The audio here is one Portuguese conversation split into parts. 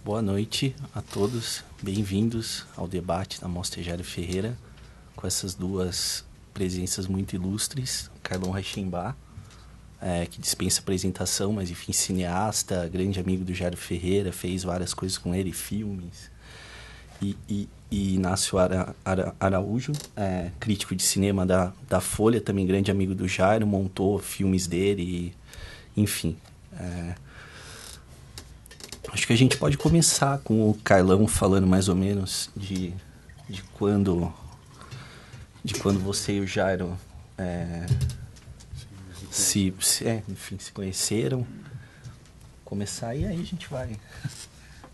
Boa noite a todos, bem-vindos ao debate da Mostra Jairo Ferreira, com essas duas presenças muito ilustres, Carlão Reichenbach, que dispensa apresentação, mas enfim, cineasta, grande amigo do Jairo Ferreira, fez várias coisas com ele, filmes, e Inácio Araújo, crítico de cinema da Folha, também grande amigo do Jairo, montou filmes dele, enfim. Acho que a gente pode começar com o Carlão falando mais ou menos de quando você e o Jairo se conheceram. Começar e aí a gente vai.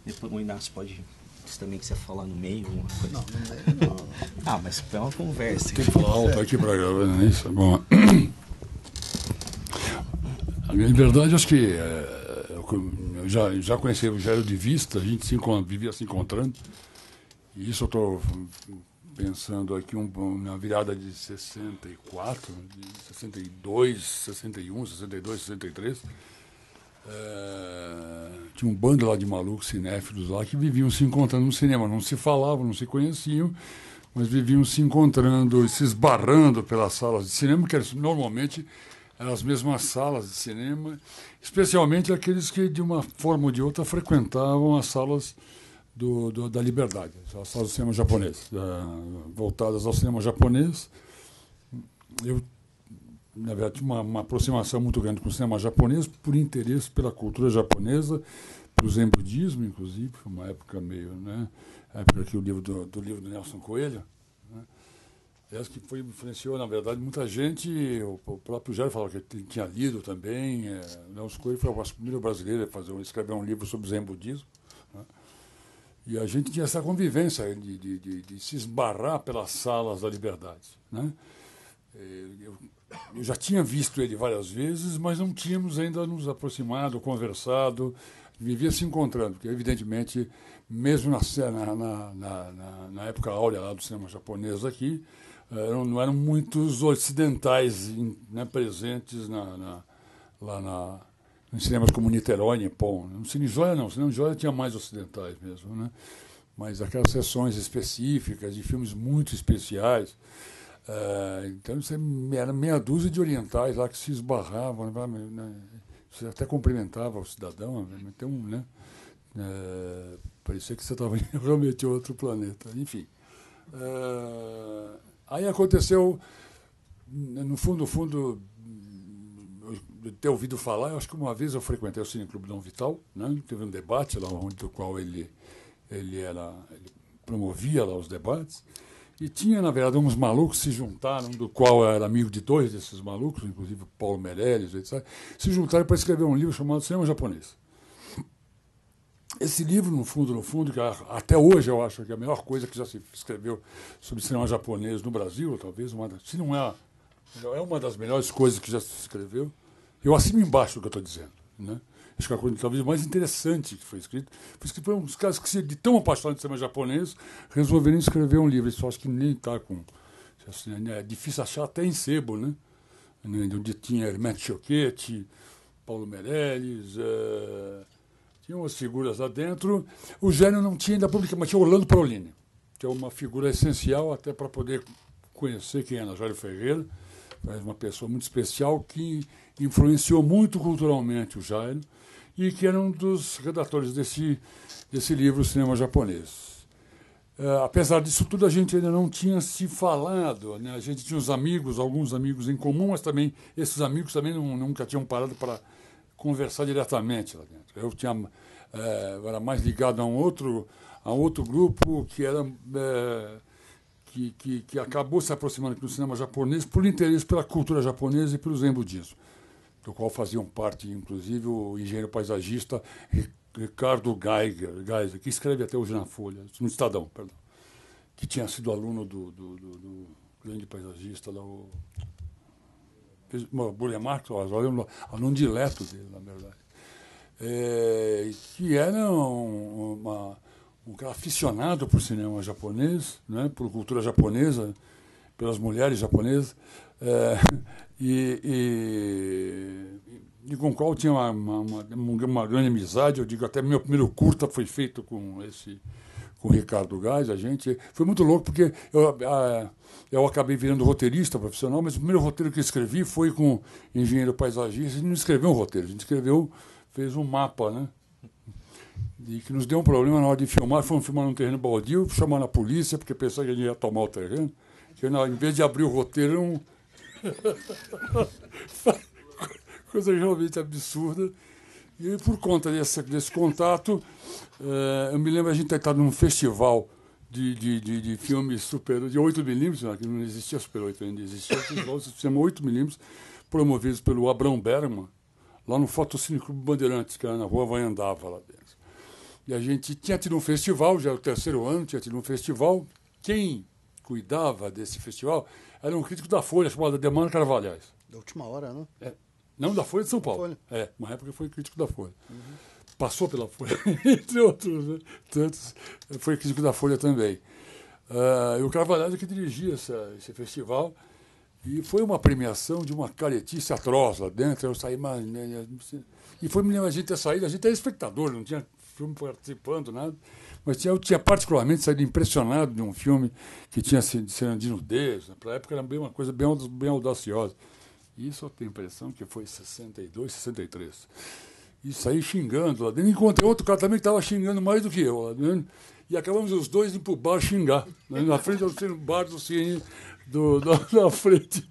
Depois o Inácio pode. Você também quiser falar no meio, alguma coisa. Não, no meio não. Ah, mas é uma conversa. Tem que falar alto aqui para gravar, não é isso? Bom, em verdade, acho que eu já conheci o Jairo de vista, a gente vivia se encontrando, e isso eu estou pensando aqui na virada de 64, de 62, 61, 62, 63. Tinha um bando lá de malucos cinéfilos lá que viviam se encontrando no cinema, não se falavam, não se conheciam, mas viviam se encontrando e se esbarrando pelas salas de cinema, que normalmente eram as mesmas salas de cinema, especialmente aqueles que, de uma forma ou de outra, frequentavam as salas da Liberdade, as salas do cinema japonês, voltadas ao cinema japonês. Eu, na verdade, tinha uma aproximação muito grande com o cinema japonês, por interesse pela cultura japonesa, pelo zen budismo, inclusive, foi uma época meio, né, a época que o livro do Nelson Coelho, né, essa que influenciou, na verdade, muita gente. O próprio Jairo falava que tinha lido também. Nelson Coelho foi o primeiro brasileiro a escrever um livro sobre zen budismo, né, e a gente tinha essa convivência de se esbarrar pelas salas da Liberdade, né. Eu já tinha visto ele várias vezes, mas não tínhamos ainda nos aproximado, conversado, vivia se encontrando, porque, evidentemente, mesmo na época áurea lá do cinema japonês aqui, não eram muitos ocidentais, né, presentes lá em cinemas como Niterói, Nippon. No Cine Joia não, no Cine Joia tinha mais ocidentais mesmo, né? Mas aquelas sessões específicas, de filmes muito especiais. Então, era meia dúzia de orientais lá que se esbarravam, né? Você até cumprimentava o cidadão, né? Parecia que você estava realmente em outro planeta. Enfim. Aí aconteceu, no fundo, de ter ouvido falar, eu acho que uma vez eu frequentei o Cine Clube Dom Vital, né? Teve um debate lá, do qual ele promovia lá os debates. E tinha, na verdade, uns malucos se juntaram, do qual eu era amigo de dois desses malucos, inclusive Paulo Meirelles, etc., se juntaram para escrever um livro chamado Cinema Japonês. Esse livro, no fundo, que até hoje eu acho que é a melhor coisa que já se escreveu sobre cinema japonês no Brasil, talvez, se não é uma das melhores coisas que já se escreveu. Eu assino embaixo do que eu estou dizendo, né? Acho que a coisa talvez mais interessante que foi escrito por uns caras que, de tão apaixonados de cinema japonês, resolveram escrever um livro. Isso acho que nem está com. Assim, é difícil achar até em sebo, né? Onde tinha Hermeto Choquete, Paulo Meirelles, tinha umas figuras lá dentro. O Gênio não tinha ainda publicado, mas tinha Orlando Paulini, que é uma figura essencial até para poder conhecer quem era Jairo Ferreira. É uma pessoa muito especial que influenciou muito culturalmente o Jairo e que era um dos redatores desse livro, Cinema Japonês. Apesar disso tudo, a gente ainda não tinha se falado, né? A gente tinha alguns amigos em comum, mas também esses amigos também nunca tinham parado para conversar diretamente lá dentro. Eu era mais ligado a um outro grupo que era que acabou se aproximando do cinema japonês por interesse pela cultura japonesa e pelo zen budismo, do qual faziam parte, inclusive, o engenheiro paisagista Ricardo Geiger, que escreve até hoje na Folha, no Estadão, perdão, que tinha sido aluno do grande paisagista lá, o Burle Marx, aluno direto dele, na verdade. Que era um cara aficionado por cinema japonês, né, por cultura japonesa, pelas mulheres japonesas, e com o qual tinha uma grande amizade. Eu digo, até meu primeiro curta foi feito com o Ricardo Gás. A gente foi muito louco, porque eu acabei virando roteirista profissional, mas o primeiro roteiro que eu escrevi foi com engenheiro paisagista. A gente não escreveu um roteiro, a gente fez um mapa, né? E que nos deu um problema na hora de filmar. Fomos filmar num terreno baldio, chamaram a polícia, porque pensaram que a gente ia tomar o terreno. Que em vez de abrir o roteiro, coisa realmente absurda. E por conta desse contato, eu me lembro a gente ter estado num festival de filmes de 8mm, que não existia Super 8 ainda, existia festival, se chama 8mm, promovidos pelo Abrão Bergman, lá no Fotocine Clube Bandeirantes, que era na Rua Vanhandava, lá dentro. E a gente tinha tido um festival, já era o terceiro ano, tinha tido um festival. Quem cuidava desse festival era um crítico da Folha, chamado Ademar Carvalhais. Da Última Hora, não? Não, da Folha de São Paulo. Folha. Uma época foi crítico da Folha. Passou pela Folha, entre outros, né? Tantos, foi crítico da Folha também. E o Carvalhais é que dirigia esse festival. E foi uma premiação de uma caretice atroz lá dentro. Eu saí, e foi a gente ter saído, a gente era espectador, não tinha filme participando, nada. Mas eu tinha particularmente saído impressionado de um filme que tinha cena de nudez. Para a época era uma coisa bem audaciosa. Isso eu tenho a impressão que foi em 62, 63. E saí xingando lá dentro. Encontrei outro cara também que estava xingando mais do que eu lá dentro. E acabamos os dois indo para o bar xingar. Né? Na frente do bar do Cine, na frente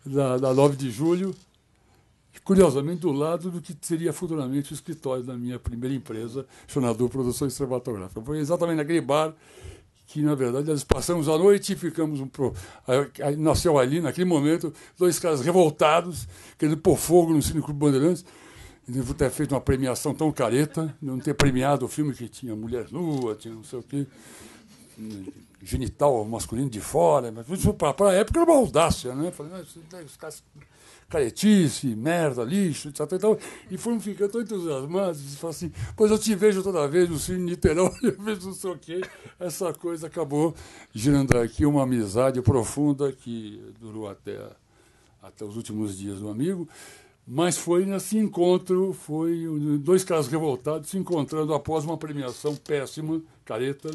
da 9 de julho. Curiosamente, do lado do que seria futuramente o escritório da minha primeira empresa, Xanadu Produções Cinematográficas. Foi exatamente naquele bar que, na verdade, nós passamos a noite e ficamos... Aí nasceu ali, naquele momento, dois caras revoltados, querendo pôr fogo no Cine Clube Bandeirantes, devo ter feito uma premiação tão careta, não ter premiado o filme que tinha mulher nua, tinha não sei o quê, genital masculino de fora, mas para a época era uma audácia, né? Falei, os caras... caretice, merda, lixo, etc. E foram ficando tão entusiasmados, e falaram assim, pois eu te vejo toda vez no Cine Niterói, eu vejo não sei o quê. Essa coisa acabou gerando aqui uma amizade profunda que durou até os últimos dias do amigo. Mas foi nesse encontro, dois caras revoltados se encontrando após uma premiação péssima, careta,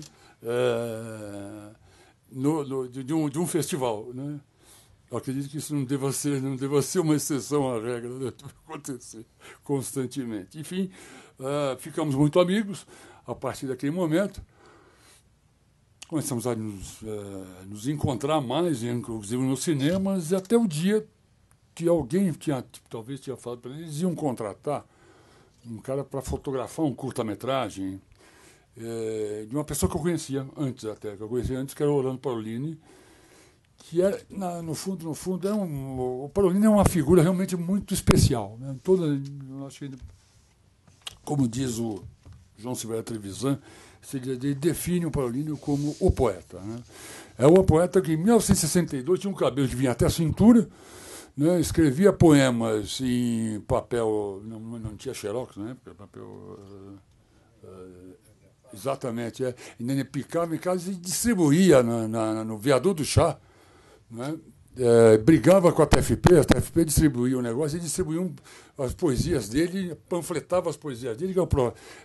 de um festival, né? Eu acredito que isso não deva ser uma exceção à regra, deve acontecer constantemente. Enfim, ficamos muito amigos a partir daquele momento. Começamos a nos encontrar mais, inclusive nos cinemas, e até o dia que alguém talvez tinha falado para eles iam contratar um cara para fotografar um curta-metragem de uma pessoa que eu conhecia antes, que era o Orlando Paolini, que era, no fundo, o Paolini é uma figura realmente muito especial. Né? Acho que, como diz o João Silveira Trevisan, ele define o Paolini como o poeta. Né? É o poeta que, em 1962, tinha um cabelo que vinha até a cintura, né? Escrevia poemas em papel, não tinha xerox, né? Papel... exatamente, e picava em casa e distribuía no Viaduto do Chá. Né? Brigava com a TFP distribuía o negócio e distribuía as poesias dele, panfletava as poesias dele, que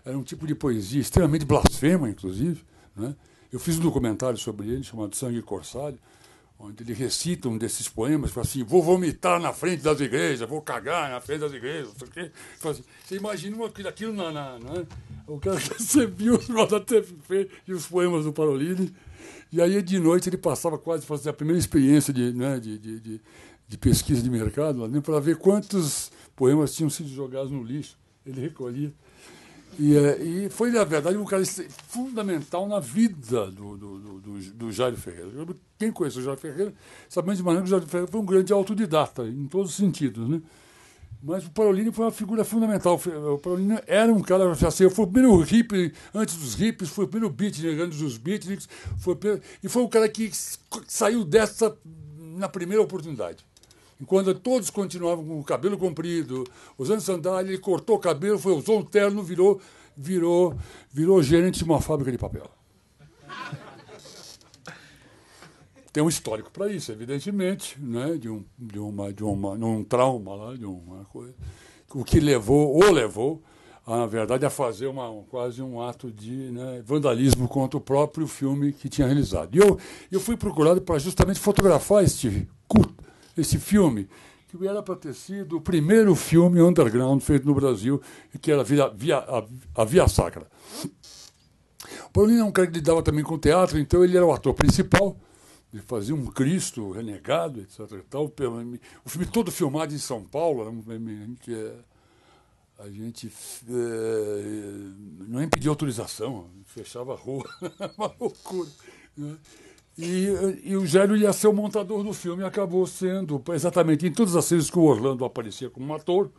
era um tipo de poesia extremamente blasfema, inclusive. Né? Eu fiz um documentário sobre ele, chamado Sangue e Corsário, onde ele recita um desses poemas, fala assim, vou vomitar na frente das igrejas, vou cagar na frente das igrejas, não sei o quê. Assim, você imagina aquilo o cara recebia os da TFP e os poemas do Paolini. E aí, de noite, ele passava quase fazer a primeira experiência de pesquisa de mercado, para ver quantos poemas tinham sido jogados no lixo. Ele recolhia. E foi, na verdade, um cara fundamental na vida do Jairo Ferreira. Quem conhece o Jairo Ferreira sabe de maneira que o Jairo Ferreira foi um grande autodidata, em todos os sentidos. Né? Mas o Paolini foi uma figura fundamental. O Paolini era um cara, assim, foi o primeiro hippie, antes dos hippies, foi o primeiro beatnik, antes dos beatniks, e foi o cara que saiu dessa na primeira oportunidade. Enquanto todos continuavam com o cabelo comprido, usando sandália, ele cortou o cabelo, usou um terno, virou gerente de uma fábrica de papel. tem um histórico para isso, evidentemente, né? Um trauma lá, de uma coisa. O que levou, na verdade, a fazer quase um ato de, né, vandalismo contra o próprio filme que tinha realizado. E eu fui procurado para justamente fotografar esse filme, que era para ter sido o primeiro filme underground feito no Brasil, que era a Via Sacra. O Paulini é um cara que lidava também com teatro, então ele era o ator principal. Ele fazia um Cristo renegado, etc. E tal. O filme todo filmado em São Paulo. A gente não impedia autorização, fechava a rua, uma loucura. Né? E o Gélio ia ser o montador do filme e acabou sendo, exatamente em todas as vezes que o Orlando aparecia como ator,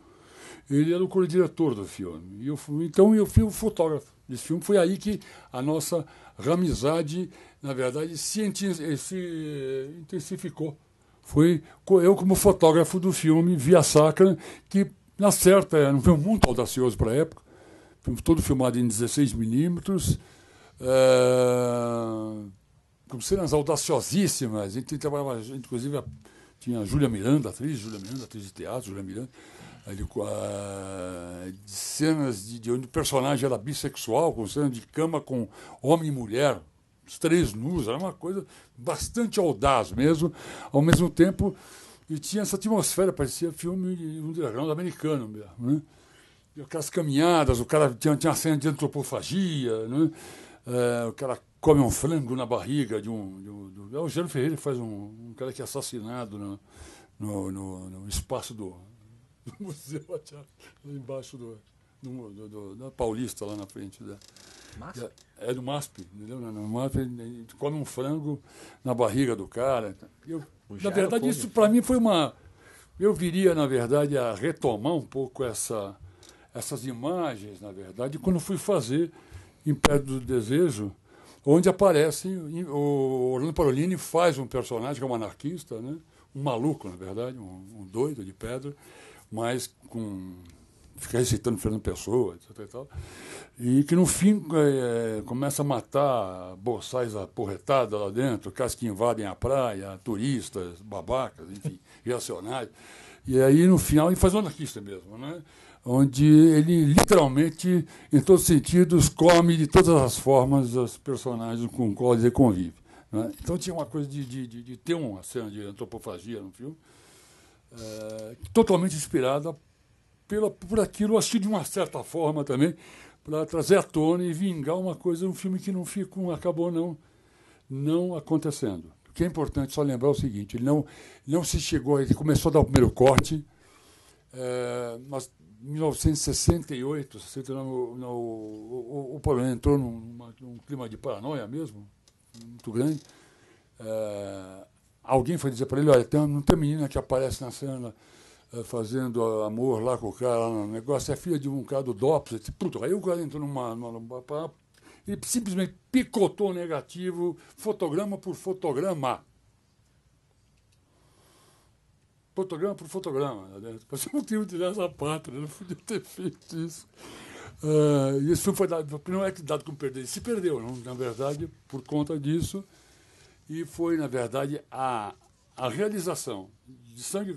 ele era o co-diretor do filme. Então eu fui o fotógrafo desse filme. Foi aí que a nossa amizade, na verdade, se intensificou. Foi eu como fotógrafo do filme Via Sacra, que, na certa, era um filme muito audacioso para a época, filme todo filmado em 16mm, com cenas audaciosíssimas. A gente trabalhava, inclusive, tinha a Júlia Miranda, atriz de teatro, Júlia Miranda, de cenas onde o personagem era bissexual, com cenas de cama com homem e mulher, os três nus, era uma coisa bastante audaz mesmo, ao mesmo tempo, e tinha essa atmosfera, parecia filme de underground americano mesmo, né? E aquelas caminhadas, o cara tinha uma cena de antropofagia, né? O cara come um frango na barriga o Gélio Ferreira faz um cara que é assassinado no espaço do museu, embaixo da Paulista, lá na frente. MASP? Do MASP, entendeu? No MASP, ele come um frango na barriga do cara. Na verdade, isso para mim foi eu viria, na verdade, a retomar um pouco essas imagens, na verdade, quando fui fazer Império do Desejo, onde aparece o Orlando Paolini faz um personagem que é um anarquista, né? Um maluco, na verdade, um doido de pedra, mas fica recitando Fernando Pessoa, etc. E tal, e que no fim começa a matar boçais aporretadas lá dentro, caras que invadem a praia, turistas, babacas, enfim, reacionários. E aí, no final, ele faz um anarquista mesmo, né? Onde ele, literalmente, em todos os sentidos, come de todas as formas os personagens com os quais ele convive. Né? Então tinha uma coisa de ter uma cena de antropofagia no filme, totalmente inspirada por aquilo, acho que de uma certa forma também, para trazer à tona e vingar uma coisa, um filme que acabou não acontecendo. O que é importante só lembrar o seguinte, ele não se chegou, ele começou a dar o primeiro corte, mas em 1968, 69, o Paulini entrou num clima de paranoia mesmo, muito grande. Alguém foi dizer para ele, olha, não tem menina que aparece na cena fazendo amor lá com o cara, lá no negócio, é filha de um cara do Doppler. Aí o cara entrou ele simplesmente picotou o negativo, fotograma por fotograma. Fotograma por fotograma. Você não tinha utilizado essa pátria, não podia ter feito isso. E esse filme foi dado, não é que dado como perder, ele se perdeu, não, na verdade, por conta disso. E foi, na verdade, a realização de sangue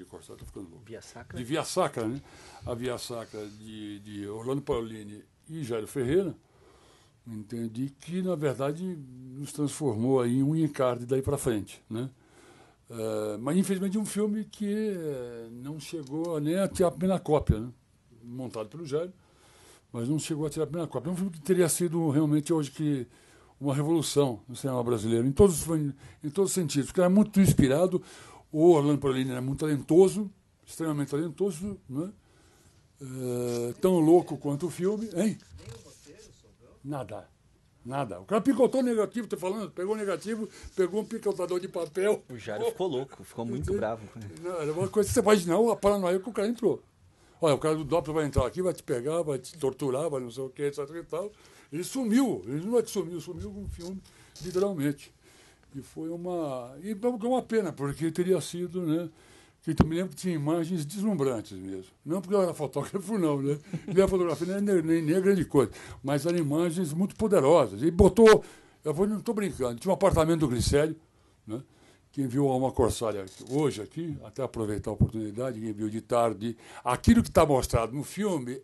cortado, estou ficando louco. Via Sacra? De Via Sacra, né? A Via Sacra de Orlando Paolini e Gélio Ferreira, entendi que, na verdade, nos transformou aí em um encarte daí para frente, né? Mas, infelizmente, um filme que não chegou nem a tirar a primeira cópia, né? Montado pelo Gélio, mas não chegou a tirar a primeira cópia. É um filme que teria sido realmente hoje uma revolução no cinema brasileiro, em todos os sentidos, porque era muito inspirado. O Orlando Paolini era muito talentoso, extremamente talentoso, né? Tão louco quanto o filme. Hein? Nem o roteiro sobrou? Nada. O cara picotou o negativo, estou falando, pegou o negativo, pegou um picotador de papel. O Jário ficou louco, ficou muito bravo. Não, era uma coisa que você pode imaginar, a paranoia que o cara entrou. Olha, o cara do Doppler vai entrar aqui, vai te pegar, vai te torturar, vai não sei o que, etc e tal. Ele sumiu, ele não é que sumiu com o filme, literalmente. E foi uma pena, porque teria sido, né? Que eu me lembro que tinha imagens deslumbrantes mesmo. Não porque eu era fotógrafo, não, né? E a fotografia nem é grande coisa, mas eram imagens muito poderosas. E botou, não estou brincando, tinha um apartamento do Glicério, né? Quem viu Alma Corsária hoje aqui, até aproveitar a oportunidade, quem viu de tarde, aquilo que está mostrado no filme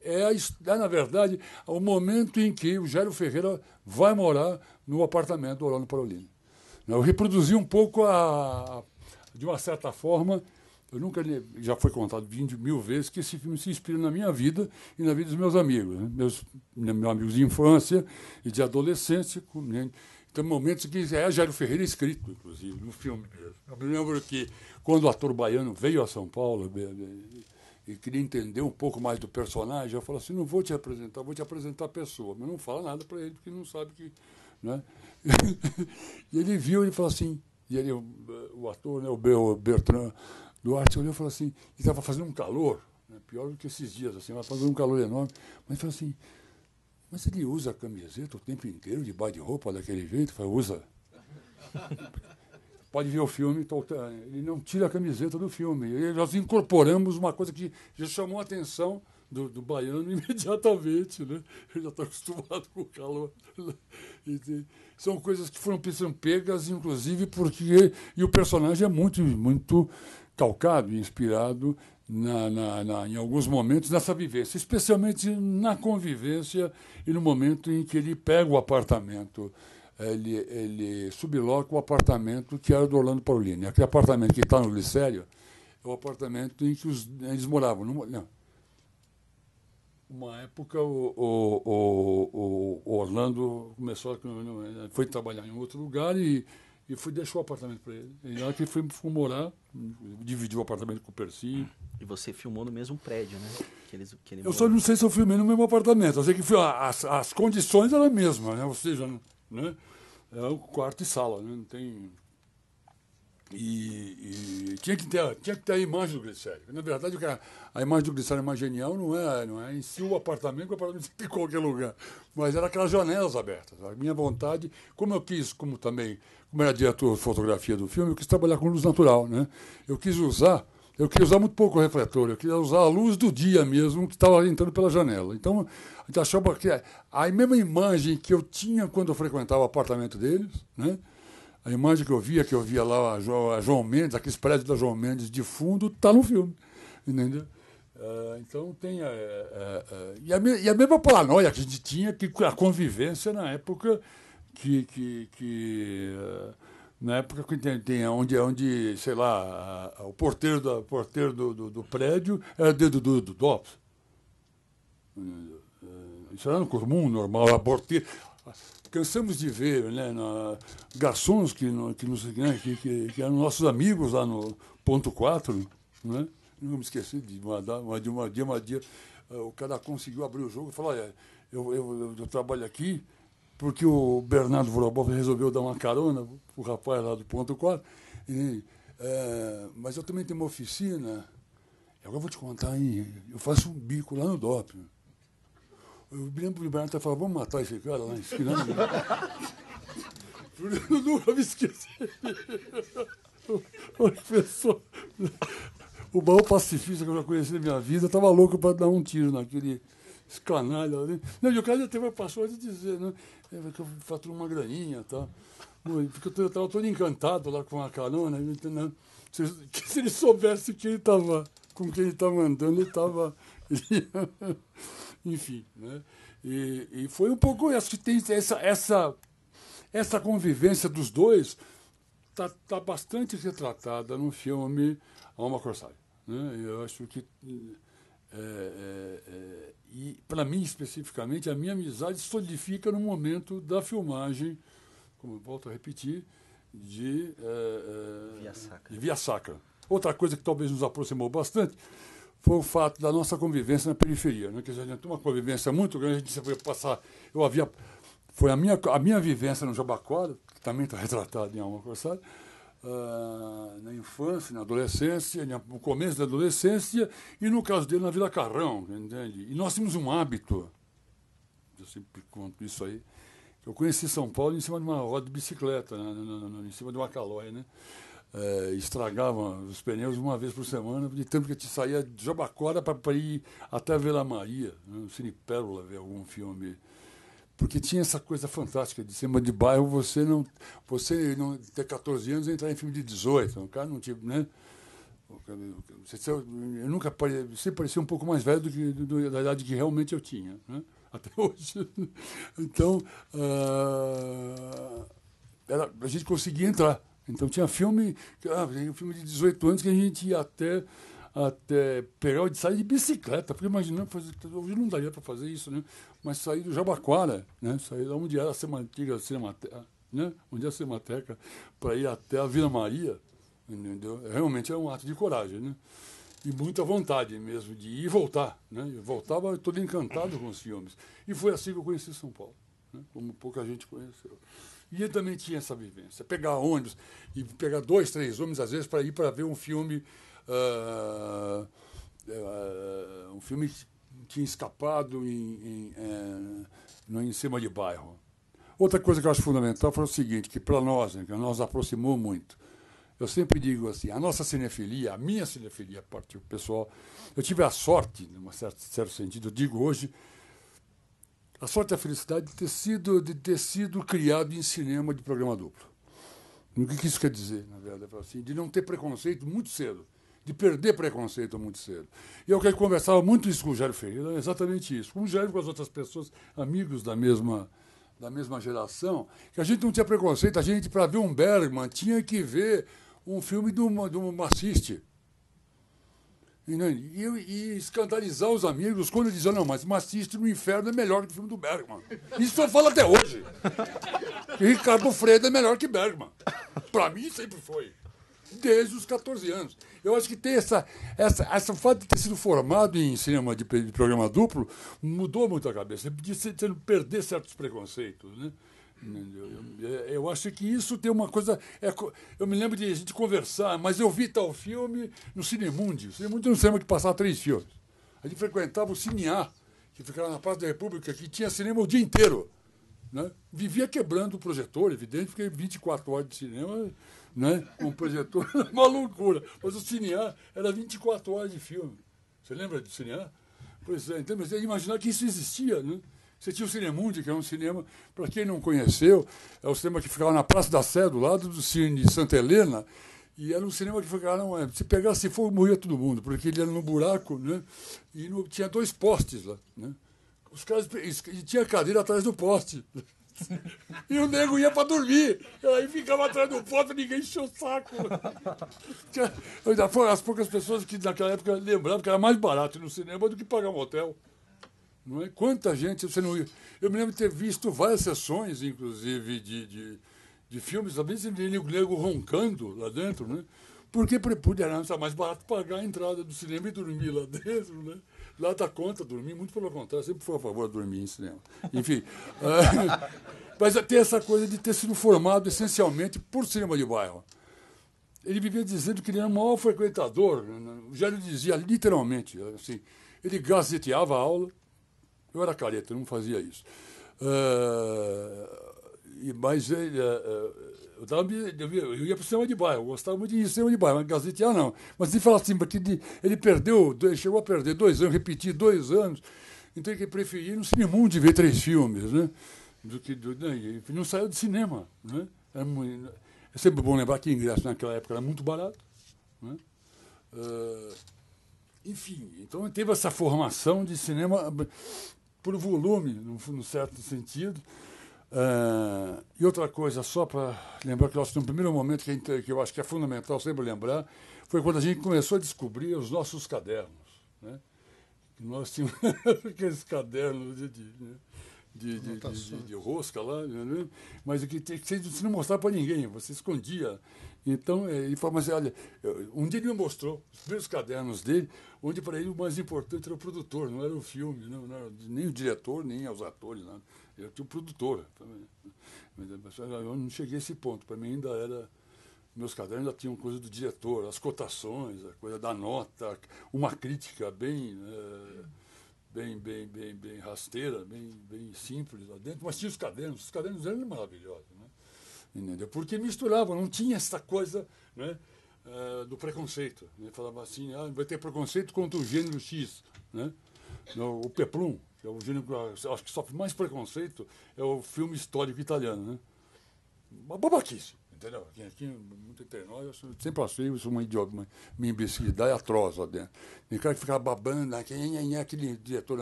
na verdade, o momento em que o Gério Ferreira vai morar no apartamento do Orlando Parolini. Eu reproduzi um pouco, de uma certa forma, eu nunca já foi contado 20 mil vezes que esse filme se inspira na minha vida e na vida dos meus amigos, né? Meus amigos de infância e de adolescência, né? Tem momentos que é Gério Ferreira escrito, inclusive, no filme mesmo. Eu me lembro que quando o ator baiano veio a São Paulo e queria entender um pouco mais do personagem, eu falei assim, não vou te apresentar, vou te apresentar a pessoa, mas não fala nada para ele, porque ele não sabe que... Né? E ele viu, ele falou assim, e ele, o ator, né, o Bertrand Duarte, olhou e falou assim, ele estava fazendo um calor, né, pior do que esses dias, assim, mas fazendo um calor enorme, mas ele falou assim, mas ele usa a camiseta o tempo inteiro, debaixo de roupa daquele jeito? Eu falei, usa. Pode ver o filme, ele não tira a camiseta do filme. E nós incorporamos uma coisa que já chamou a atenção do baiano imediatamente, né? Ele já está acostumado com o calor. São coisas que foram pegas, inclusive, porque... E o personagem é muito, muito calcado e inspirado em alguns momentos nessa vivência, especialmente na convivência e no momento em que ele pega o apartamento, ele subloca o apartamento que era do Orlando Parolini. Aquele apartamento que está no Glicério é o apartamento em que eles moravam. Uma época o Orlando foi trabalhar em outro lugar e deixou o apartamento para ele. E lá que ele foi morar, dividiu o apartamento com o Percy. E você filmou no mesmo prédio, né? Que ele eu só não sei se eu filmei no mesmo apartamento. Eu sei que as condições eram as mesmas, né? Ou seja, né? É o quarto e sala, né? Não tem... E tinha que ter a imagem do Glicério. Na verdade, a imagem do Glicério mais genial não é em si o apartamento em qualquer lugar, mas era aquelas janelas abertas. A minha vontade, como era diretor de fotografia do filme, eu quis trabalhar com luz natural, né? Eu queria usar muito pouco refletor, eu queria usar a luz do dia mesmo, que estava entrando pela janela. Então, a gente achava que a mesma imagem que eu tinha quando eu frequentava o apartamento deles, né? A imagem que eu via lá a João Mendes, aqueles prédios da João Mendes de fundo, está no filme. Entendeu? Então tem... E a mesma paranoia que a gente tinha, que a convivência na época na época que tem onde, sei lá, o porteiro do prédio era dedo do DOPS. Isso era comum, normal, a porteira... Cansamos de ver, né, garçons que eram nossos amigos lá no Ponto 4, né? Não me esqueci de um dia o cara conseguiu abrir o jogo e falou, olha, eu trabalho aqui porque o Bernardo Vorobov resolveu dar uma carona para o rapaz lá do Ponto 4, mas eu também tenho uma oficina, agora eu vou te contar, hein? Eu faço um bico lá no DOP. Eu me lembro que o Bernardo falou, vamos matar esse cara lá em esquina. Eu nunca me esqueci. O maior pacifista que eu já conheci na minha vida estava louco para dar um tiro naquele canalha. Não, e o cara até passou a dizer, né? Que eu faturo uma graninha e tal. Porque eu estava todo encantado lá com a carona. Né? Se ele soubesse com quem ele estava andando, ele estava... Enfim, né? E foi um pouco... Acho que tem essa convivência dos dois está bastante retratada no filme Alma Corsária. Né? Eu acho que... e, para mim, especificamente, a minha amizade solidifica no momento da filmagem, como eu volto a repetir, de Via Sacra. Outra coisa que talvez nos aproximou bastante foi o fato da nossa convivência na periferia, né? Que a gente tem uma convivência muito grande, a gente foi passar... Foi a minha vivência no Jabaquara, que também está retratado em Alma Corsária, na infância, na adolescência, no começo da adolescência, e no caso dele, na Vila Carrão, entende? E nós tínhamos um hábito, eu sempre conto isso aí, eu conheci São Paulo em cima de uma roda de bicicleta, em cima de uma calói, né? Estragava os pneus uma vez por semana, de tempo que a gente saía de Jabaquara para ir até Vila Maria, né? No Cine Pérola, ver algum filme Porque tinha essa coisa fantástica de cinema de bairro, você não ter 14 anos e entrar em filme de 18. O cara não tinha, né? Eu nunca sempre parecia um pouco mais velho da idade que realmente eu tinha, né? Até hoje. Então, a gente conseguia entrar. Então tinha filme de 18 anos que a gente ia até pegar de sair de bicicleta, porque imaginando, hoje não daria para fazer isso, né? Mas sair do Jabaquara, né? Sair da onde era a antiga Cinemateca, né? Onde era a Cinemateca, para ir até a Vila Maria, entendeu? Realmente era um ato de coragem, né? E muita vontade mesmo de ir e voltar, né? Eu voltava todo encantado com os filmes. E foi assim que eu conheci São Paulo, né? Como pouca gente conheceu. E ele também tinha essa vivência, pegar ônibus e pegar 2, 3 ônibus, às vezes, para ir para ver um filme que tinha escapado em cima de bairro. Outra coisa que eu acho fundamental foi o seguinte, que para nós, né, que nos aproximou muito. Eu sempre digo assim, a nossa cinefilia, a minha cinefilia, parte pessoal, eu tive a sorte, em certo sentido, eu digo hoje, a sorte e a felicidade de ter sido criado em cinema de programa duplo. O que isso quer dizer, na verdade? Assim, de não ter preconceito muito cedo, de perder preconceito muito cedo. E eu conversava muito isso com o Jairo Ferreira, exatamente isso. Com o Jairo e com as outras pessoas, amigos da mesma geração, que a gente não tinha preconceito, a gente, para ver um Bergman, tinha que ver um filme do Massiste. E escandalizar os amigos quando diziam, não, mas Massiste no Inferno é melhor que o filme do Bergman. Isso eu falo até hoje. E Ricardo Fredo é melhor que Bergman. Para mim sempre foi. Desde os 14 anos. Eu acho que tem essa fato de ter sido formado em cinema de programa duplo mudou muito a cabeça. De você não perder certos preconceitos, né? Eu acho que isso tem uma coisa... eu me lembro de a gente conversar, mas eu vi tal filme no Cinemundi. O Cinemundi era um cinema que passava 3 filmes. A gente frequentava o Cinear, que ficava na Praça da República, que tinha cinema o dia inteiro. Né? Vivia quebrando o projetor, evidente, porque 24 horas de cinema, né? Um projetor era uma loucura. Mas o Cinear era 24 horas de filme. Você lembra do Cinear? Pois é, então, mas imaginar que isso existia, né? Você tinha o Cinemundi, que é um cinema, para quem não conheceu, é o cinema que ficava na Praça da Sé, do lado do Cine de Santa Helena, e era um cinema que ficava, se pegasse fogo, morria todo mundo, porque ele era no buraco, né? E tinha 2 postes lá, né? Os caras, e tinha cadeira atrás do poste. E o nego ia para dormir. Aí ficava atrás do poste e ninguém encheu o saco. Foram as poucas pessoas que naquela época lembravam que era mais barato ir no cinema do que pagar um hotel. Não é? Quanta gente você não ia. Eu me lembro de ter visto várias sessões, inclusive, de filmes, também sem nego roncando lá dentro, né? Porque era mais barato pagar a entrada do cinema e dormir lá dentro, né? Lá dá conta dormir, muito pelo contrário, sempre fui a favor de dormir em cinema. Enfim, mas tem essa coisa de ter sido formado essencialmente por cinema de bairro. Ele vivia dizendo que ele era o maior frequentador, né? Já ele dizia literalmente, assim, ele gazeteava a aula. Eu era careta, eu não fazia isso. Mas eu ia para o cinema de bairro, eu gostava muito de ir ao cinema de bairro, mas gazetear não. Mas ele fala assim, porque ele chegou a perder 2 anos, repetir 2 anos, então ele preferia ir no Cinemundi ver 3 filmes, né? Ele não saiu de cinema, né? É sempre bom lembrar que ingresso naquela época era muito barato, né? Enfim, então teve essa formação de cinema por volume, num certo sentido. E outra coisa, só para lembrar que no primeiro momento que eu acho que é fundamental sempre lembrar, foi quando a gente começou a descobrir os nossos cadernos. Né? Nós tínhamos aqueles cadernos de rosca lá, né? Mas que você não mostrava para ninguém, você escondia. Então, ele falou, mas olha, um dia ele me mostrou os primeiros cadernos dele, onde para ele o mais importante era o produtor, não era o filme, não era nem o diretor, nem os atores, nada. Eu tinha o produtor. Mas eu não cheguei a esse ponto, para mim ainda era... Meus cadernos ainda tinham coisa do diretor, as cotações, a coisa da nota, uma crítica bem rasteira, bem simples lá dentro, mas tinha os cadernos eram maravilhosos, né? Entendeu? Porque misturavam, não tinha essa coisa, né, do preconceito. Né? Falava assim, vai ter preconceito contra o gênero X, né? O Peplum, que é o gênero que eu acho que sofre mais preconceito, é o filme histórico italiano, né? Uma babaquice, entendeu? Aqui muito entre nós, eu sempre achei isso uma minha imbecilidade atroz lá dentro. Tem cara que ficava babando, aquele diretor,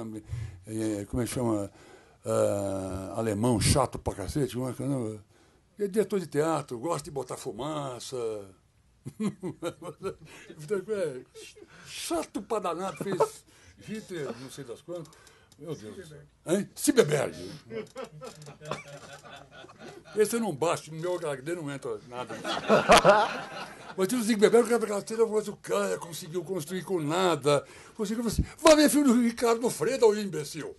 como é que chama? Alemão, chato pra cacete, é diretor de teatro, gosta de botar fumaça. Chato pra danado, fez Hitler, não sei das quantas. Meu Deus. Hein? Cibeberg. Esse eu não baixo, no meu HD não entra nada. Mas tinha o Cibeberg, o cara conseguiu construir com nada. Conseguiu assim, vai ver filme do Ricardo Freda, ô imbecil.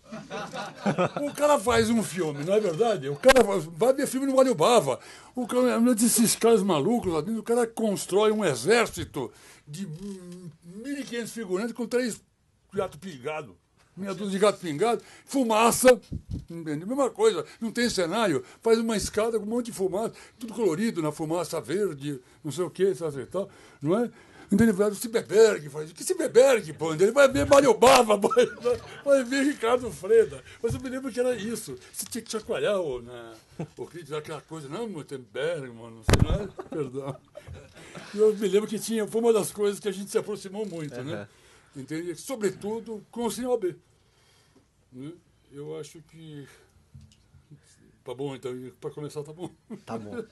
O cara faz um filme, não é verdade? O cara vai ver filme no Mário Bava. O cara, desses caras malucos lá dentro, o cara constrói um exército de 1.500 figurantes com 3 gatos pingados. Meia dúzia de gato pingado, fumaça, entende? Mesma coisa, não tem cenário, faz uma escada com um monte de fumaça, tudo colorido na fumaça verde, não sei o que, e tal, não é? Então ele vai o Cibeberg, faz, que Cibeberg, pô? Ele vai ver Mário Bava, vai ver Ricardo Freda. Mas eu me lembro que era isso, você tinha que chacoalhar o crítico, aquela coisa, não, Gutenberg, mano, não sei nada, perdão. Eu me lembro que foi uma das coisas que a gente se aproximou muito, né? Entende? Sobretudo com o cinema B. Né? Eu acho que. Tá bom, então, para começar, tá bom. Tá bom.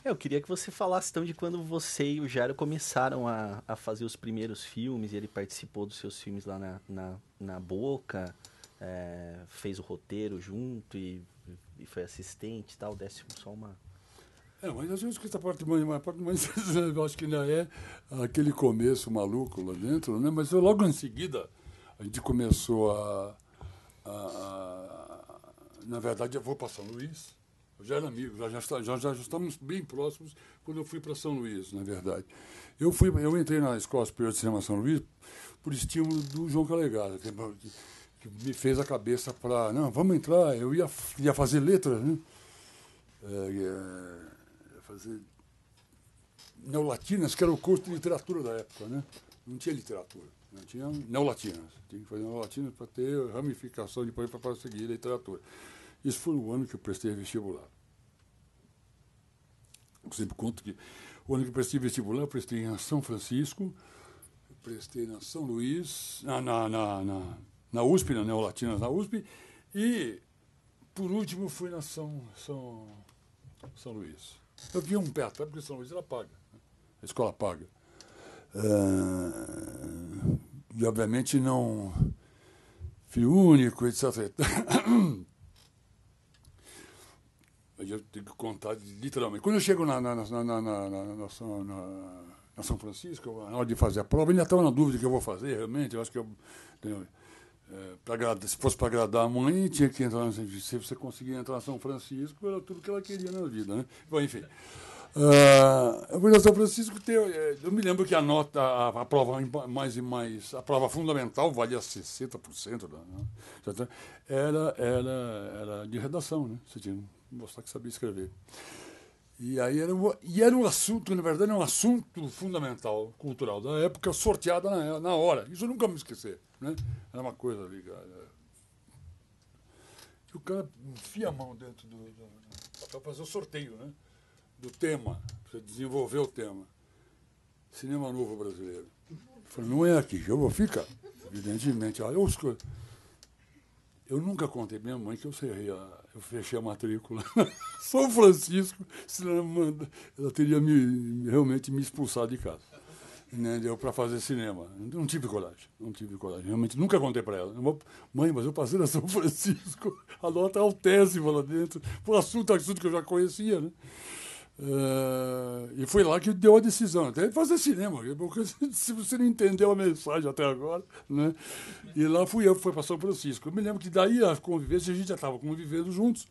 Eu queria que você falasse então de quando você e o Jairo começaram a fazer os primeiros filmes, e ele participou dos seus filmes lá na Boca, fez o roteiro junto e foi assistente e tal, desse só uma. Mas às vezes que essa parte mais eu acho que ainda é aquele começo maluco lá dentro, né? Mas logo em seguida a gente começou na verdade, eu vou para São Luís. Eu já era amigo, já estamos bem próximos quando eu fui para São Luís, na verdade. Eu entrei na Escola Superior de Cinema São Luís por estímulo do João Calegari, que me fez a cabeça para, não, vamos entrar, eu ia fazer letras, né? Fazer neolatinas, que era o curso de literatura da época, né? Não tinha literatura, não tinha neolatinas. Tinha que fazer neolatinas para ter ramificação depois para seguir literatura. Isso foi o ano que eu prestei vestibular. Eu sempre conto que o ano que eu prestei vestibular, eu prestei em São Francisco, prestei na São Luís, na USP, na neolatinas na USP, e, por último, fui na São Luís. Eu vi um pé atrás, porque São Luís era paga, né? A escola paga. E, obviamente, não... Filho único, etc. Eu tenho que contar literalmente. Quando eu chego na São Francisco, na hora de fazer a prova, eu ainda estava na dúvida que eu vou fazer, realmente. Eu acho que se fosse para agradar a mãe, tinha que entrar. Se você conseguir entrar na São Francisco, era tudo que ela queria na vida, né? Bom, enfim. Eu fui na São Francisco, eu me lembro que a nota, a prova a prova fundamental valia 60%, né? Era de redação, né? Você tinha que mostrar que sabia escrever. E aí era um assunto, na verdade, era um assunto fundamental, cultural da época, sorteado na hora. Isso eu nunca me esquecer, né? Era uma coisa ligada. E o cara enfia a mão dentro para fazer o sorteio, né? Do tema, para desenvolver o tema. Cinema Novo Brasileiro. Eu falei, não é aqui, eu vou ficar. Evidentemente, eu nunca contei pra minha mãe que eu fechei a matrícula. São Francisco, senão ela teria realmente me expulsado de casa. Né, para fazer cinema. Não tive coragem. Realmente, nunca contei para ela. Mãe, mas eu passei na São Francisco, a nota altésima lá dentro. Foi assunto que eu já conhecia, né? E foi lá que deu a decisão, até fazer cinema, porque se você não entendeu a mensagem até agora, né? E lá fui para São Francisco. Eu me lembro que daí a convivência, a gente já estava convivendo juntos,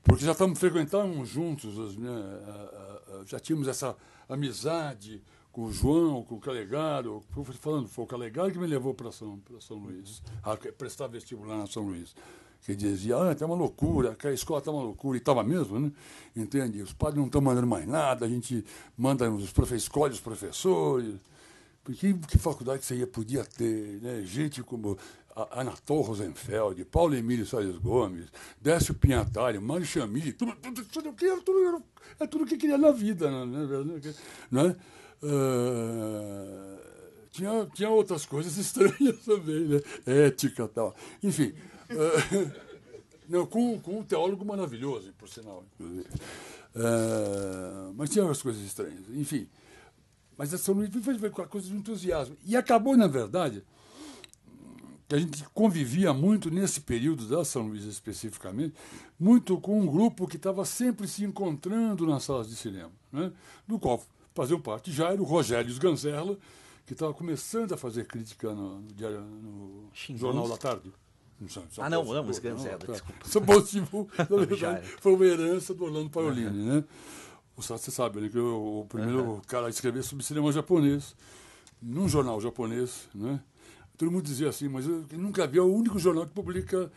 porque já frequentávamos juntos, né? Já tínhamos essa amizade com o João, com o Calegaro. Foi o Calegaro que me levou para São Luís, a prestar vestibular na São Luís. Que dizia, tá uma loucura, que a escola tá uma loucura, e estava mesmo, né? Entende? Os padres não estão mandando mais nada, a gente escolhe os professores, Que faculdade que você podia ter, né? Gente como Anatol Rosenfeld, Paulo Emílio Salles Gomes, Décio Pinhatari, Mário Chamilli, tudo que queria na vida, né? Tinha outras coisas estranhas também, né? Ética e tal. Enfim, não, com um teólogo maravilhoso, por sinal, inclusive. Mas tinha umas coisas estranhas. Enfim, mas a São Luís foi com a coisa de entusiasmo. E acabou, na verdade, que a gente convivia muito nesse período da São Luís especificamente, muito com um grupo que estava sempre se encontrando nas salas de cinema, né? Do qual faziam parte Jairo, Rogério Sganzerla, que estava começando a fazer crítica no Jornal da Tarde. Não, Sganzerla, desculpa. São Paulo Civil, na verdade, foi uma herança do Orlando Paolini, né? Você sabe, né, que o primeiro cara a escrever sobre cinema japonês, num jornal japonês, né? Todo mundo dizia assim, mas eu nunca vi, é o único jornal que publica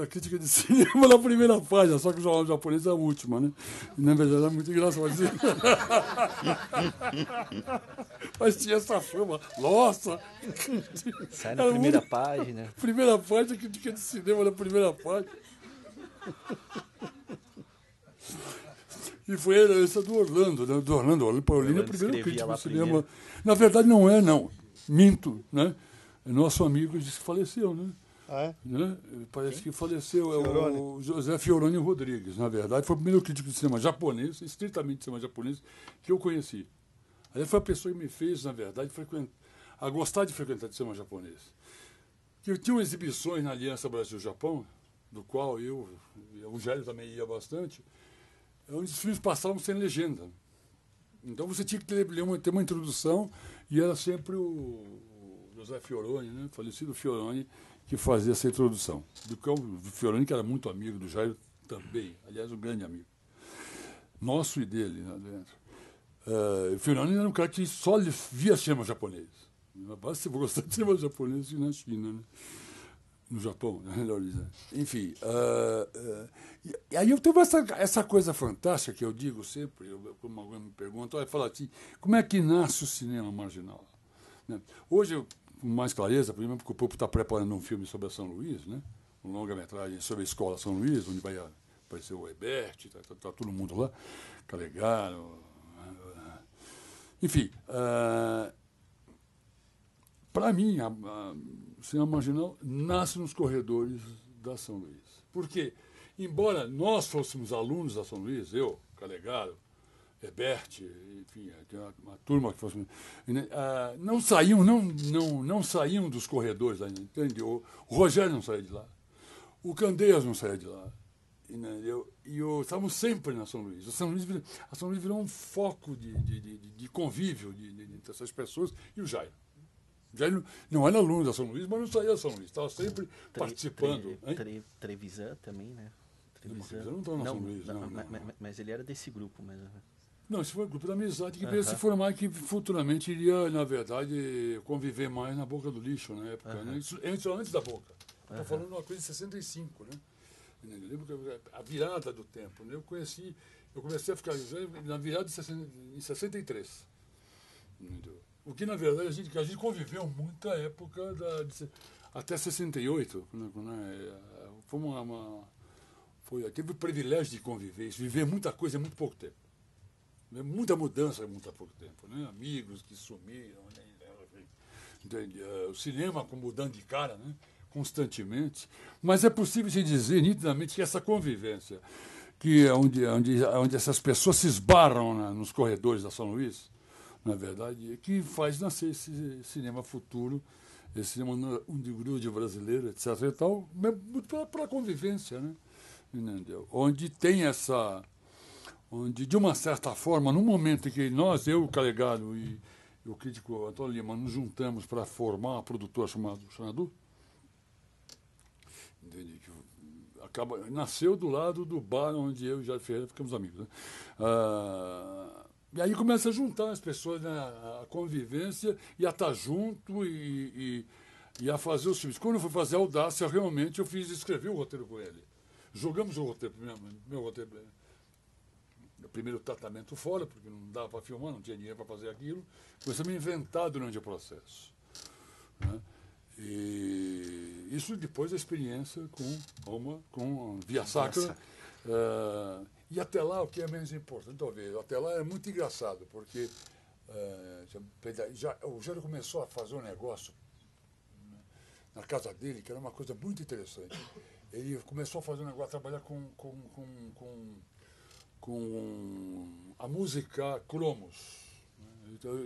a crítica de cinema na primeira página, só que o jornal japonês é a última, né? E, na verdade, é muito engraçado. Mas tinha essa fama. Nossa! Sai na primeira página. Primeira página, crítica de cinema na primeira página. E foi a herança do Orlando, né? Do Orlando Paolini, é o primeiro crítico de cinema. Primeiro. Na verdade, não. Minto, né? Nosso amigo disse que faleceu, né? Né? Parece que faleceu. É o José Fioroni Rodrigues, na verdade. Foi o primeiro crítico de cinema japonês, estritamente de cinema japonês, que eu conheci. Aí foi a pessoa que me fez, na verdade, a gostar de frequentar de cinema japonês. Eu tinha exibições na Aliança Brasil-Japão, do qual o Jairo também ia bastante, onde os filmes passavam sem legenda. Então você tinha que ter uma introdução, e era sempre o José Fioroni, né? Falecido Fioroni, que fazia essa introdução. O Fioroni, que era muito amigo do Jairo também, aliás, um grande amigo. Nosso e dele, lá dentro. O Fioroni era um cara que só via cinema japonês. Basta você gostar de cinema japonês e na China, né? No Japão, né? Melhor dizendo. Enfim, e aí eu tenho essa coisa fantástica que eu digo sempre, como alguém me pergunta, eu falo assim, como é que nasce o cinema marginal? Né? Hoje, com mais clareza, por exemplo, porque o povo está preparando um filme sobre a São Luís, né? Um longa-metragem sobre a escola São Luís, onde vai aparecer o Ebert, tá todo mundo lá, Calegaro, enfim, para mim, o cinema marginal nasce nos corredores da São Luís. Porque, embora nós fôssemos alunos da São Luís, eu, Calegaro, Ebert, enfim, uma turma que fosse, não saíam dos corredores, entende? O Rogério não saía de lá, o Candeias não saía de lá, entendeu? E estávamos sempre na São Luís. A São Luís virou um foco de convívio entre essas pessoas e o Jairo. Jairo não era aluno da São Luís, mas não saía da São Luís, estava sempre participando. Trevisan também, né? Trevisan não estava na São Luís, não. Mas ele era desse grupo mesmo. Não, esse foi o grupo da amizade que veio se formar, que futuramente iria, na verdade, conviver mais na Boca do Lixo, na época. Né? Isso antes da Boca. Estou falando de uma coisa de 65, né? Eu lembro que a virada do tempo. Né? Eu comecei a ficar na virada em 63. Entendeu? O que, na verdade, a gente conviveu muito a época até 68. Né? Teve o privilégio de conviver, viver muita coisa em muito pouco tempo. Muita mudança em muito pouco tempo. Né? Amigos que sumiram. Né? O cinema mudando de cara, né? Constantemente. Mas é possível se dizer nitidamente que essa convivência, que é onde essas pessoas se esbarram, né, nos corredores da São Luís, na verdade, que faz nascer esse cinema futuro, esse cinema underground brasileiro, etc. e tal, para a convivência, né? Entendeu? Onde tem onde, de uma certa forma, no momento em que eu, o Calegaro e o crítico Antônio Lima, nos juntamos para formar uma produtora chamada Xanadu, nasceu do lado do bar onde eu e o Jair Ferreira ficamos amigos. Né? E aí começa a juntar as pessoas, né, a convivência e a estar junto e a fazer os filmes. Quando eu fui fazer a Audácia, realmente eu escrevi o roteiro com ele. Jogamos o roteiro, meu roteiro. o primeiro tratamento fora, porque não dava para filmar, não tinha dinheiro para fazer aquilo. Começamos a me inventar durante o processo. Né? E isso depois da experiência com Via Sacra. E até lá, o que é menos importante, talvez, até lá é muito engraçado, porque o Jânio começou a fazer um negócio na casa dele, que era uma coisa muito interessante. Ele começou a fazer um negócio, a trabalhar com a música cromos.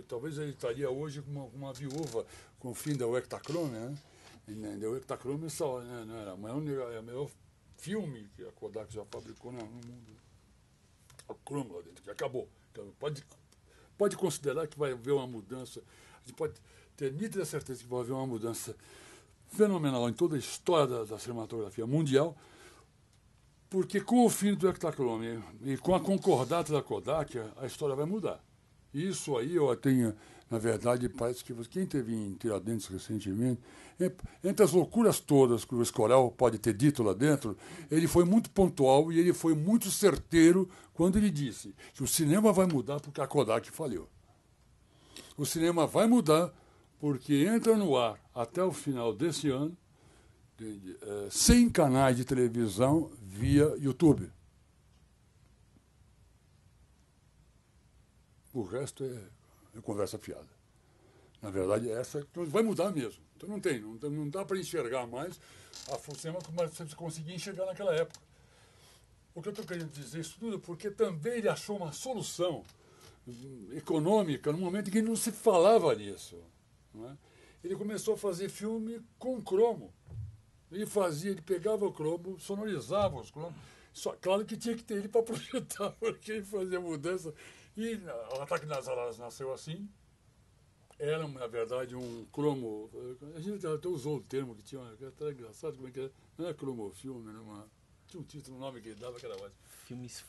Talvez ele estaria hoje com uma viúva com o fim da Ektachrome, né? O Ektachrome era o maior filme que a Kodak já fabricou no mundo. O cromo lá dentro, que acabou. Então, pode considerar que vai haver uma mudança, a gente pode ter nítida certeza que vai haver uma mudança fenomenal em toda a história da cinematografia mundial, porque com o fim do Ektachrome e com a concordata da Kodak, a história vai mudar. Isso aí eu tenho, na verdade, parece que quem teve em Tiradentes recentemente, entre as loucuras todas que o Escorel pode ter dito lá dentro, ele foi muito pontual e ele foi muito certeiro quando ele disse que o cinema vai mudar porque a Kodak falhou. O cinema vai mudar porque entra no ar até o final desse ano 100 canais de televisão via YouTube. O resto é conversa fiada. Na verdade, essa vai mudar mesmo. Então não dá para enxergar mais o cinema como você conseguia enxergar naquela época. O que eu estou querendo dizer isso tudo porque também ele achou uma solução econômica no momento em que não se falava nisso. Não é? Ele começou a fazer filme com cromo. Ele pegava o cromo, sonorizava os cromos. Claro que tinha que ter ele para projetar, porque ele fazia mudança. E o Ataque das Araras nasceu assim. Era, na verdade, um cromo. A gente até usou o termo que tinha, que era até engraçado, como é que era. Não era cromofilme, tinha um título, um nome que ele dava, que era ótimo. Filmes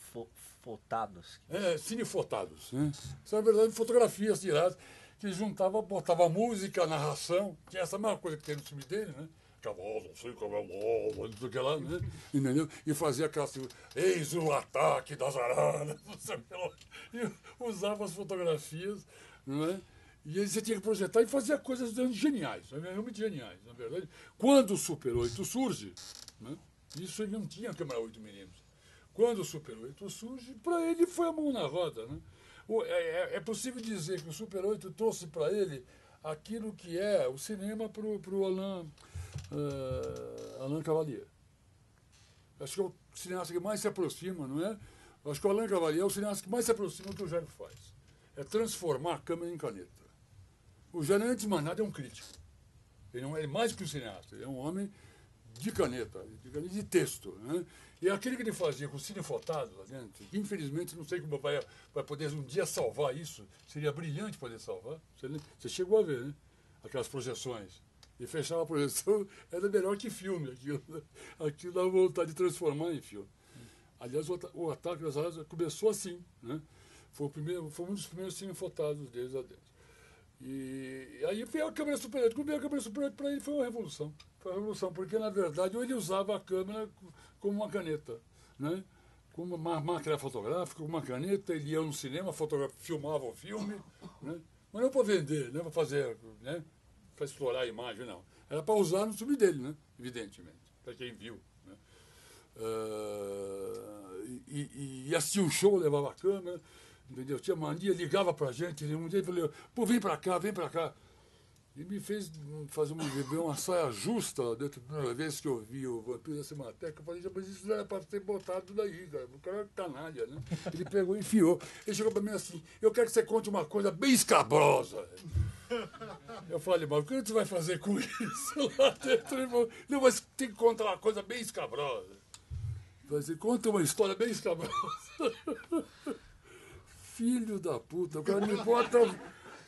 fotados. Cinefotados. Né? Isso, na verdade, fotografias tiradas, que juntava, botava música, narração, que é essa mesma coisa que tem no filme dele, né? Cavalo, não sei como não sei o que lá, né? Entendeu? E fazia aquela assim, eis o ataque das araras, não sei o que lá. E usava as fotografias, não é? E aí você tinha que projetar e fazia coisas geniais, realmente geniais, na verdade. Quando o Super 8 surge, né? Isso ele não tinha câmera 8mm. Quando o Super 8 surge, para ele foi a mão na roda, né? É possível dizer que o Super 8 trouxe para ele aquilo que é o cinema para o Alain Cavalier. Acho que é o cineasta que mais se aproxima, não é? Acho que o Alain Cavalier é o cineasta que mais se aproxima do que o Jânio faz. É transformar a câmera em caneta. O Jânio, antes de mais nada, é um crítico. Ele é mais que um cineasta, ele é um homem de caneta, de texto. Né? E aquele que ele fazia com o cinefotado lá dentro, que infelizmente não sei como vai poder um dia salvar isso, seria brilhante poder salvar. Você chegou a ver, né? Aquelas projeções. E fechava a projeção, era melhor que filme aquilo. Né? Aquilo dava vontade de transformar em filme. Aliás, o Ataque das Araras começou assim. Né? Foi um dos primeiros cinefotados deles lá dentro. E aí veio a câmera Super 8. Quando veio a câmera Super 8, para ele foi uma revolução. Foi uma revolução, porque na verdade ele usava a câmera como uma caneta. Né? Como uma máquina fotográfica, como uma caneta, ele ia no cinema, filmava o filme. Né? Mas não para vender, não para fazer, né? Para explorar a imagem, não. Era para usar no filme dele, né? Evidentemente, para quem viu. Né? E assistia um show, levava a câmera. Entendeu? Tinha mania, ligava pra gente, um dia ele falou, pô, vem pra cá. E me fez ver uma saia justa lá dentro. A primeira vez que eu vi o Vampiro da Cinemateca, eu falei, mas isso não era pra ter botado daí, cara. O cara é canalha, né? Ele pegou e enfiou. Ele chegou pra mim assim, eu quero que você conte uma coisa bem escabrosa. Eu falei, mas o que você vai fazer com isso lá dentro? Ele falou, não, mas tem que contar uma coisa bem escabrosa. Eu falei assim, conta uma história bem escabrosa. Filho da puta, o cara me bota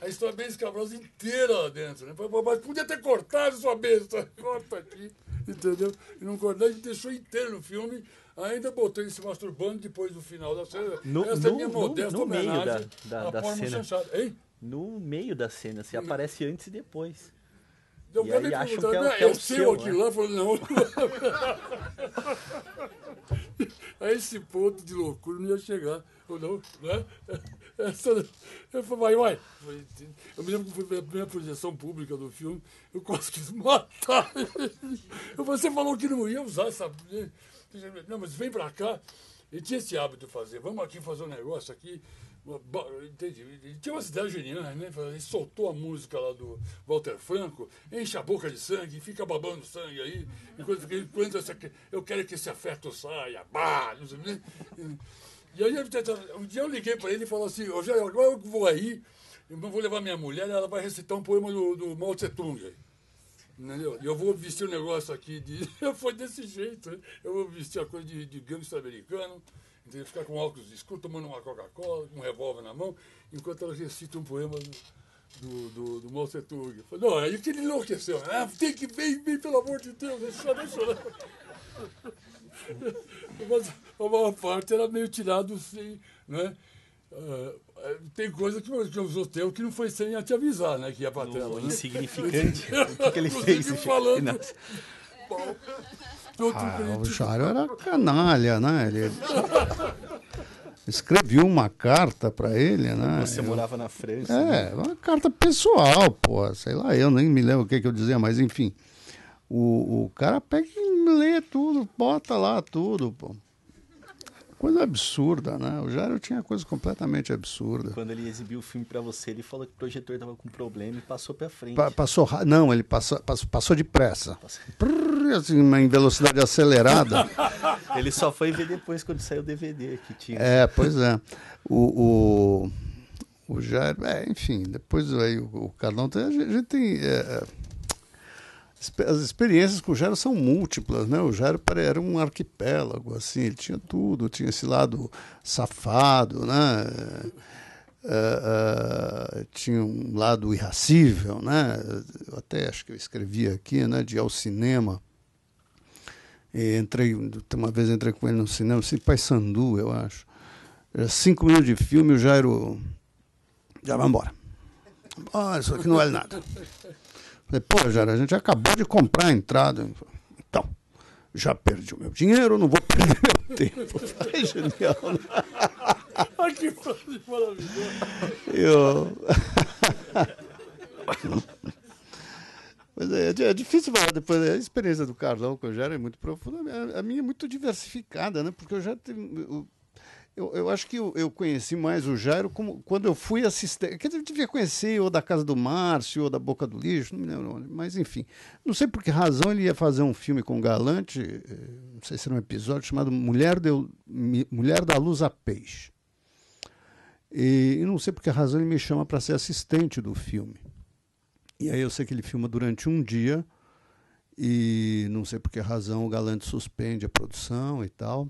a história bem escabrosa inteira lá dentro, né? Mas podia ter cortado sua besta, corta aqui, entendeu? E não cortou, a gente deixou inteiro no filme, ainda botou ele se masturbando depois do final da cena. Essa é a minha modesta homenagem da forma cena. chanchada. Hein? No meio da cena, você aparece antes e depois. Eu e aí acham que é o seu seu, aquilo né? lá, falou, não. a esse ponto de loucura não ia chegar, ou não, né? Eu falei, vai. Eu me lembro que foi a primeira projeção pública do filme, eu quase quis matar. Você falou que não ia usar essa... Não, mas vem pra cá. Ele tinha esse hábito de fazer, vamos aqui fazer um negócio aqui. Entendi. Ele tinha umas ideias geniais, né? Ele soltou a música lá do Walter Franco, enche a boca de sangue, fica babando sangue aí, enquanto eu quero que esse afeto saia, bah, não sei, né? E aí um dia eu liguei para ele e falei assim, agora eu vou aí, eu vou levar minha mulher, ela vai recitar um poema do Mao Tse Tung. Entendeu? E eu vou vestir um negócio aqui de... Foi desse jeito, né? Eu vou vestir a coisa de gangster americano, entendeu? Ficar com óculos escuros, tomando uma Coca-Cola, com um revólver na mão, enquanto ela recita um poema do Mao Tse Tung. Não, aí que ele enlouqueceu. Tem que vir, pelo amor de Deus, deixa eu. Mas a maior parte era meio tirado assim, né? Tem coisa que os hotéis que não foi sem te avisar, né? Que ia pra tela. Né? Insignificante. O que ele fez? Falando. O Jário era canalha, né? Ele escreveu uma carta para ele, né? Você morava na França. Uma carta pessoal, pô. Sei lá, eu nem me lembro o que eu dizia, mas enfim. O cara pega e lê tudo, bota lá tudo, pô. Coisa absurda, né? O Jário tinha coisa completamente absurda. Quando ele exibiu o filme pra você, ele falou que o projetor estava com problema e passou pra frente. Não, ele passou depressa. Assim, em velocidade acelerada. Ele só foi ver depois, quando saiu o DVD que tinha. Pois é. O Jário, enfim, depois aí o Carlão, a gente tem... As experiências com o Jário são múltiplas, né? O Jário era um arquipélago, assim, ele tinha tudo, tinha esse lado safado, né? Tinha um lado irracível, né? Eu até acho que eu escrevi aqui, né? De ir ao cinema. Uma vez entrei com ele no cinema, assim, Paysandu, eu acho. Era 5 minutos de filme, o Jário já vai embora. Isso aqui não vale nada. Falei, pô, Jário, a gente acabou de comprar a entrada. Então, já perdi o meu dinheiro, não vou perder meu tempo. Falei, genial, né? Olha que frase maravilhosa. Mas é difícil falar depois. A experiência do Carlão com o Jário é muito profunda. A minha é muito diversificada, né? Porque eu já tenho... Eu acho que eu conheci mais o Jário quando eu fui assistente. Eu devia conhecer ou da Casa do Márcio, ou da Boca do Lixo, não me lembro onde. Mas, enfim, não sei por que razão ele ia fazer um filme com o Galante, não sei se era um episódio, chamado Mulher da Luz a Peixe. E não sei por que razão ele me chama para ser assistente do filme. E aí eu sei que ele filma durante um dia, e não sei por que razão o Galante suspende a produção e tal.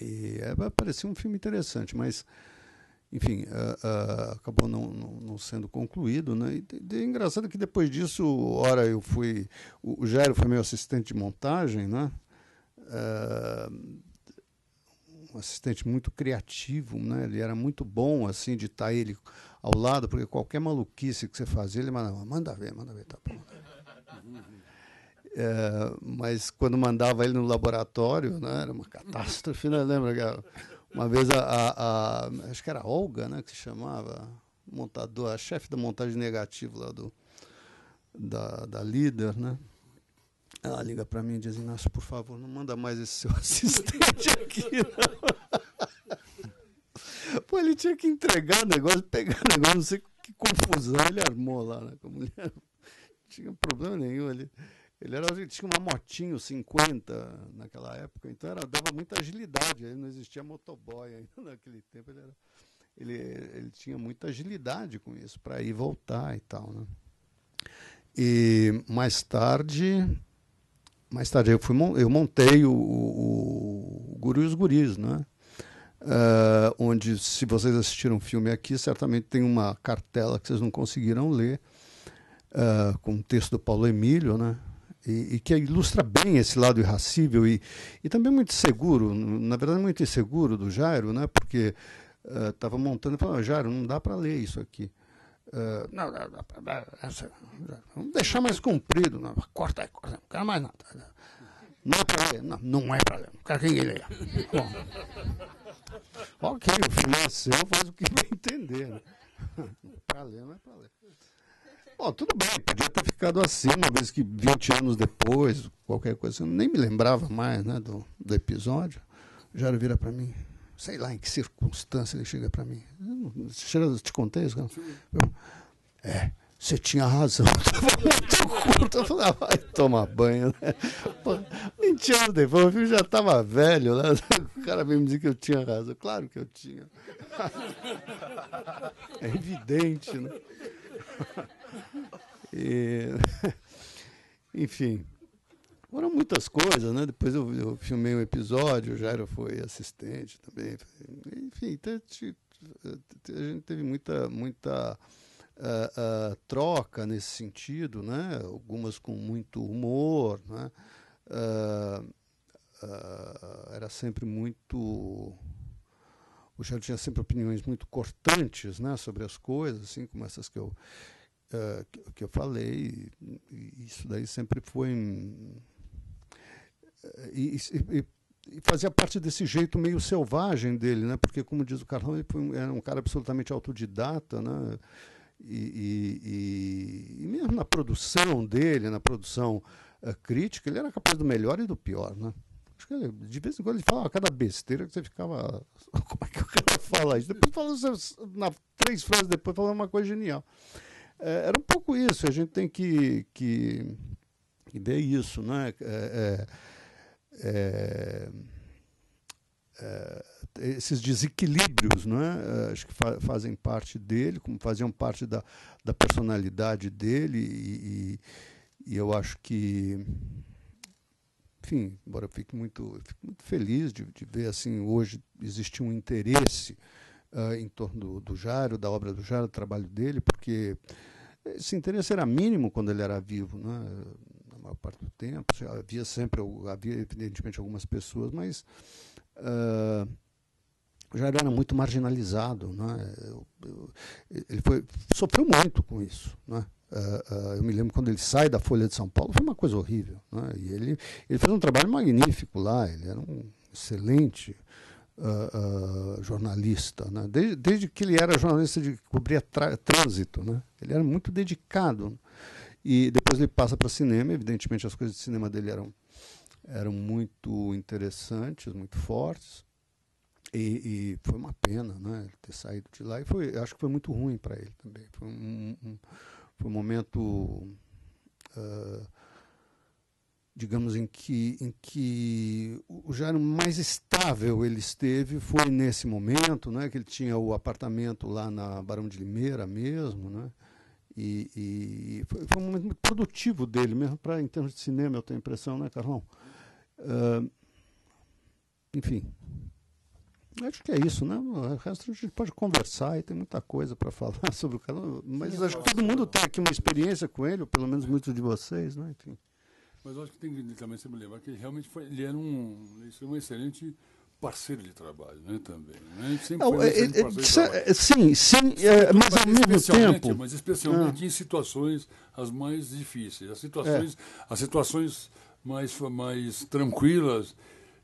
E parecia um filme interessante, mas, enfim, acabou não sendo concluído, né? E é engraçado que depois disso, o Jário foi meu assistente de montagem, né? Um assistente muito criativo, né? Ele era muito bom, assim, de estar ele ao lado, porque qualquer maluquice que você fazia, ele manda ver, tá bom. Mas quando mandava ele no laboratório, né, era uma catástrofe, né? Lembra que uma vez acho que era a Olga, né, que se chamava, a chefe da montagem negativa lá da Líder, né? Ela liga para mim e diz, Inácio, por favor, não manda mais esse seu assistente aqui, não. Pô, ele tinha que entregar o negócio, pegar o negócio, não sei que confusão ele armou lá, né, com a mulher. Não tinha problema nenhum ali. Ele tinha uma motinho 50 naquela época, então dava muita agilidade. Ele não existia motoboy ainda naquele tempo. Ele tinha muita agilidade com isso, para ir e voltar e tal, né? E mais tarde eu montei o Guru e os Guris, né? Onde, se vocês assistiram o filme aqui, certamente tem uma cartela que vocês não conseguiram ler, com o texto do Paulo Emílio, né? E que ilustra bem esse lado irracível e também muito seguro, na verdade muito inseguro do Jário, né? Porque estava montando e falou, Jário, não dá para ler isso aqui. Não dá para... Vamos deixar mais comprido, não, corta, não quero mais nada. Não é para ler? Não, não é para ler. Não quero que ninguém leia. Bom, ok, o filme é seu, faz o que bem entender. Né? Para ler, não é para ler. Bom, tudo bem, podia ter ficado assim, uma vez que 20 anos depois, qualquer coisa, eu nem me lembrava mais, né, do episódio. O Jairo vira para mim, sei lá em que circunstância ele chega para mim. Eu te contei isso? Você tinha razão, estava muito curto. Eu falei, vai tomar banho, né? Pô, 20 anos depois, o filme já estava velho, né? O cara veio me dizer que eu tinha razão. Claro que eu tinha. É evidente, né? Enfim, foram muitas coisas, né? Depois eu filmei um episódio, o Jairo foi assistente também. Enfim, a gente teve muita troca nesse sentido, né? Algumas com muito humor, né? Era sempre muito... O Jairo tinha sempre opiniões muito cortantes, né, sobre as coisas, assim como essas que eu falei. E isso daí sempre foi... E fazia parte desse jeito meio selvagem dele, né? Porque, como diz o Carlão, ele era um cara absolutamente autodidata, né? E mesmo na produção dele, na produção crítica, ele era capaz do melhor e do pior, né? Acho que ele, de vez em quando ele falava cada besteira que você ficava... Como é que o cara fala isso? Depois falando 3 frases depois, falando uma coisa genial. Era um pouco isso, a gente tem que ver isso, né? Esses desequilíbrios, né? Acho que fazem parte dele, como faziam parte da personalidade dele, e eu acho que, enfim, embora eu fique muito feliz de ver assim, hoje existir um interesse em torno do Jairo, da obra do Jairo, do trabalho dele, porque esse interesse era mínimo quando ele era vivo, né? Na maior parte do tempo. Havia evidentemente algumas pessoas, mas o Jairo era muito marginalizado, né? Ele sofreu muito com isso, né? Eu me lembro quando ele sai da Folha de São Paulo, foi uma coisa horrível, né? E ele fez um trabalho magnífico lá, ele era um excelente jornalista, né? Desde que ele era jornalista de cobrir trânsito, né? Ele era muito dedicado. E depois ele passa para cinema, evidentemente as coisas de cinema dele eram muito interessantes, muito fortes, e foi uma pena, né, ele ter saído de lá, e acho que foi muito ruim para ele também. Foi um momento, digamos, em que o Jairo mais estável ele esteve foi nesse momento, né, que ele tinha o apartamento lá na Barão de Limeira mesmo, né, e foi um momento muito produtivo dele, mesmo em termos de cinema, eu tenho a impressão, né, Carlão? Enfim, acho que é isso, né? O resto a gente pode conversar e tem muita coisa para falar sobre o Carlão, mas acho que todo mundo tem aqui uma experiência com ele, ou pelo menos muitos de vocês, né? Enfim. Mas eu acho que tem que também sempre lembrar que ele realmente ele era um excelente parceiro de trabalho, né, também. Né? Ele sempre foi um excelente parceiro de trabalho. Sim, mas ao mesmo tempo... Mas especialmente em situações as mais difíceis. As situações mais tranquilas,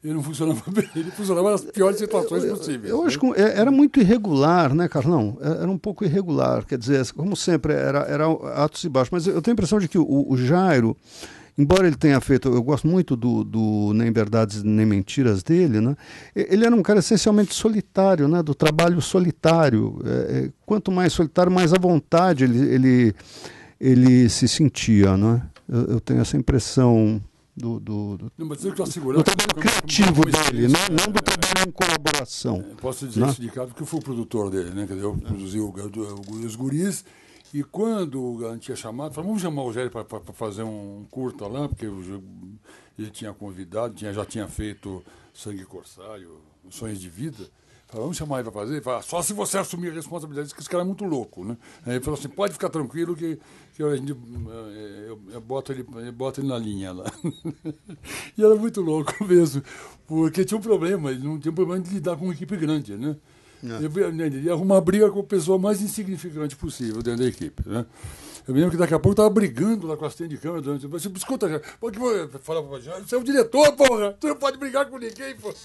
ele não funcionava bem. Ele funcionava nas piores situações possíveis. Eu acho que era muito irregular, né, Carlão? Era um pouco irregular. Quer dizer, como sempre, era altos e baixos. Mas eu tenho a impressão de que o Jairo... Embora ele tenha feito, eu gosto muito do Nem Verdades Nem Mentiras dele, né? Ele era um cara essencialmente solitário, né? Do trabalho solitário. Quanto mais solitário, mais à vontade ele se sentia, né? Eu tenho essa impressão do trabalho criativo dele, né? Não do trabalho em colaboração. Posso dizer isso de cara, porque eu fui o produtor dele, né? Eu produzi os Guris. E quando a gente tinha chamado, falou, vamos chamar o Rogério para fazer um curta lá, porque ele tinha convidado, já tinha feito Sangue Corsário, Sonhos de Vida. Falou, vamos chamar ele para fazer? Falou, só se você assumir a responsabilidade, que esse cara é muito louco, né? Aí ele falou assim, pode ficar tranquilo que eu boto ele na linha lá. E era muito louco mesmo, porque tinha um problema, ele não tinha um problema de lidar com uma equipe grande, né? Ele arrumar briga com a pessoa mais insignificante possível dentro da equipe, né? Eu me lembro que daqui a pouco estava brigando lá com a assistente de câmera. Eu falei, escuta, pode falar para você é o diretor, porra! Tu não pode brigar com ninguém, porra!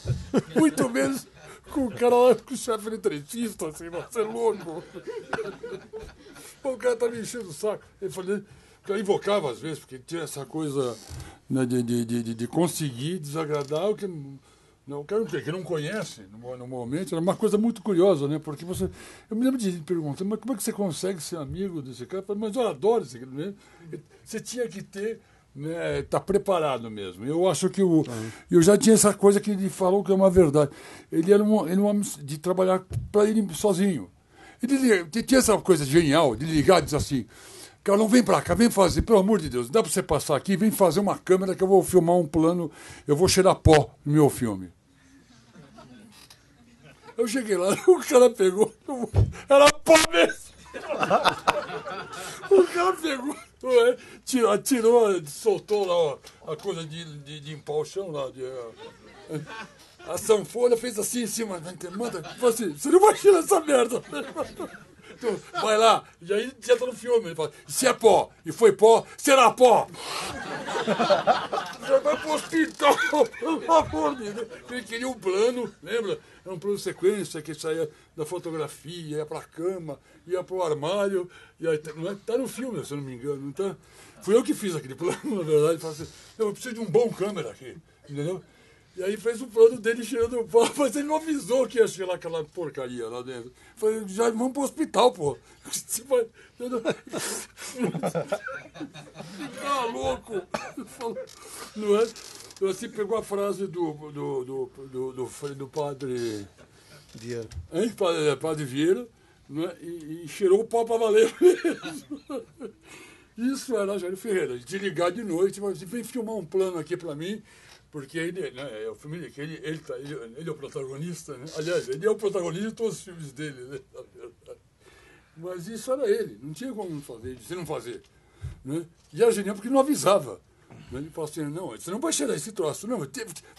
Muito menos com o cara lá, com o chefe eletricista, assim, você é louco! O cara tá me enchendo o saco. Eu invocava às vezes, porque tinha essa coisa, né, de conseguir desagradar o que que não conhece no momento. Era uma coisa muito curiosa, né? Porque eu me lembro de perguntar, mas como é que você consegue ser amigo desse cara? Eu falei, mas eu adoro esse cara, né? Você tinha que ter, né, tá preparado mesmo. Eu acho que eu já tinha essa coisa que ele falou que é uma verdade. Ele era um homem de trabalhar para ele sozinho. Ele tinha essa coisa genial de ligar e dizer assim, cara, não vem pra cá, vem fazer, pelo amor de Deus, dá pra você passar aqui, vem fazer uma câmera que eu vou filmar um plano, eu vou cheirar pó no meu filme. Eu cheguei lá, o cara pegou, era pó mesmo. O cara pegou, atirou, soltou lá a coisa de limpar o chão lá, a sanfona fez assim em cima, manda, assim, você não vai tirar essa merda. Então, vai lá, e aí já tá no filme, ele fala, se é pó, e foi pó, será pó. Já vai pro hospital, pelo amor de Deus. Ele queria um plano, lembra? Era um plano de sequência que saía da fotografia, ia pra cama, ia pro armário, e aí, tá no filme, se eu não me engano. Então, fui eu que fiz aquele plano, na verdade. Falei assim, eu preciso de um bom câmera aqui, entendeu? E aí fez um plano dele cheirando o pó, mas ele não avisou que ia cheirar aquela porcaria lá dentro. Falei, já vamos pro hospital, pô. Você vai... Fica louco. Não é? Eu assim pegou a frase do padre... Vieira. Hein? Padre Vieira, não é? E cheirou o pó pra valer mesmo. Isso era Jânio Ferreira, de ligar de noite, mas vem filmar um plano aqui pra mim. Porque ele, né, é o filme que ele é o protagonista, né? Aliás, ele é o protagonista de todos os filmes dele, né? Mas isso era ele, não tinha como não fazer, se não fazer. Né? E era genial porque não avisava. Né? Ele falou assim, não, você não vai cheirar esse troço, não,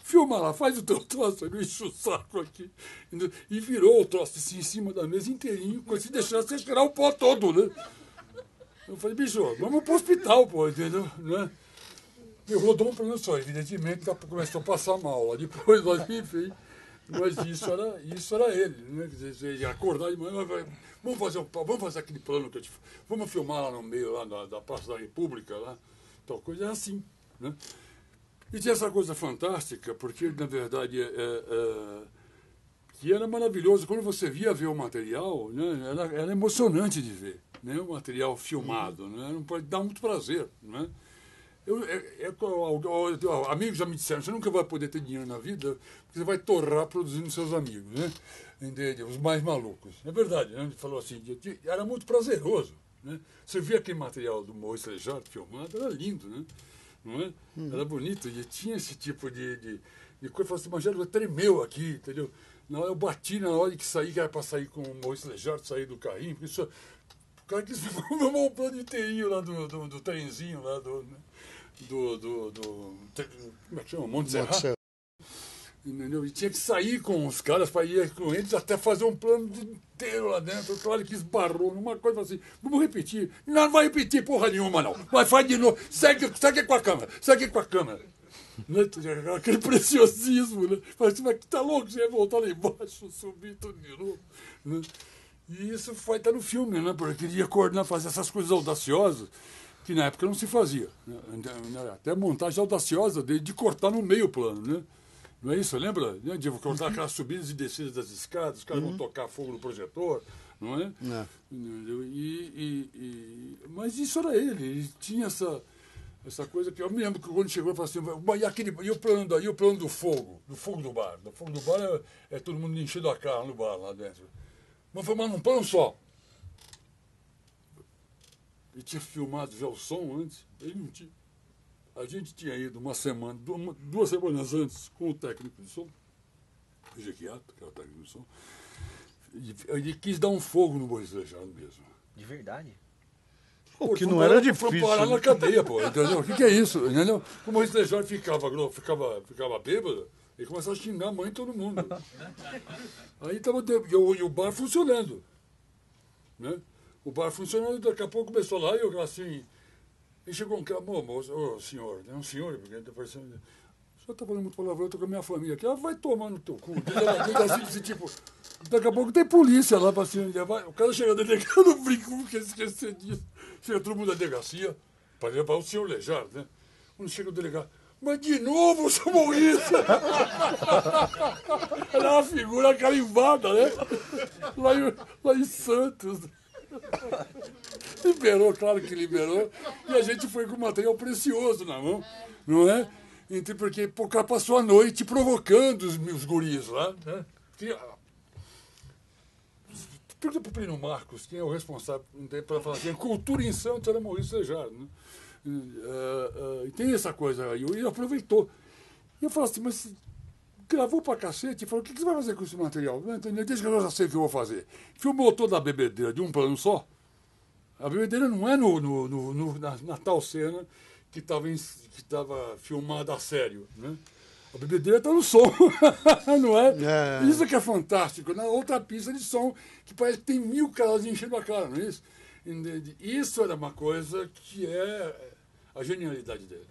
filma lá, faz o teu troço, não enche o saco aqui. E virou o troço assim, em cima da mesa inteirinho, se deixar você cheirar o pó todo, né? Eu falei, bicho, vamos pro hospital, pô, entendeu? Né? E rodou um plano só, evidentemente, começou a passar mal lá depois, mas enfim. Mas isso era ele, né? Quer dizer, ele acordar de manhã, vamos fazer aquele plano que vamos filmar lá no meio lá da Praça da República, lá, tal coisa, é assim, né? E tinha essa coisa fantástica, porque, na verdade, que era maravilhoso. Quando você via ver o material, né, era emocionante de ver, né? O material filmado, né? Não pode dar muito prazer, né? Amigos já me disseram, você nunca vai poder ter dinheiro na vida, porque você vai torrar produzindo seus amigos, né? Entende? Os mais malucos. É verdade, né? Ele falou assim, era muito prazeroso, né? Você via aquele material do Maurice Léjart filmado, era lindo, né? Não é? Era bonito, e tinha esse tipo de coisa. Eu falei assim, mas já tremeu aqui, entendeu? Eu bati na hora que saí, que era para sair com o Maurice Léjart, sair do carrinho, porque isso, o cara quis filmar um plano inteirinho lá do trenzinho lá como é que chama? Monte Serra. Entendeu? E tinha que sair com os caras para ir com eles até fazer um plano inteiro lá dentro. Claro que esbarrou numa coisa assim. Vamos repetir. Não vai repetir porra nenhuma, não. Vai, faz de novo. Segue com a câmera. Segue com a câmera. Né? Aquele preciosismo, né? Mas tá louco, você ia voltar lá embaixo, subir tudo de novo. Né? E isso vai estar no filme, né? Porque queria coordenar, fazer essas coisas audaciosas que na época não se fazia. Né? Até montagem audaciosa de cortar no meio plano, né? Não é isso? Lembra? De cortar aquelas subidas e descidas das escadas, os caras vão tocar fogo no projetor, não é? Não. Mas isso era ele tinha essa coisa que eu me lembro que quando chegou, eu falei assim, e o plano do fogo do bar? O fogo do bar é todo mundo enchendo a cara no bar lá dentro. Vamos filmar num plano só. E tinha filmado já o som antes, ele não tinha. A gente tinha ido duas semanas antes com o técnico de som, o Jequiato, que era o técnico de som, e ele quis dar um fogo no Maurice Léjart mesmo. De verdade? O que não era difícil. Foi parar na cadeia, pô, entendeu? O que é isso, entendeu? O Maurice Léjart ficava bêbado, Ele começou a xingar a mãe e todo mundo. Aí estava e o bar funcionando. Né? O bar funcionando, daqui a pouco começou lá, e eu assim... E chegou um cara, moço, ô senhor, é um senhor, porque está parecendo... O senhor está falando muito palavrão, eu estou com a minha família aqui. Ela vai tomar no teu cu. Assim, tipo, daqui a pouco tem polícia lá para cima. O cara chega delegado, não brinco, porque esquecer disso. Chega todo mundo da delegacia, para levar o senhor Lejar, né? Quando chega o delegado, mas de novo, seu Maurício! Era uma figura carimbada, né? Lá em Santos. Liberou, claro que liberou. E a gente foi com material precioso na mão, não é? Então, porque o cara passou a noite provocando os guris lá, né? Pergunta para o Plínio Marcos, quem é o responsável para falar assim, a cultura em Santos era Maurício Lejar, né? E tem essa coisa aí, ele aproveitou. E eu falo assim, mas gravou pra cacete, e falou, o que você vai fazer com esse material? Não entendi, deixa que eu já sei o que eu vou fazer. Filmou toda a bebedeira de um plano só. A bebedeira não é na tal cena que estava filmada a sério, né? A bebedeira está no som, não é? Isso que é fantástico. Na outra pista de som, que parece que tem 1000 caras enchendo a cara, não é isso? Isso era uma coisa que é a genialidade dele.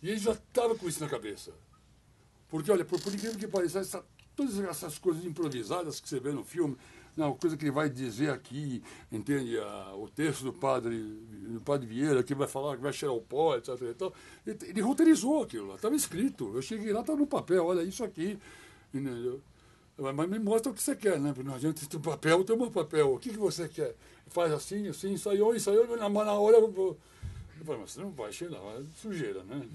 E ele já estava com isso na cabeça. Porque, olha, por incrível que pareça, todas essas coisas improvisadas que você vê no filme, não, coisa que ele vai dizer aqui, entende? O texto do padre Vieira, que vai falar, que vai cheirar o pó, etc. E tal, ele roteirizou aquilo lá, estava escrito. Eu cheguei lá, estava no papel, olha isso aqui. Entendeu? Mas me mostra o que você quer, né? Porque não adianta ter papel, tem um papel. O que você quer? Faz assim, ensaiou, na hora eu falei, mas você não vai cheirar, é sujeira, né?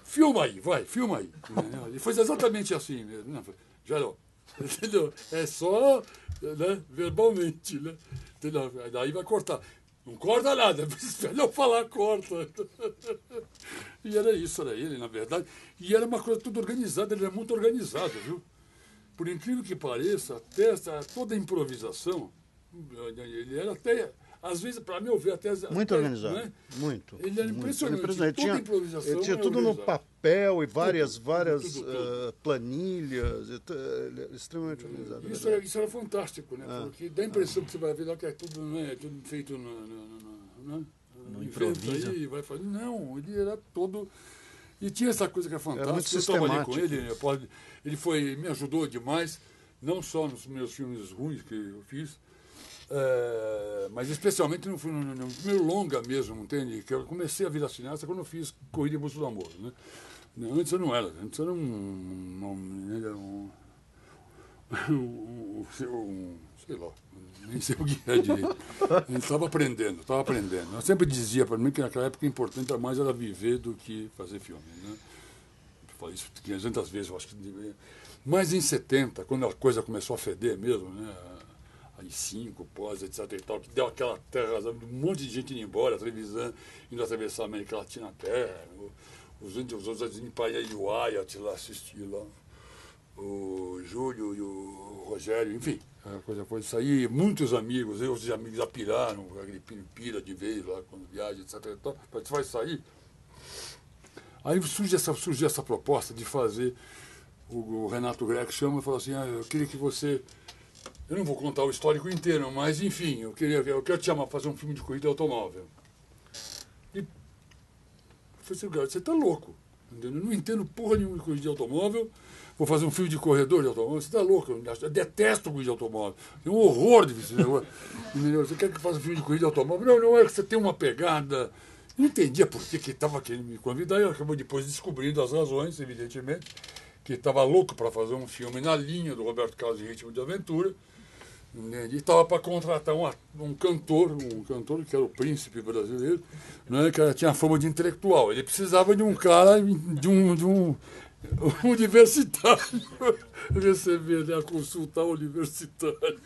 Filma aí, filma aí. E foi exatamente assim mesmo. Gerou. Entendeu? É só, né, verbalmente, né? Entendeu? Daí vai cortar. Não corta nada, espera eu falar, corta. E era isso, era ele, na verdade. E era uma coisa tudo organizada, ele era muito organizado, viu? Por incrível que pareça, até toda a improvisação, ele era até... Às vezes, para meu ver, até... Muito organizado, né? Muito. Ele era impressionante. Ele tinha tudo no papel e várias planilhas, extremamente organizado. Isso era fantástico, né? Porque dá a impressão que você vai ver lá que é tudo, né? É tudo feito no improviso. Aí, vai fazer. Não, ele era todo... E tinha essa coisa que é fantástica. Muito eu trabalhei com ele, me ajudou demais, não só nos meus filmes ruins que eu fiz, mas especialmente no primeiro longa mesmo, entende? Que eu comecei a virar cineasta quando eu fiz Corrida em Busca do Amor, né? Antes eu não era, antes eu era sei lá, nem sei o que é direito. Eu estava aprendendo. Eu sempre dizia para mim que naquela época o importante mais era viver do que fazer filme, né? Eu falei isso 500 vezes, eu acho que... Mas em 70, quando a coisa começou a feder mesmo, né? Aí 5, pós, etc e tal, que deu aquela terra, um monte de gente indo embora, indo atravessar a América Latina a terra, os outros em Paiaiuaia, lá assistir lá, o Júlio e o Rogério, enfim, a coisa foi sair, muitos amigos, os amigos já piraram, a Agripino pira de vez lá, quando viaja, etc e tal, você vai sair. Aí surge essa proposta de fazer, o Renato Greco chama e fala assim, eu queria que você... Eu não vou contar o histórico inteiro, mas, enfim, eu quero te chamar para fazer um filme de corrida de automóvel. E eu falei assim, você está louco, entendeu? Eu não entendo porra nenhuma de corrida de automóvel, vou fazer um filme de corredor de automóvel, você está louco, eu detesto corrida de automóvel, tem um horror de esse negócio, entendeu? Você quer que eu faça um filme de corrida de automóvel? Não, é que você tem uma pegada... Eu não entendia por que estava querendo me convidar, e eu acabei depois descobrindo as razões, evidentemente, que estava louco para fazer um filme na linha do Roberto Carlos em Ritmo de Aventura, e estava para contratar um cantor que era o príncipe brasileiro, né, que tinha fama de intelectual. Ele precisava de um cara, de um universitário, receber, né, consultar universitário.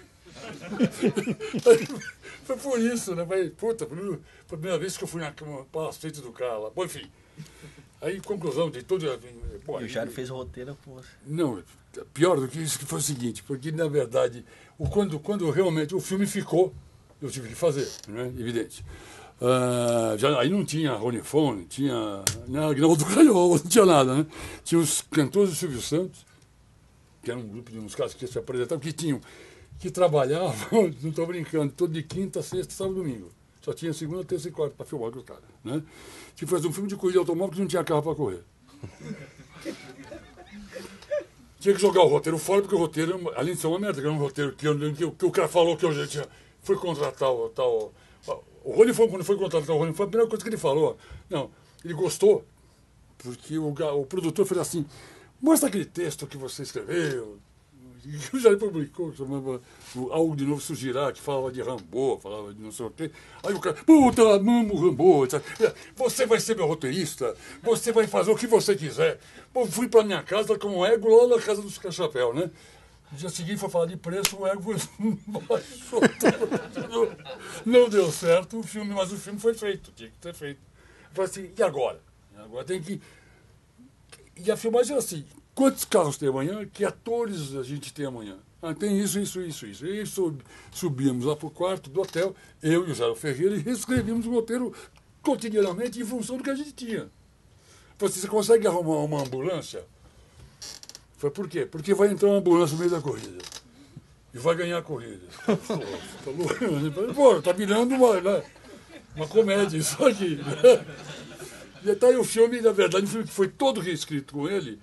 Foi por isso, né? Puta, foi a primeira vez que eu fui na palacete do cara lá. Bom, enfim. Aí, conclusão de tudo... E o Jário fez o roteiro com você. Não, pior do que isso, que foi o seguinte, porque, na verdade, quando realmente o filme ficou, eu tive que fazer, né? Evidente. Aí não tinha Rolling Stone, tinha Agnaldo Cariola, não tinha nada, né? Tinha os cantores do Silvio Santos, que era um grupo de uns caras que se apresentavam, que trabalhavam, não estou brincando, todo de quinta, sexta, sábado e domingo. Só tinha segunda, terça e quarta para filmar com os caras, né? Que fazer um filme de corrida de automóvel que não tinha carro para correr. Tinha que jogar o roteiro fora, porque o roteiro, além de ser uma merda, que era um roteiro que o cara falou que eu já foi contratar o tal... O Rolling Stone, quando foi contratar o Rolling Stone, a primeira coisa que ele falou, não, ele gostou, porque o produtor fez assim, mostra aquele texto que você escreveu, que o Jair publicou, que chamava Algo de Novo Surgirá, que falava de Rambo, falava de não sei o quê. Aí o cara, puta, amo o Rambo, etc. Você vai ser meu roteirista, você vai fazer o que você quiser. Bom, fui para minha casa com o ego lá na casa dos Cachapéu, né? No dia seguinte foi falar de preço, o ego baixou tudo. Não deu certo o filme, mas o filme foi feito, tinha que ter feito. Eu falei assim, e agora? Agora tem que... E a filmagem era assim, quantos carros tem amanhã? Que atores a gente tem amanhã? Ah, tem isso. E subíamos lá para o quarto do hotel, eu e o Jairo Ferreira, e reescrevíamos o roteiro cotidianamente em função do que a gente tinha. Falei assim, você consegue arrumar uma ambulância? Foi por quê? Porque vai entrar uma ambulância no meio da corrida. E vai ganhar a corrida. Pô, tá virando uma comédia isso aqui. E tá aí o filme, na verdade, um filme que foi todo reescrito com ele,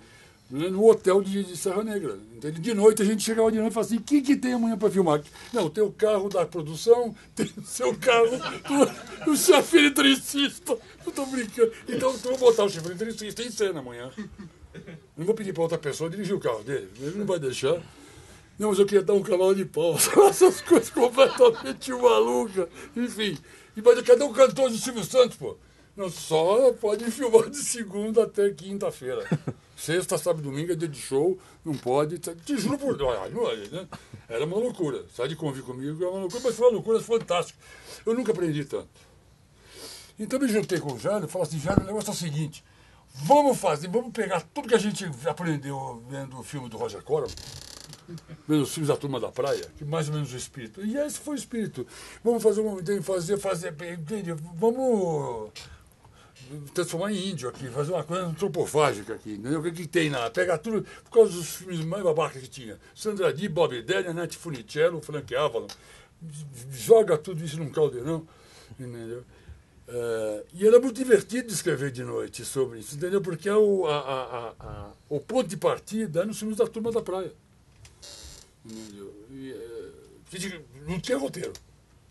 né, no hotel de Serra Negra. Então, de noite, a gente chegava de noite e falava assim, o que tem amanhã para filmar? Não, tem o carro da produção, tem o seu carro do chefe eletricista. Eu tô brincando. Então, eu vou botar o chefe eletricista em cena amanhã. Não vou pedir para outra pessoa dirigir o carro dele, ele não vai deixar. Não, mas eu queria dar um cavalo de pau, essas coisas completamente malucas. Enfim, mas cadê o cantor do Silvio Santos, pô? Não, só pode filmar de segunda até quinta-feira. Sexta, sábado e domingo é dia de show, não pode. Te juro por Deus, né? Era uma loucura. Sai de convir comigo, era uma loucura, mas foi uma loucura fantástica. Eu nunca aprendi tanto. Então me juntei com o Jairo e falei assim, Jairo, o negócio é o seguinte, vamos pegar tudo que a gente aprendeu vendo o filme do Roger Corman, vendo os filmes da Turma da Praia, que mais ou menos o espírito. E esse foi o espírito. Vamos vamos transformar em índio aqui, fazer uma coisa antropofágica aqui, entendeu? O que tem lá? Pegar tudo, por causa dos filmes mais babacas que tinha. Sandra Dee, Bob Dylan, Annette Funicello, Frank Avalon. Joga tudo isso num caldeirão, entendeu? E era muito divertido escrever de noite sobre isso, entendeu? Porque o ponto de partida é nos filmes da Turma da Praia. Entendeu? Não tinha roteiro.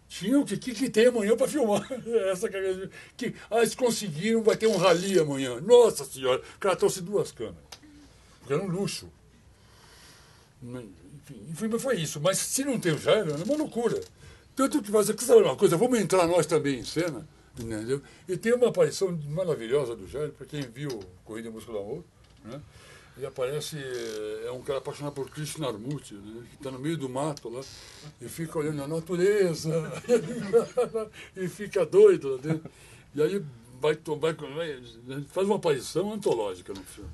Tinha o que tem amanhã para filmar. Eles conseguiram, vai ter um rally amanhã. Nossa Senhora, o cara trouxe 2 câmeras. Porque era um luxo. Enfim, foi isso. Mas se não tem o Jairo, é uma loucura. Tanto que fazer, sabe uma coisa, vamos entrar nós também em cena. Entendeu? E tem uma aparição maravilhosa do Jairo, para quem viu Corrida em Busca do Amor, né? E aparece, é um cara apaixonado por Krishnamurti, né, que está no meio do mato lá, e fica olhando a natureza, e fica doido lá dentro. E aí faz uma aparição antológica no filme.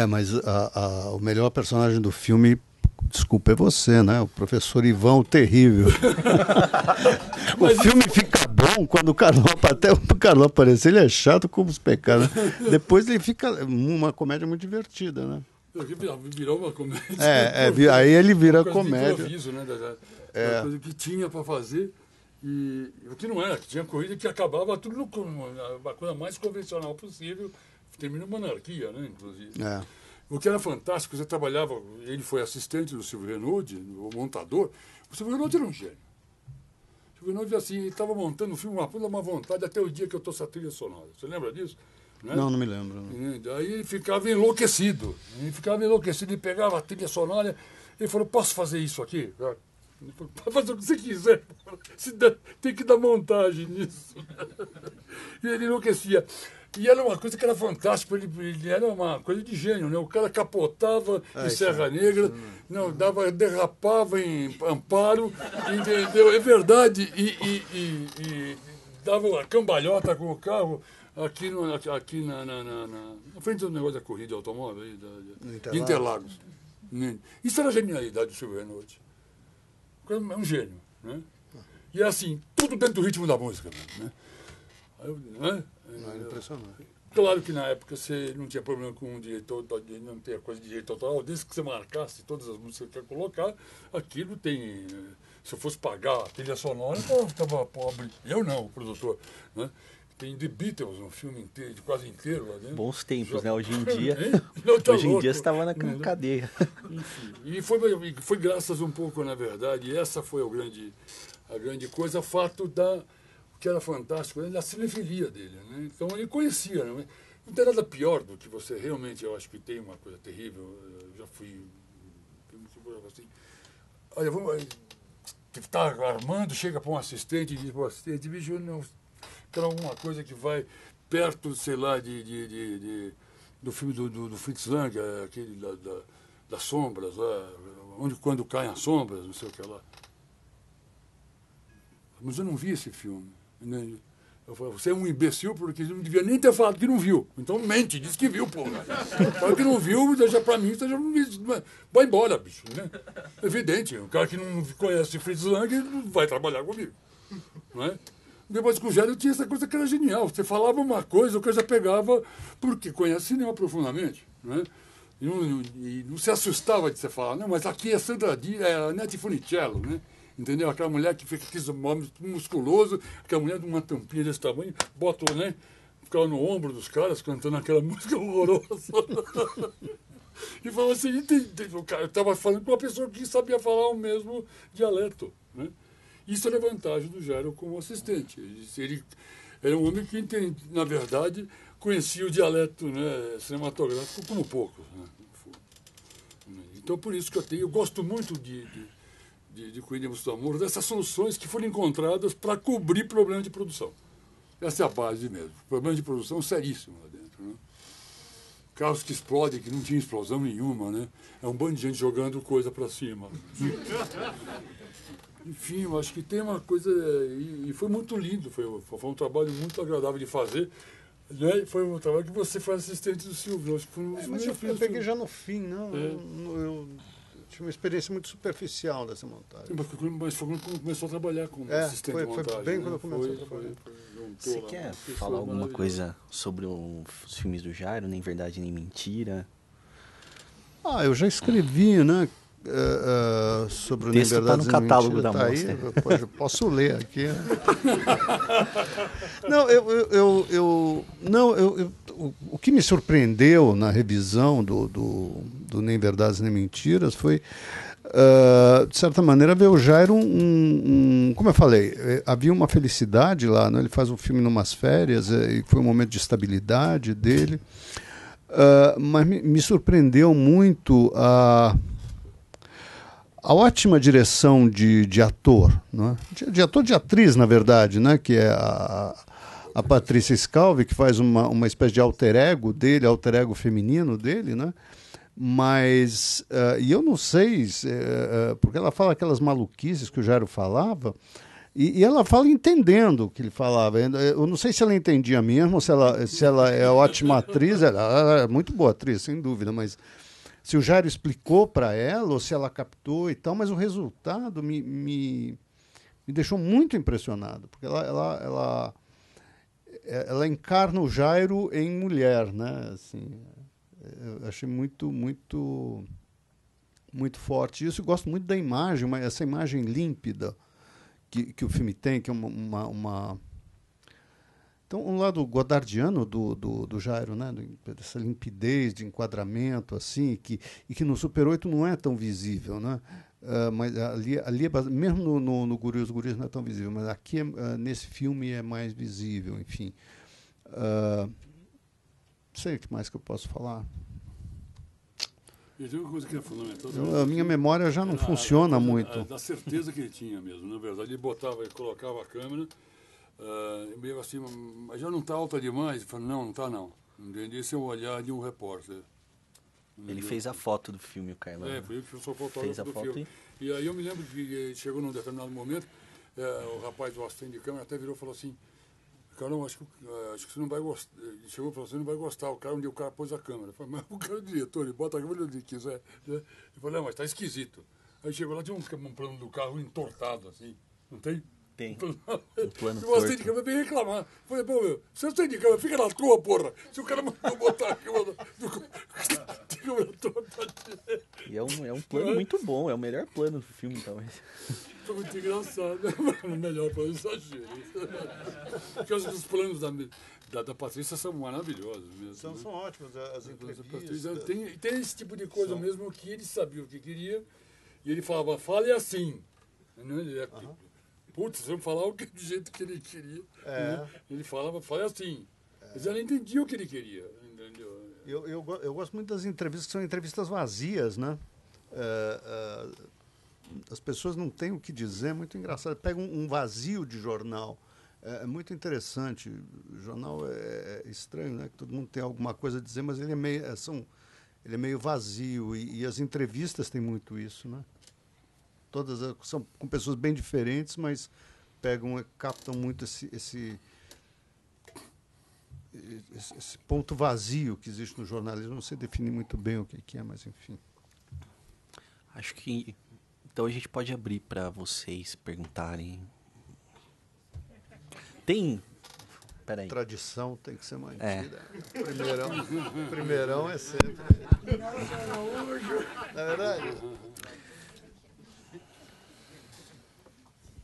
Mas o melhor personagem do filme, desculpa, é você, né? O professor Ivan, o terrível. O filme fica bom quando até o Carlão aparecer, ele é chato como os pecados. Né? Depois ele fica uma comédia muito divertida, né? Virou uma comédia. Aí ele vira comédia. Improviso, né? Da coisa que tinha para fazer. E o que não era, que tinha corrida que acabava tudo a coisa mais convencional possível. Termina uma anarquia, né? Inclusive. O que era fantástico, você trabalhava, ele foi assistente do Silvio Renaud, o montador. O Silvio Renaud era um gênio. O Silvio Renaud, assim, ele estava montando o filme, uma vontade, até o dia que eu trouxe a trilha sonora. Você lembra disso? Né? Não me lembro. Aí ele ficava enlouquecido. Ele pegava a trilha sonora, ele falou, posso fazer isso aqui? Ele falou, pode fazer o que você quiser. Tem que dar montagem nisso. E ele enlouquecia. E era uma coisa que era fantástica, ele era uma coisa de gênio, né? O cara capotava em Serra Negra, derrapava em Amparo, entendeu? É verdade, e dava uma cambalhota com o carro aqui na frente do negócio da corrida de automóvel, aí, de Interlagos. Isso era a genialidade do Silvio Renaud. É um gênio, né? E é assim, tudo dentro do ritmo da música, né? Né? Não, é impressionante. Claro que na época você não tinha problema com o direito, não tinha coisa de direito autoral, desde que você marcasse todas as músicas que você quer colocar, aquilo tem. Se eu fosse pagar a trilha sonora, eu estava pobre. Eu não, o produtor. Né? Tem The Beatles, um filme inteiro, quase inteiro lá dentro. Bons tempos, né? Hoje em dia. Não, tá Hoje em louco. dia você estava na cadeia. Enfim, e foi graças um pouco, na verdade, essa foi a grande coisa, o fato que era fantástico, da cinefilia dele. Né? Então ele conhecia, né? Não tem nada pior do que você realmente, eu acho que tem uma coisa terrível, eu já fui assim, olha, vamos, está armando, chega para um assistente e diz para o assistente, bicho, não, quero alguma coisa que vai perto, sei lá, do filme do Fritz Lang, aquele das sombras, lá, quando caem as sombras, não sei o que lá. Mas eu não vi esse filme. Eu falei, você é um imbecil porque não devia nem ter falado que não viu. Então mente, diz que viu, pô. Fala que não viu, deixa pra mim, já não viu. Vai embora, bicho. Né? Evidente, o cara que não conhece Fritz Lang não vai trabalhar comigo. Não é? Depois com o Jairo tinha essa coisa que era genial. Você falava uma coisa, o cara já pegava, porque conhece cinema profundamente. Não é? E não se assustava de você falar, não, mas aqui é Sandra Dias, é a Nete Funicello, né? Entendeu? Aquela mulher que fica aqui musculoso, aquela mulher de uma tampinha desse tamanho, bota, né? Ficava no ombro dos caras cantando aquela música horrorosa. E falava assim, o cara estava falando com uma pessoa que sabia falar o mesmo dialeto, né? Isso era a vantagem do Jairo como assistente. Ele era um homem que, na verdade, conhecia o dialeto, né, cinematográfico como poucos. Né? Então, por isso que eu gosto muito de Cuidemos do Amor, dessas soluções que foram encontradas para cobrir problemas de produção. Essa é a base mesmo. Problema de produção seríssimo lá dentro. Né? Carros que explodem, que não tinha explosão nenhuma, né? É um bando de gente jogando coisa para cima. Enfim, eu acho que tem uma coisa... E foi muito lindo, foi um trabalho muito agradável de fazer. Né? Foi um trabalho que você foi assistente do Silvio. Acho que foi mas eu peguei já no fim, não? Eu tive uma experiência muito superficial dessa montagem. Mas foi quando começou a trabalhar como assistente de montagem. Foi bem quando eu comecei a trabalhar. Você quer falar alguma coisa sobre os filmes do Jairo, Nem Verdade Nem Mentira? Eu já escrevi, né? Sobre o Nem Verdade no catálogo da Mostra. Eu posso ler aqui. O que me surpreendeu na revisão do Nem Verdades Nem Mentiras foi, de certa maneira, ver o Jairo como eu falei, havia uma felicidade lá, né? Ele faz um filme numas férias, e foi um momento de estabilidade dele, mas me surpreendeu muito a ótima direção de ator, né? de ator, de atriz, na verdade, né? Que é a Patrícia Scalvi, que faz uma espécie de alter ego dele, alter ego feminino dele, né? Mas, e eu não sei, porque ela fala aquelas maluquices que o Jairo falava, e ela fala entendendo o que ele falava. Eu não sei se ela entendia mesmo, se ela é ótima atriz, ela é muito boa atriz, sem dúvida, mas se o Jairo explicou para ela, ou se ela captou e tal, mas o resultado me deixou muito impressionado, porque ela encarna o Jairo em mulher, né? Assim, eu achei muito, muito, muito forte isso. Eu gosto muito da imagem, essa imagem límpida que o filme tem, que é então, um lado godardiano do Jairo, né? Dessa limpidez de enquadramento, assim, e que no Super 8 não é tão visível, né? Mas ali mesmo no Guri, os Guris não é tão visível, mas aqui, nesse filme, é mais visível, enfim. Não sei o que mais que eu posso falar. E tem uma coisa que é fundamental. A minha memória já não funciona muito. Da certeza que ele tinha mesmo, na verdade. Ele colocava a câmera, meio assim, mas já não está alta demais? Ele falou, não está não. Esse é o olhar de um repórter. Ele fez a foto do filme, o Carlão. Foi ele que fez a fotógrafo do filme. E aí eu me lembro que chegou num determinado momento, o rapaz do assistente de câmera até virou e falou assim, Carlão, acho que você não vai gostar. Ele chegou e falou, você não vai gostar, o cara onde o cara pôs a câmera. Eu falei, mas o cara é o diretor, ele bota a câmera onde ele quiser. Ele falou, não, mas está esquisito. Aí chegou lá, tinha um plano do carro entortado, assim, não tem? Tem. Um plano Se você tem de câmera, vem reclamar. Falei, pô, meu, se você tem de câmera, fica na tua, porra. Se o cara mandou botar a câmera na tua, E é um plano muito bom, é o melhor plano do filme, talvez. Foi muito engraçado. O melhor plano, exagero. Porque os planos da Patrícia são maravilhosos mesmo. São ótimos, as entrevistas. Tem esse tipo de coisa mesmo que ele sabia o que queria e ele falava, fale assim. Putz, vamos falar do jeito que ele queria. Né? Ele falava, fale assim. Mas ela entendia o que ele queria. Entendeu? Eu gosto muito das entrevistas, que são entrevistas vazias, né? As pessoas não têm o que dizer, é muito engraçado. Pega um vazio de jornal. É muito interessante. O jornal é estranho, né? Que todo mundo tem alguma coisa a dizer, mas ele é meio vazio. E as entrevistas têm muito isso, né? Todas são com pessoas bem diferentes, mas captam muito esse ponto vazio que existe no jornalismo. Não sei definir muito bem o que é, mas enfim. Acho que então a gente pode abrir para vocês perguntarem. Peraí. Tradição tem que ser mantida. Primeirão é sempre. Não é verdade?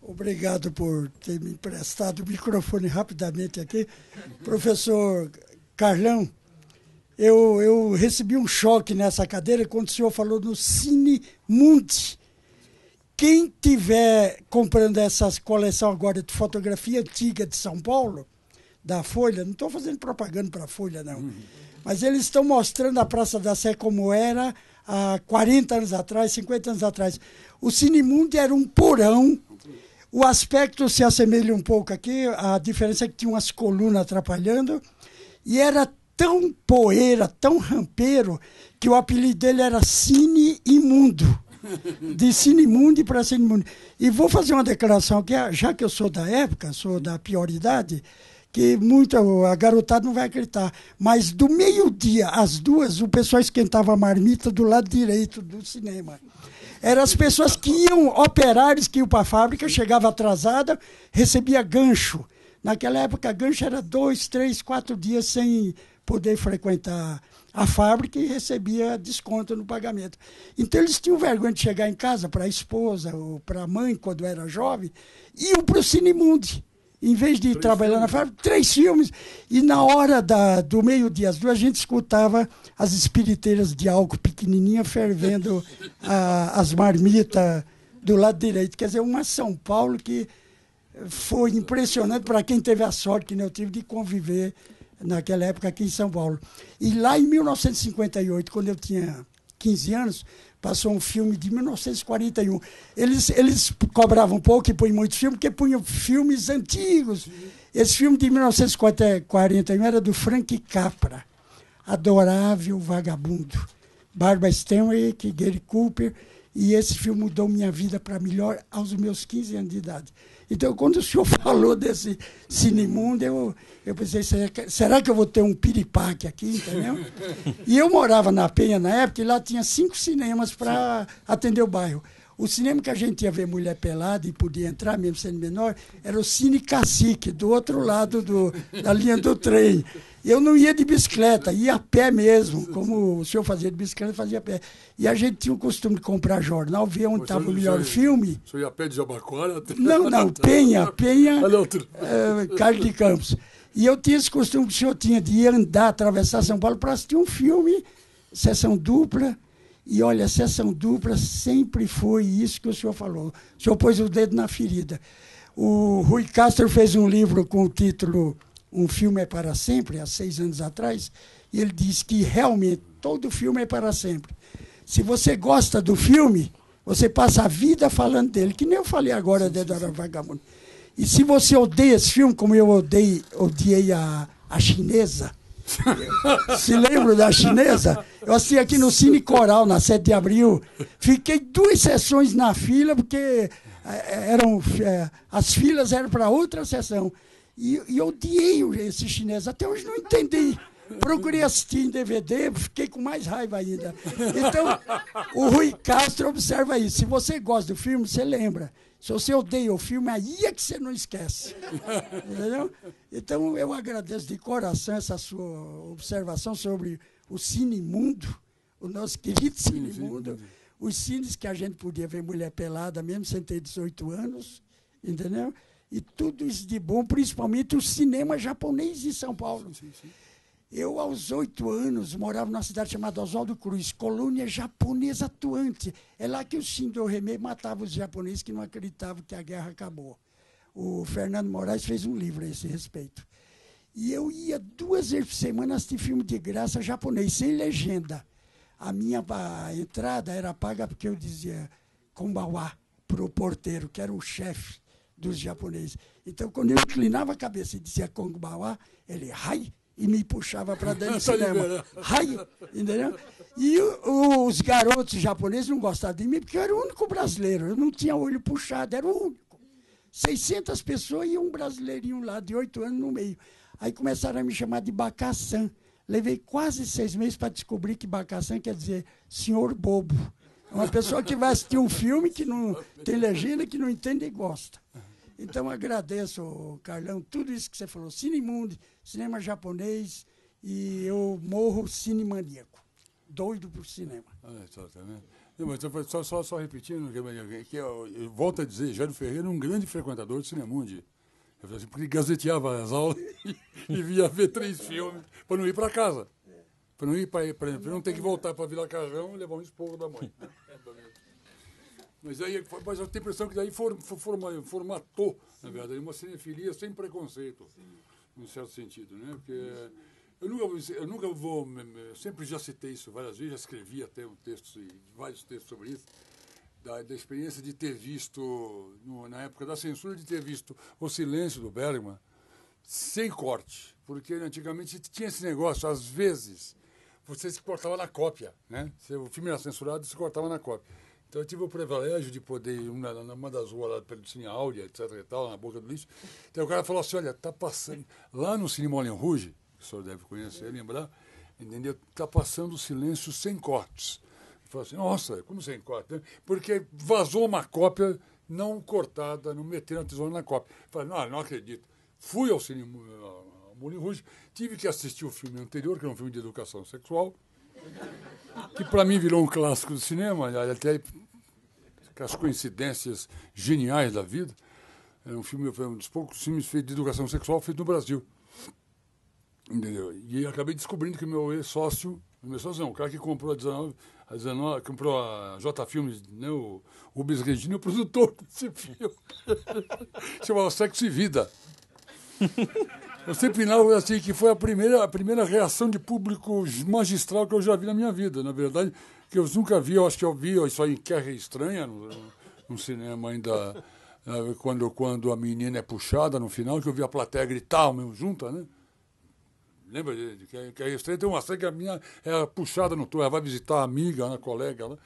Obrigado por ter me emprestado o microfone rapidamente aqui. Professor Carlão, eu recebi um choque nessa cadeira quando o senhor falou no Cine Mundi. Quem tiver comprando essa coleção agora de fotografia antiga de São Paulo, da Folha, não estou fazendo propaganda para a Folha, não, mas eles estão mostrando a Praça da Sé como era há 40 anos atrás, 50 anos atrás. O Cine Mundi era um porão. O aspecto se assemelha um pouco aqui, a diferença é que tinha umas colunas atrapalhando, e era tão poeira, tão rampeiro, que o apelido dele era Cine Imundo. De Cine Mundi para Cine Mundi. E vou fazer uma declaração aqui, já que eu sou da época, sou da pior idade, que a garotada não vai acreditar, mas do meio-dia às 2, o pessoal esquentava a marmita do lado direito do cinema. Eram as pessoas que iam, operários que iam para a fábrica, chegava atrasada, recebia gancho. Naquela época, gancho era 2, 3, 4 dias sem poder frequentar a fábrica e recebia desconto no pagamento. Então, eles tinham vergonha de chegar em casa para a esposa ou para a mãe, quando era jovem, iam para o Cine Mundi. Em vez de trabalhar na fábrica, 3 filmes. E na hora do meio-dia às 2, a gente escutava as espiriteiras de álcool pequenininha fervendo as marmitas do lado direito. Quer dizer, uma São Paulo que foi impressionante para quem teve a sorte, que eu tive, de conviver naquela época aqui em São Paulo. E lá em 1958, quando eu tinha 15 anos, passou um filme de 1941. Eles cobravam pouco e punham muitos filmes, porque punham filmes antigos. Esse filme de 1941 era do Frank Capra, Adorável Vagabundo. Barbara Stanwyck, Gary Cooper, e esse filme mudou minha vida para melhor aos meus 15 anos de idade. Então, quando o senhor falou desse Cinemundo, eu pensei, será que eu vou ter um piripaque aqui, entendeu? E eu morava na Penha na época, e lá tinha 5 cinemas para atender o bairro. O cinema que a gente ia ver mulher pelada e podia entrar, mesmo sendo menor, era o Cine Cacique, do outro lado da linha do trem. Eu não ia de bicicleta, ia a pé mesmo, como o senhor fazia de bicicleta, fazia a pé. E a gente tinha o costume de comprar jornal, ver onde estava o melhor filme. O senhor ia a pé de Jabaquara? Não, Penha, Carlos de Campos. E eu tinha esse costume que o senhor tinha de ir andar, atravessar São Paulo para assistir um filme, sessão dupla. E olha, sessão dupla sempre foi isso que o senhor falou. O senhor pôs o dedo na ferida. O Rui Castro fez um livro com o título Um Filme é para Sempre, há 6 anos atrás, e ele diz que realmente todo filme é para sempre. Se você gosta do filme, você passa a vida falando dele, que nem eu falei agora de Adorável Vagabundo. E se você odeia esse filme, como eu odiei a chinesa, se lembra da chinesa? Eu assisti aqui no Cine Coral, na 7 de abril. Fiquei 2 sessões na fila, porque as filas eram para outra sessão. E eu odiei esse chinês. Até hoje não entendi. Procurei assistir em DVD, fiquei com mais raiva ainda. Então, o Rui Castro observa isso. Se você gosta do filme, você lembra. Se você odeia o filme, aí é que você não esquece. Entendeu? Então, eu agradeço de coração essa sua observação sobre o Cinemundo, o nosso querido Cinemundo, os cines que a gente podia ver mulher pelada, mesmo sem ter 18 anos, entendeu? E tudo isso de bom, principalmente o cinema japonês em São Paulo. Eu, aos 8 anos, morava numa cidade chamada Oswaldo Cruz, colônia japonesa atuante. É lá que o Shindo Hime matava os japoneses que não acreditavam que a guerra acabou. O Fernando Moraes fez um livro a esse respeito. E eu ia 2 vezes por semana assistir filme de graça japonês, sem legenda. A minha entrada era paga porque eu dizia konbanwa para o porteiro, que era o chefe dos japoneses. Então, quando eu inclinava a cabeça e dizia konbanwa, ele, hai, e me puxava para dentro do cinema. Hai, entendeu? E os garotos japoneses não gostavam de mim, porque eu era o único brasileiro. Eu não tinha olho puxado, era o único. 600 pessoas e um brasileirinho lá, de 8 anos, no meio. Aí começaram a me chamar de Bacassan. Levei quase 6 meses para descobrir que Bacassan quer dizer senhor bobo. É uma pessoa que vai assistir um filme que não tem legenda, que não entende e gosta. Então, agradeço, Carlão, tudo isso que você falou. Cinemundo, cinema japonês, e eu morro cinemaníaco. Doido por cinema. Tá vendo? Não, mas só repetindo, que eu volto a dizer, Jairo Ferreira é um grande frequentador do Cinemundo. Porque gazeteava as aulas e via ver 3 filmes para não ir para casa. Para não ir para não ter que voltar para Vila Carrão e levar um esporro da mãe. Mas eu tenho a impressão que daí formatou, na verdade, uma cinefilia sem preconceito, num certo sentido, né? Porque eu nunca vou, sempre já citei isso várias vezes, já escrevi até vários textos sobre isso, da experiência de ter visto, na época da censura, de ter visto O Silêncio do Bergman sem corte, porque antigamente tinha esse negócio, às vezes, você se cortava na cópia, né? Se o filme era censurado, se cortava na cópia. Então eu tive o privilégio de poder ir numa das ruas lá perto do Cine Áurea, etc e tal, na Boca do Lixo. Então o cara falou assim, olha, tá passando, lá no Cine Moulin Rouge, que o senhor deve conhecer, lembrar, entendeu? Tá passando o Silêncio sem cortes. Eu falei assim, nossa, como sem corte? Porque vazou uma cópia não cortada, não meteram a tesoura na cópia. Eu falei, não acredito. Fui ao Cine Moulin Rouge, tive que assistir o filme anterior, que era um filme de educação sexual, que para mim virou um clássico do cinema, até as coincidências geniais da vida. Foi um dos poucos filmes feitos de educação sexual feito no Brasil. Entendeu? E acabei descobrindo que meu ex-sócio, o cara que comprou comprou a J Filmes, né, o Rubens Regina, é o produtor desse filme. Chamava Sexo e Vida. Eu sempre assim que foi a primeira reação de público magistral que eu já vi na minha vida. Na verdade, que eu nunca vi, eu acho que eu vi isso aí em Guerra Estranha, no cinema ainda, quando a menina é puxada no final, que eu vi a plateia gritar mesmo junta, né? Lembra de Guerra Estranha? Tem uma cena que a minha é puxada no tour, ela vai visitar a amiga, a colega, né?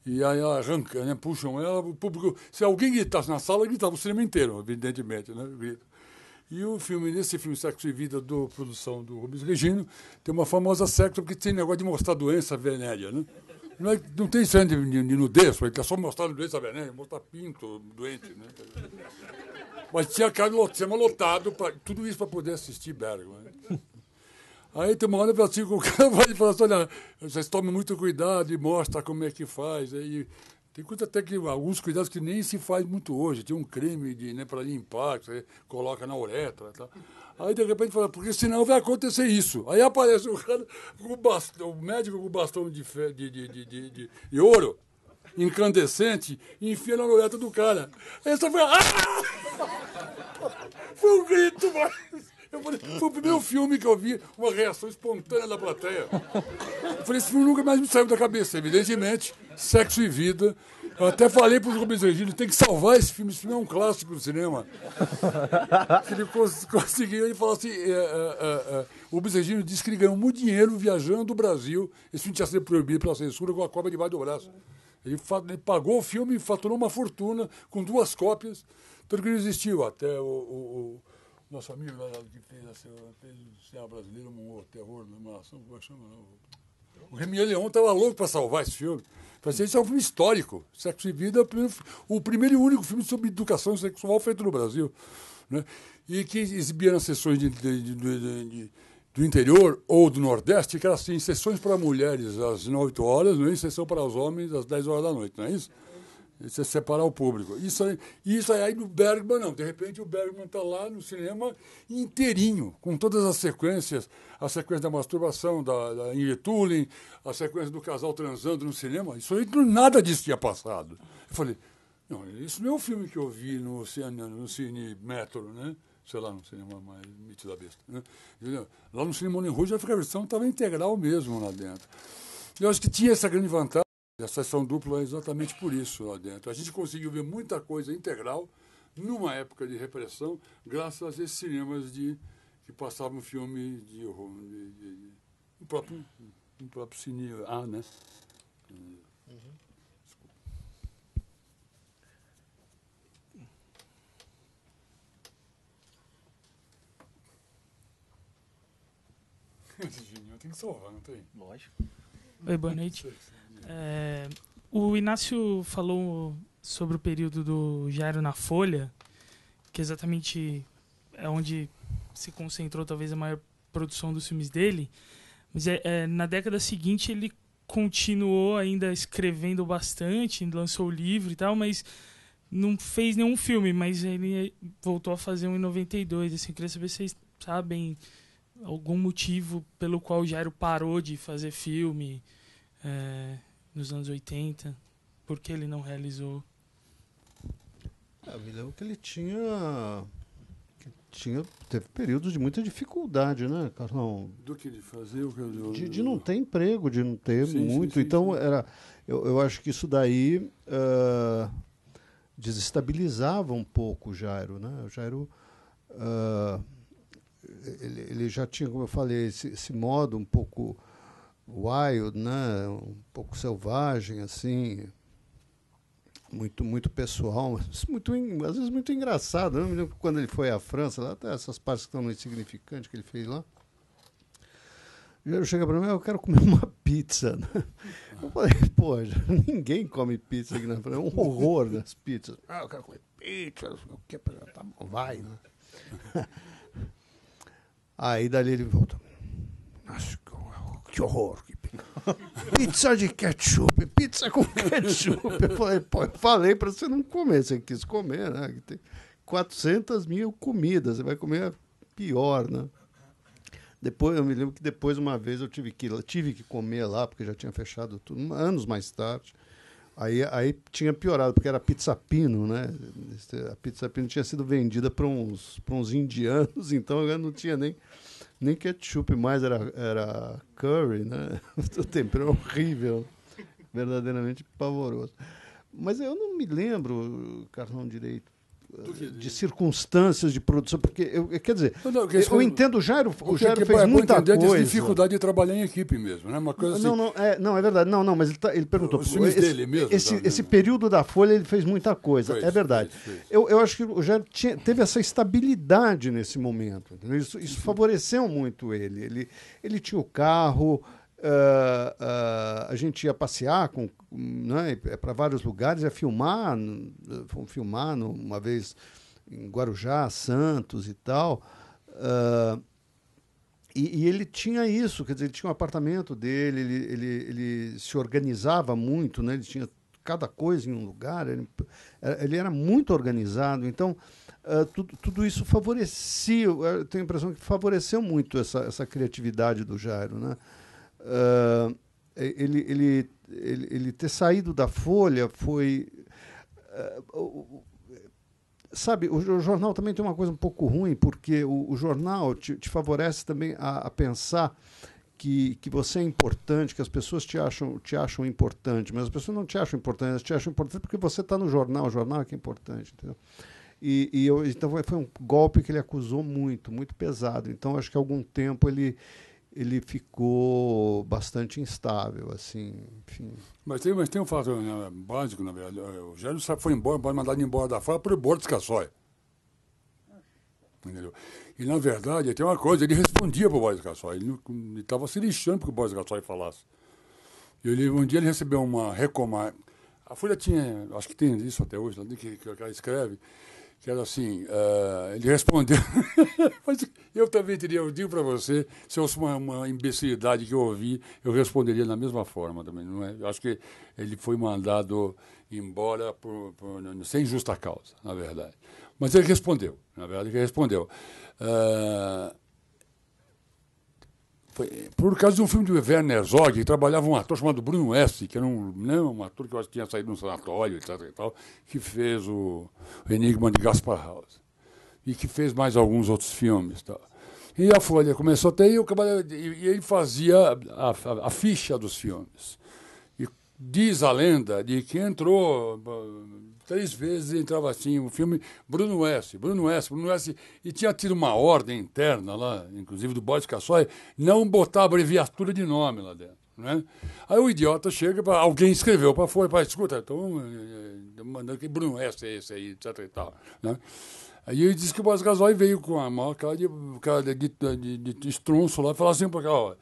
E aí ela arranca, né? Puxam ela, o público, se alguém gritasse na sala, gritava o cinema inteiro, evidentemente, né? Grita. E nesse filme Sexo e Vida, produção do Rubens Regino, tem uma famosa sexo, porque tem negócio de mostrar doença venérea, né? Não tem cena de nudez, porque é só mostrar doença venérea, mostrar pinto doente, né? Mas tinha cinema lotado, tudo isso para poder assistir Bergman. Né? Aí tem uma hora assim, o cara vai falar assim, olha, vocês tomem muito cuidado e mostra como é que faz. Aí, tem coisa até que alguns cuidados que nem se faz muito hoje. Tem um creme para limpar, que você coloca na uretra. Tá? Aí, de repente, fala, porque senão vai acontecer isso. Aí aparece o cara, o médico com o bastão de ouro, incandescente, e enfia na uretra do cara. Aí você foi... Foi um grito, mas... Foi o primeiro filme que eu vi uma reação espontânea da plateia. Eu falei, esse filme nunca mais me saiu da cabeça. Evidentemente, Sexo e Vida. Eu até falei para o Rubens Regino, tem que salvar esse filme é um clássico do cinema. Ele conseguiu, ele falou assim, o Rubens Regino disse que ele ganhou muito dinheiro viajando o Brasil. Esse filme tinha sido proibido pela censura com a cópia debaixo do braço. Ele pagou o filme e faturou uma fortuna com 2 cópias, tanto que não existiu. Até o nosso amigo lá que fez o cinema brasileiro, um terror, uma ação, como é que chama? O Remy Leão estava louco para salvar esse filme. Isso é um filme histórico. Sexo e Vida é o primeiro e único filme sobre educação sexual feito no Brasil. Né? E que exibia nas sessões do interior ou do Nordeste, que era assim, sessões para mulheres às 8 horas, né? E sessão para os homens às 10 horas da noite, não é isso? Isso é separar o público. Isso aí no Bergman, não. De repente o Bergman está lá no cinema inteirinho, com todas as sequências, a sequência da masturbação, da Ingrid Tulin, a sequência do casal transando no cinema. Isso aí, nada disso tinha passado. Eu falei, não, isso não é um filme que eu vi no Cine Metro, né? Sei lá, no cinema mais mito da besta. Né? Lá no Cine Moulin Rouge, a versão estava integral mesmo lá dentro. Eu acho que tinha essa grande vantagem. A sessão dupla é exatamente por isso lá dentro. A gente conseguiu ver muita coisa integral numa época de repressão, graças a esses cinemas que passavam filme de horror. No próprio Cine A, né? Eu tenho que salvar, não tem? Lógico. Oi, boa noite. O Inácio falou sobre o período do Jairo na Folha, que exatamente é onde se concentrou talvez a maior produção dos filmes dele, mas na década seguinte ele continuou ainda escrevendo bastante, lançou o livro e tal, mas não fez nenhum filme, mas ele voltou a fazer um em 92. Assim, eu queria saber se vocês sabem algum motivo pelo qual o Jairo parou de fazer filme nos anos 80, por que ele não realizou? Eu me lembro que ele teve períodos de muita dificuldade, né, Carlão? Do que de fazer? De não ter emprego, de não ter muito. Sim, então, sim. Eu acho que isso daí desestabilizava um pouco o Jairo, né? O Jairo, ele já tinha, como eu falei, esse modo um pouco wild, né? Um pouco selvagem, assim, muito pessoal, mas às vezes muito engraçado. Eu me lembro que quando ele foi à França, lá até essas partes que estão no Insignificante que ele fez lá, ele chega para mim, eu quero comer uma pizza. Eu falei, pô, ninguém come pizza aqui na França, é um horror das pizzas. Eu quero comer pizza, o que? Tá bom, vai, né? Aí dali ele volta. Nossa, que horror. Pizza de ketchup, pizza com ketchup. Eu falei para você não comer, você quis comer, né? Tem 400 mil comidas, você vai comer pior, né? Depois, eu me lembro que depois, uma vez, eu tive que comer lá, porque já tinha fechado tudo, anos mais tarde. Aí tinha piorado, porque era Pizza Pino, né? A Pizza Pino tinha sido vendida para uns indianos, então eu não tinha nem ketchup mais, era curry, né? O tempero horrível, verdadeiramente pavoroso. Mas eu não me lembro, Carlão, direito, de circunstâncias de produção, porque, quer dizer, eu entendo o Jairo fez muita coisa. A dificuldade de trabalhar em equipe mesmo, né? Uma coisa assim. Não, é verdade. Não, mas ele perguntou. Os filmes dele mesmo. Esse período da Folha, ele fez muita coisa, é verdade. Eu acho que o Jairo teve essa estabilidade nesse momento. Entendeu? Isso favoreceu muito ele. Ele tinha o carro, a gente ia passear né, para vários lugares, ia filmar, fomos filmar uma vez em Guarujá, Santos e tal, e ele tinha isso, quer dizer, ele tinha um apartamento dele, ele se organizava muito, né, ele tinha cada coisa em um lugar, ele era muito organizado, então tudo isso favorecia, eu tenho a impressão que favoreceu muito essa criatividade do Jairo, né? Ele ter saído da Folha foi... sabe, o jornal também tem uma coisa um pouco ruim, porque o jornal te favorece também a pensar que você é importante, que as pessoas te acham importante, mas as pessoas não te acham importante, elas te acham importante porque você está no jornal, o jornal é que é importante, entendeu? Então foi um golpe que ele acusou muito pesado. Então acho que há algum tempo ele ficou bastante instável, assim, enfim. Mas tem um fato, né, básico, na verdade. O Jairo foi embora, mandado embora da Folha por Boris Casoy. Entendeu? E, na verdade, tem uma coisa, ele respondia para o Boris Casoy. Ele estava se lixando porque o Boris Casoy falasse. Um dia ele recebeu uma recompensa. A Folha tinha, acho que tem isso até hoje, que ela escreve, que era assim, ele respondeu, mas eu também teria, eu digo para você, se fosse uma imbecilidade que eu ouvi, eu responderia da mesma forma também, não é? Eu acho que ele foi mandado embora sem justa causa, na verdade. Mas ele respondeu, na verdade ele respondeu. Por causa de um filme de Werner Herzog, que trabalhava um ator chamado Bruno S., que era um ator que eu acho que tinha saído num sanatório, etc. E tal, que fez o Enigma de Gaspar House. E que fez mais alguns outros filmes. Tal. E a Folha começou a ter, e ele fazia a ficha dos filmes. E diz a lenda de que entrou 3 vezes, entrava assim, o filme Bruno S., e tinha tido uma ordem interna lá, inclusive do Boris Casoy, não botar abreviatura de nome lá dentro. Né? Aí o idiota chega, alguém escreveu para Folha, escuta, estou mandando que Bruno S. é esse aí, etc. E tal, né? Aí ele disse que o Boris Casoy veio com a maior cara de estronço lá e falou assim para cá, ó,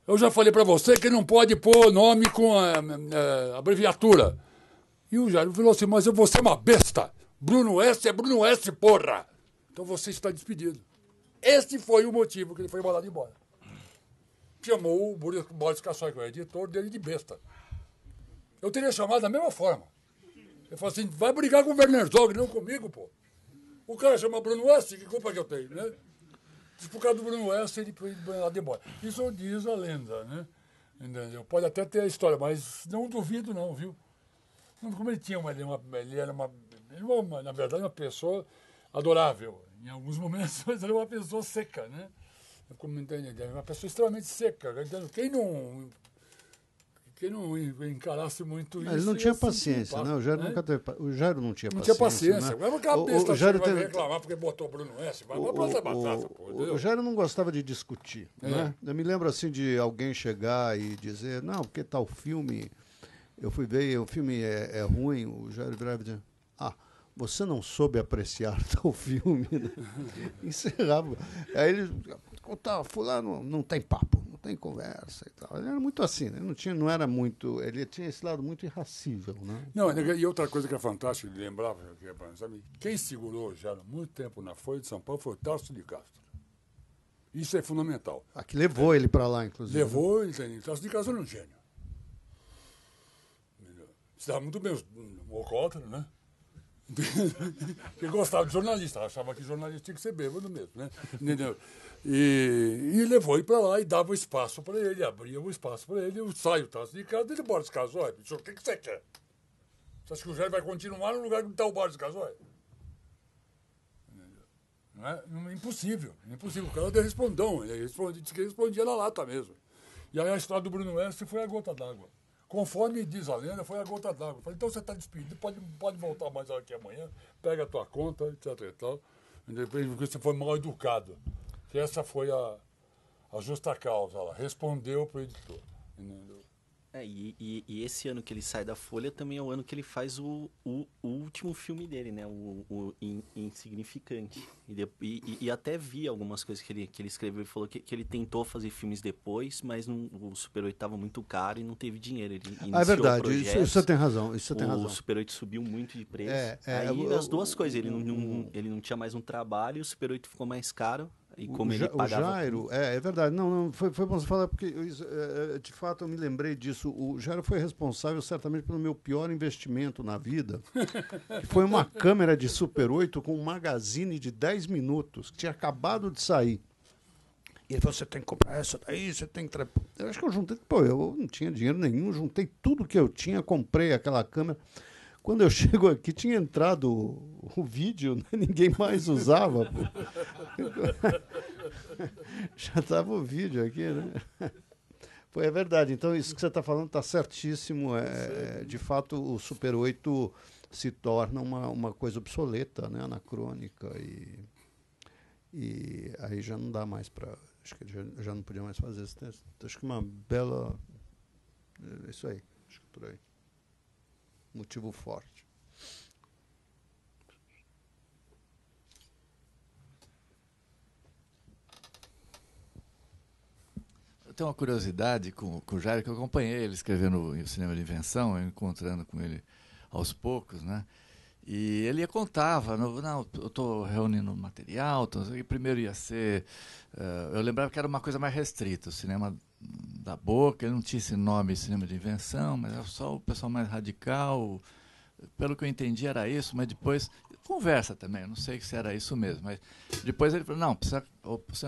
eu já falei para você que não pode pôr nome com abreviatura. E o Jairo falou assim, mas você é uma besta. Bruno S. é Bruno S., porra. Então você está despedido. Esse foi o motivo que ele foi mandado embora. Chamou o Boris Casoy, que é o editor dele, de besta. Eu teria chamado da mesma forma. Ele falou assim, vai brigar com o Werner Herzog, não comigo, pô. O cara chama Bruno S., que culpa que eu tenho, né? Por causa do Bruno S., ele foi mandado embora. Isso diz a lenda, né? Entendeu? Pode até ter a história, mas não duvido não, viu? Como ele tinha ele era na verdade, uma pessoa adorável. Em alguns momentos, mas era uma pessoa seca, né? Como uma pessoa extremamente seca. Quem não encarasse muito isso... Ele não tinha paciência, né? O Jairo nunca teve... O Jairo não tinha paciência. Não tinha paciência. Né? Agora aquela besta vai teve... reclamar porque botou Bruno S. O Jairo não gostava de discutir. Né? Eu me lembro assim de alguém chegar e dizer, não, porque tal filme... Eu fui ver, o filme é ruim, o Jairo virava e dizia, você não soube apreciar tal filme. Né? Encerrava. Aí ele contava, fulano não tem papo, não tem conversa e tal. Ele era muito assim, né? Não era muito, ele tinha esse lado muito irracível. Né? Não, e outra coisa que é fantástica de lembrar, sabe, quem segurou o Jairo muito tempo na Folha de São Paulo foi o Tarso de Castro. Isso é fundamental. Que levou ele para lá, inclusive. Levou, ele Tarso de Castro era um gênio. Estava muito bem, um alcoólatra, né? Ele gostava de jornalista, achava que jornalista tinha que ser bêbado mesmo, né? Entendeu? E levou ele para lá e dava espaço para ele, abria o espaço para ele, eu saio, de casa, ele Boris Casoy, o que você quer? Você acha que o Jair vai continuar no lugar que está o Boris Casoy? Não é? Impossível. O cara deu respondão, ele disse que respondia na lata mesmo. E aí a história do Bruno S. foi a gota d'água. Conforme diz a lenda, foi a gota d'água. Falei, então você está despedido, pode voltar mais aqui amanhã, pega a tua conta, etc e tal. Depois você foi mal educado. Que essa foi a justa causa. Ela respondeu para o editor. Entendeu? E esse ano que ele sai da Folha também é o ano que ele faz o último filme dele, né? O Insignificante. E até vi algumas coisas que ele escreveu e falou que ele tentou fazer filmes depois, mas o Super 8 estava muito caro e não teve dinheiro. Ele é verdade, isso você tem razão. O Super 8 subiu muito de preço. Aí as duas coisas, ele não tinha mais um trabalho e o Super 8 ficou mais caro. E como ele pagava... O Jairo, é verdade, não foi bom você falar, porque de fato eu me lembrei disso. O Jairo foi responsável certamente pelo meu pior investimento na vida, que foi uma câmera de Super 8 com um magazine de 10 minutos, que tinha acabado de sair. E ele falou, você tem que comprar essa daí, você tem que... Eu acho que eu juntei, eu não tinha dinheiro nenhum, juntei tudo que eu tinha, comprei aquela câmera. Quando eu chego aqui, tinha entrado o vídeo, né? Ninguém mais usava. Já estava o vídeo aqui, né? É verdade. Então, isso que você está falando está certíssimo. De fato, o Super 8 se torna uma coisa obsoleta, né? Anacrônica. E aí já não dá mais para... Acho que já não podia mais fazer esse texto. Acho que uma bela... Isso aí. Acho que por aí. Motivo forte. tenho uma curiosidade com o Jairo, que eu acompanhei ele escrevendo o Cinema de Invenção, eu encontrando com ele aos poucos, né? E ele contava, não, eu estou reunindo material, e primeiro ia ser... eu lembrava que era uma coisa mais restrita, o cinema da boca, ele não tinha esse nome, cinema de invenção, mas era só o pessoal mais radical. Pelo que eu entendi era isso, mas depois... Conversa também, eu não sei se era isso mesmo, mas depois ele falou, não, precisa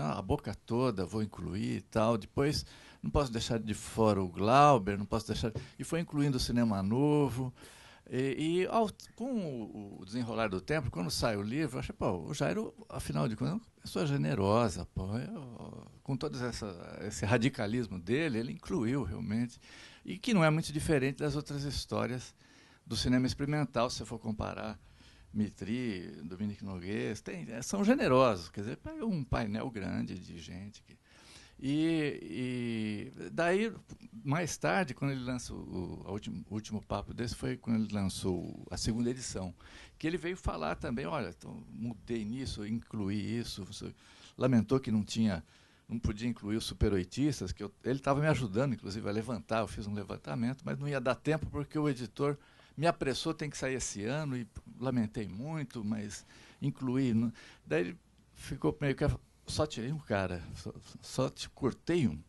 a boca toda, vou incluir e tal, depois não posso deixar de fora o Glauber, não posso deixar... E foi incluindo o cinema novo. Com o desenrolar do tempo, quando sai o livro, eu achei, pô, o Jairo, afinal de contas, é uma pessoa generosa, pô, com todo esse radicalismo dele, ele incluiu realmente, e que não é muito diferente das outras histórias do cinema experimental, se você for comparar Mitry, Dominique Noguês, são generosos, quer dizer, pega um painel grande de gente e daí, mais tarde, quando ele lançou o último papo desse, foi quando ele lançou a segunda edição, que ele veio falar também, olha, então, mudei nisso, incluí isso, lamentou que não podia incluir os super-oitistas, que ele estava me ajudando, inclusive, a levantar, eu fiz um levantamento, mas não ia dar tempo porque o editor me apressou, tem que sair esse ano, e lamentei muito, mas incluí. Daí ele ficou meio que... Só tirei um cara, só te cortei um.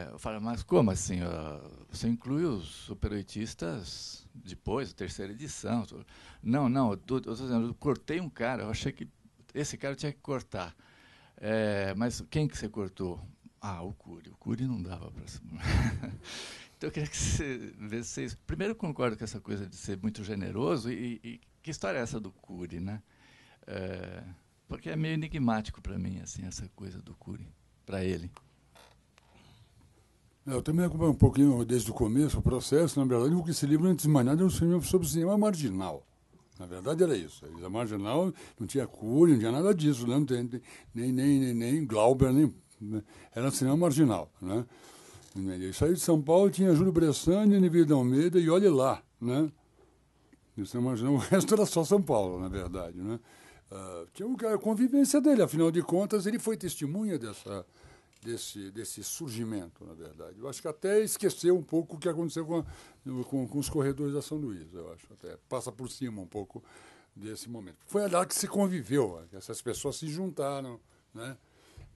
Eu falei, mas como assim? Você inclui os super-oitistas depois, terceira edição. Não, eu cortei um cara, eu achei que esse cara tinha que cortar. Mas quem que você cortou? O Cury. O Cury não dava para... Então eu queria que vocês... Primeiro eu concordo com essa coisa de ser muito generoso, e que história é essa do Cury, né? Porque é meio enigmático para mim, assim, essa coisa do Cury, para ele. Eu também acompanho um pouquinho desde o começo o processo. Na verdade, porque esse livro, antes de mais nada, era um cinema sobre cinema marginal. Na verdade, era isso. A marginal não tinha Cury, não tinha nada disso, né? Não tem, nem Glauber, era cinema marginal, né? Eu saí de São Paulo, tinha Júlio Bressani, Nivírio de Almeida, e olhe lá, né? O resto era só São Paulo, na verdade, né? Tinha a convivência dele, afinal de contas, ele foi testemunha desse surgimento, na verdade. Eu acho que até esqueceu um pouco o que aconteceu com os corredores da São Luís, eu acho. Até passa por cima um pouco desse momento. Foi lá que se conviveu, que essas pessoas se juntaram, né?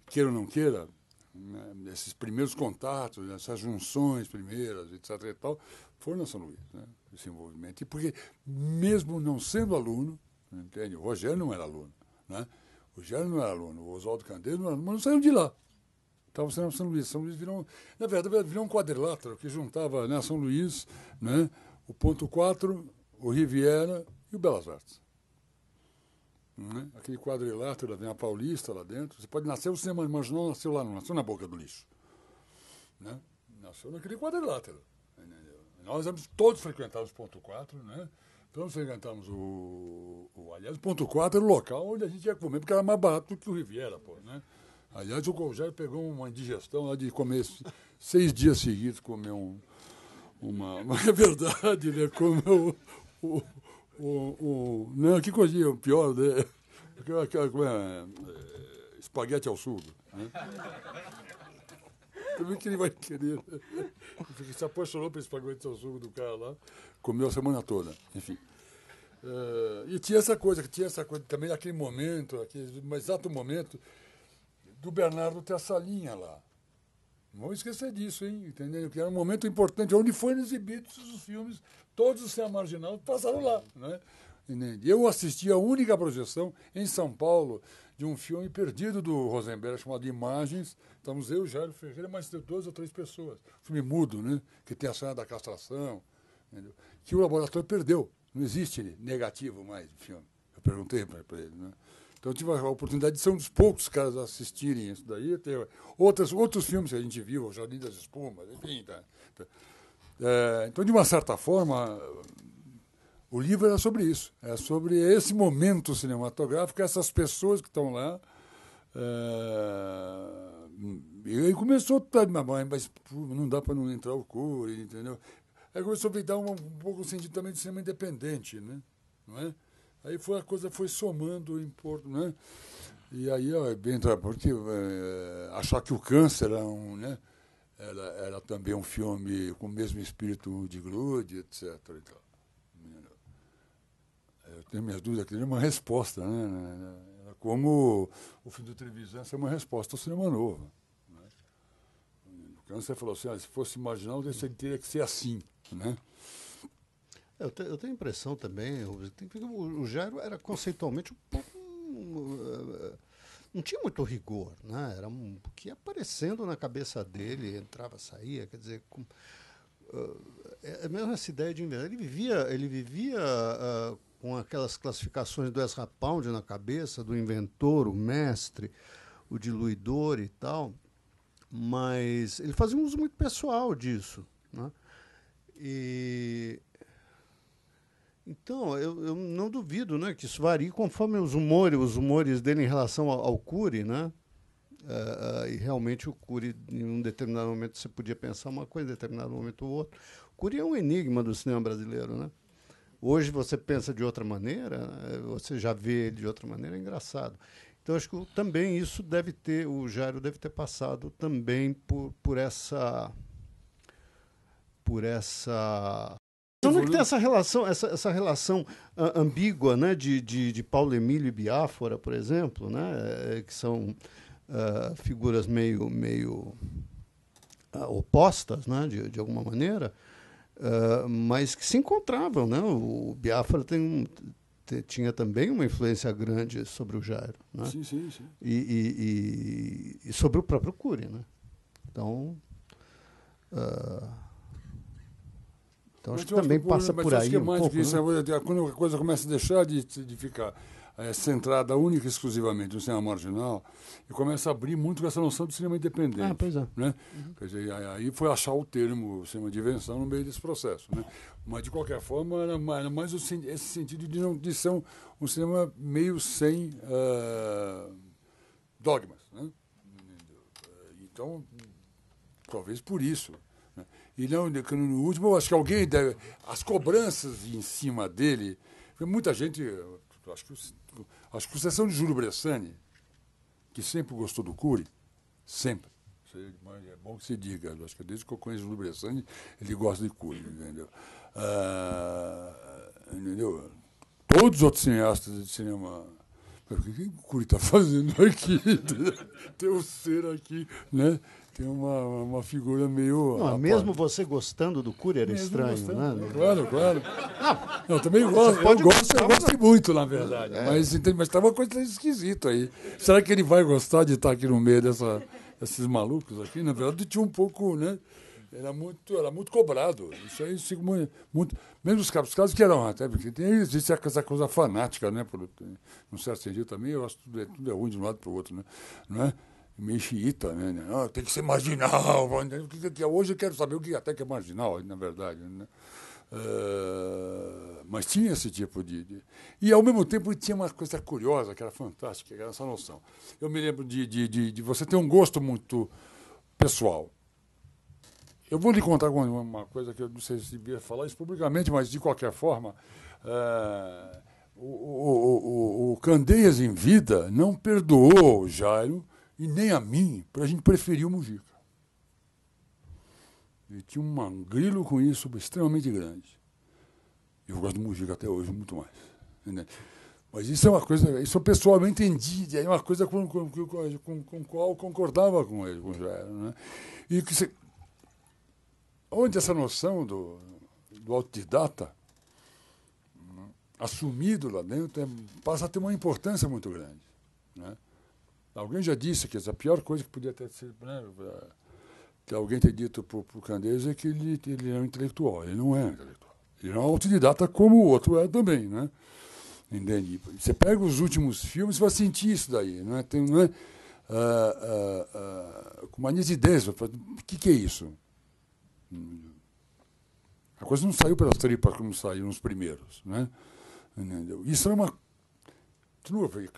Queira ou não queira, né? Esses primeiros contatos, essas junções primeiras, etc. e tal, foram na São Luís, né? Esse envolvimento. E porque, mesmo não sendo aluno, entende? O Rogério não era aluno, né? O Rogério não era aluno, o Oswaldo Candeiro não era aluno, mas não saíram de lá. Estava sendo São Luís. São Luís virou, na verdade, virou um quadrilátero que juntava, né, São Luís, né, o Ponto 4, o Riviera e o Belas Artes. Né? Aquele quadrilátero da Avenida Paulista lá dentro. Você pode nascer, o cinema marginal nasceu lá, não nasceu na boca do lixo. Né? Nasceu naquele quadrilátero. Nós todos frequentávamos o Ponto 4, né? Todos frequentávamos aliás, o Ponto 4 era o local onde a gente ia comer, porque era mais barato do que o Riviera, pô, né? Aliás, o Rogério pegou uma indigestão lá de comer 6 dias seguidos, comer é verdade, né? Comeu não, que coisinha pior, né? Espaguete ao sugo, né? Também que ele vai querer. Ele se apaixonou pelo espaguete ao sugo do cara lá, comeu a semana toda, enfim. E tinha essa coisa também naquele momento, no exato momento, do Bernardo ter essa linha lá. Não vamos esquecer disso, hein? Entendeu? Que era um momento importante, onde foram exibidos os filmes, todos os cinema marginal passaram lá, né? Eu assisti a única projeção em São Paulo de um filme perdido do Rosenberg, chamado Imagens. Estamos eu, Jairo Ferreira, mais 2 ou 3 pessoas. Filme mudo, né? Que tem a cena da castração, entendeu? Que o laboratório perdeu. Não existe negativo mais do filme. Eu perguntei para ele, né? Então eu tive a oportunidade de ser um dos poucos caras a assistirem isso daí. Tem outros filmes que a gente viu, O Jardim das Espumas, enfim. Então, de uma certa forma, o livro era sobre isso. É sobre esse momento cinematográfico, essas pessoas que estão lá. E aí começou, mas não dá para não entrar o Cury, entendeu? Aí começou a dar um pouco o sentido também de cinema independente, né? Não é? Aí a coisa foi somando, né? E aí, porque achar que o Câncer era também um filme com o mesmo espírito de Grude, etc. E tal. Eu tenho minhas dúvidas aqui, é uma resposta, né? Era como o filme do Trevisan é uma resposta ao cinema novo. Né? O Câncer falou assim, se fosse marginal, ele teria que ser assim, né? Eu tenho a impressão também, o Jairo era conceitualmente um pouco... não tinha muito rigor, né? Era o que ia aparecendo na cabeça dele, entrava, saía, quer dizer... é mesmo essa ideia de inventar. Ele vivia com aquelas classificações do Ezra Pound na cabeça, do inventor, o mestre, o diluidor e tal, mas ele fazia um uso muito pessoal disso, né? Então, eu não duvido, né, que isso varie conforme os humores dele em relação ao Cury, né? E realmente o Cury, em um determinado momento, você podia pensar uma coisa, em determinado momento o outro. O Cury é um enigma do cinema brasileiro, né? Hoje você pensa de outra maneira, você já vê ele de outra maneira, é engraçado. Então, acho que também isso o Jairo deve ter passado também por essa... Não que tem essa relação ambígua, né, de Paulo Emílio e Biafora, por exemplo, né, que são figuras meio opostas, né, de alguma maneira, mas que se encontravam, né? O Biafora tinha também uma influência grande sobre o Jairo, né? Sim. E sobre o próprio Cury, né? Então acho que também passa por aí um pouco. Quando a coisa começa a deixar de ficar centrada única e exclusivamente no cinema marginal, e começa a abrir muito com essa noção do cinema independente. Pois é. Né? Quer dizer, aí foi achar o termo cinema de invenção no meio desse processo. Né? Mas, de qualquer forma, era mais esse sentido de ser um cinema meio sem dogmas. Né? Então, talvez por isso. E não, no último, eu acho que alguém deve... As cobranças em cima dele... Muita gente... Acho que exceção de Júlio Bressani, que sempre gostou do Cury, sempre. É bom que se diga. Acho que desde que eu conheço o Júlio Bressani, ele gosta de Cury, entendeu? Entendeu? Todos os outros cineastas de cinema... O que o Cury está fazendo aqui? Tem um ser aqui, né? Tem uma figura meio... Não, mesmo você gostando do Cury era estranho, gostando, né? Claro. Não, eu também gosto. Eu gosto muito, na verdade. Mas está uma coisa esquisita aí. Será que ele vai gostar de estar aqui no meio desses malucos aqui? Na verdade, tinha um pouco, né? Era muito cobrado. Isso aí, muito... Mesmo os casos que eram até... Porque existe essa coisa fanática, né? Num certo sentido também, eu acho que tudo é ruim de um lado para o outro, né? Não é? Meio xiita, né? Tem que ser marginal. Hoje eu quero saber o que até que é marginal, na verdade. Né? Mas tinha esse tipo de... E, ao mesmo tempo, tinha uma coisa curiosa, que era fantástica, que era essa noção. Eu me lembro de você ter um gosto muito pessoal. Eu vou lhe contar uma coisa que eu não sei se devia falar isso publicamente, mas, de qualquer forma, o Candeias, em vida, não perdoou o Jairo e nem a mim, para a gente preferir o Mujica. Ele tinha um grilo com isso extremamente grande. Eu gosto do Mujica até hoje, muito mais. Entendeu? Mas isso é uma coisa, isso eu pessoalmente entendi, é uma coisa com a qual eu concordava com ele, com o Jairo, né? E onde essa noção do autodidata, assumido lá dentro, passa a ter uma importância muito grande, né? Alguém já disse que a pior coisa que podia ter sido, né, que alguém ter dito para o Candeias é que ele é um intelectual. Ele não é um intelectual. Ele é um autodidata como o outro é também, né? Entende? Você pega os últimos filmes e vai sentir isso daí, não é? Com uma nitidez. O que é isso? A coisa não saiu pelas tripas como saiu nos primeiros, né? Entendeu? Isso era uma...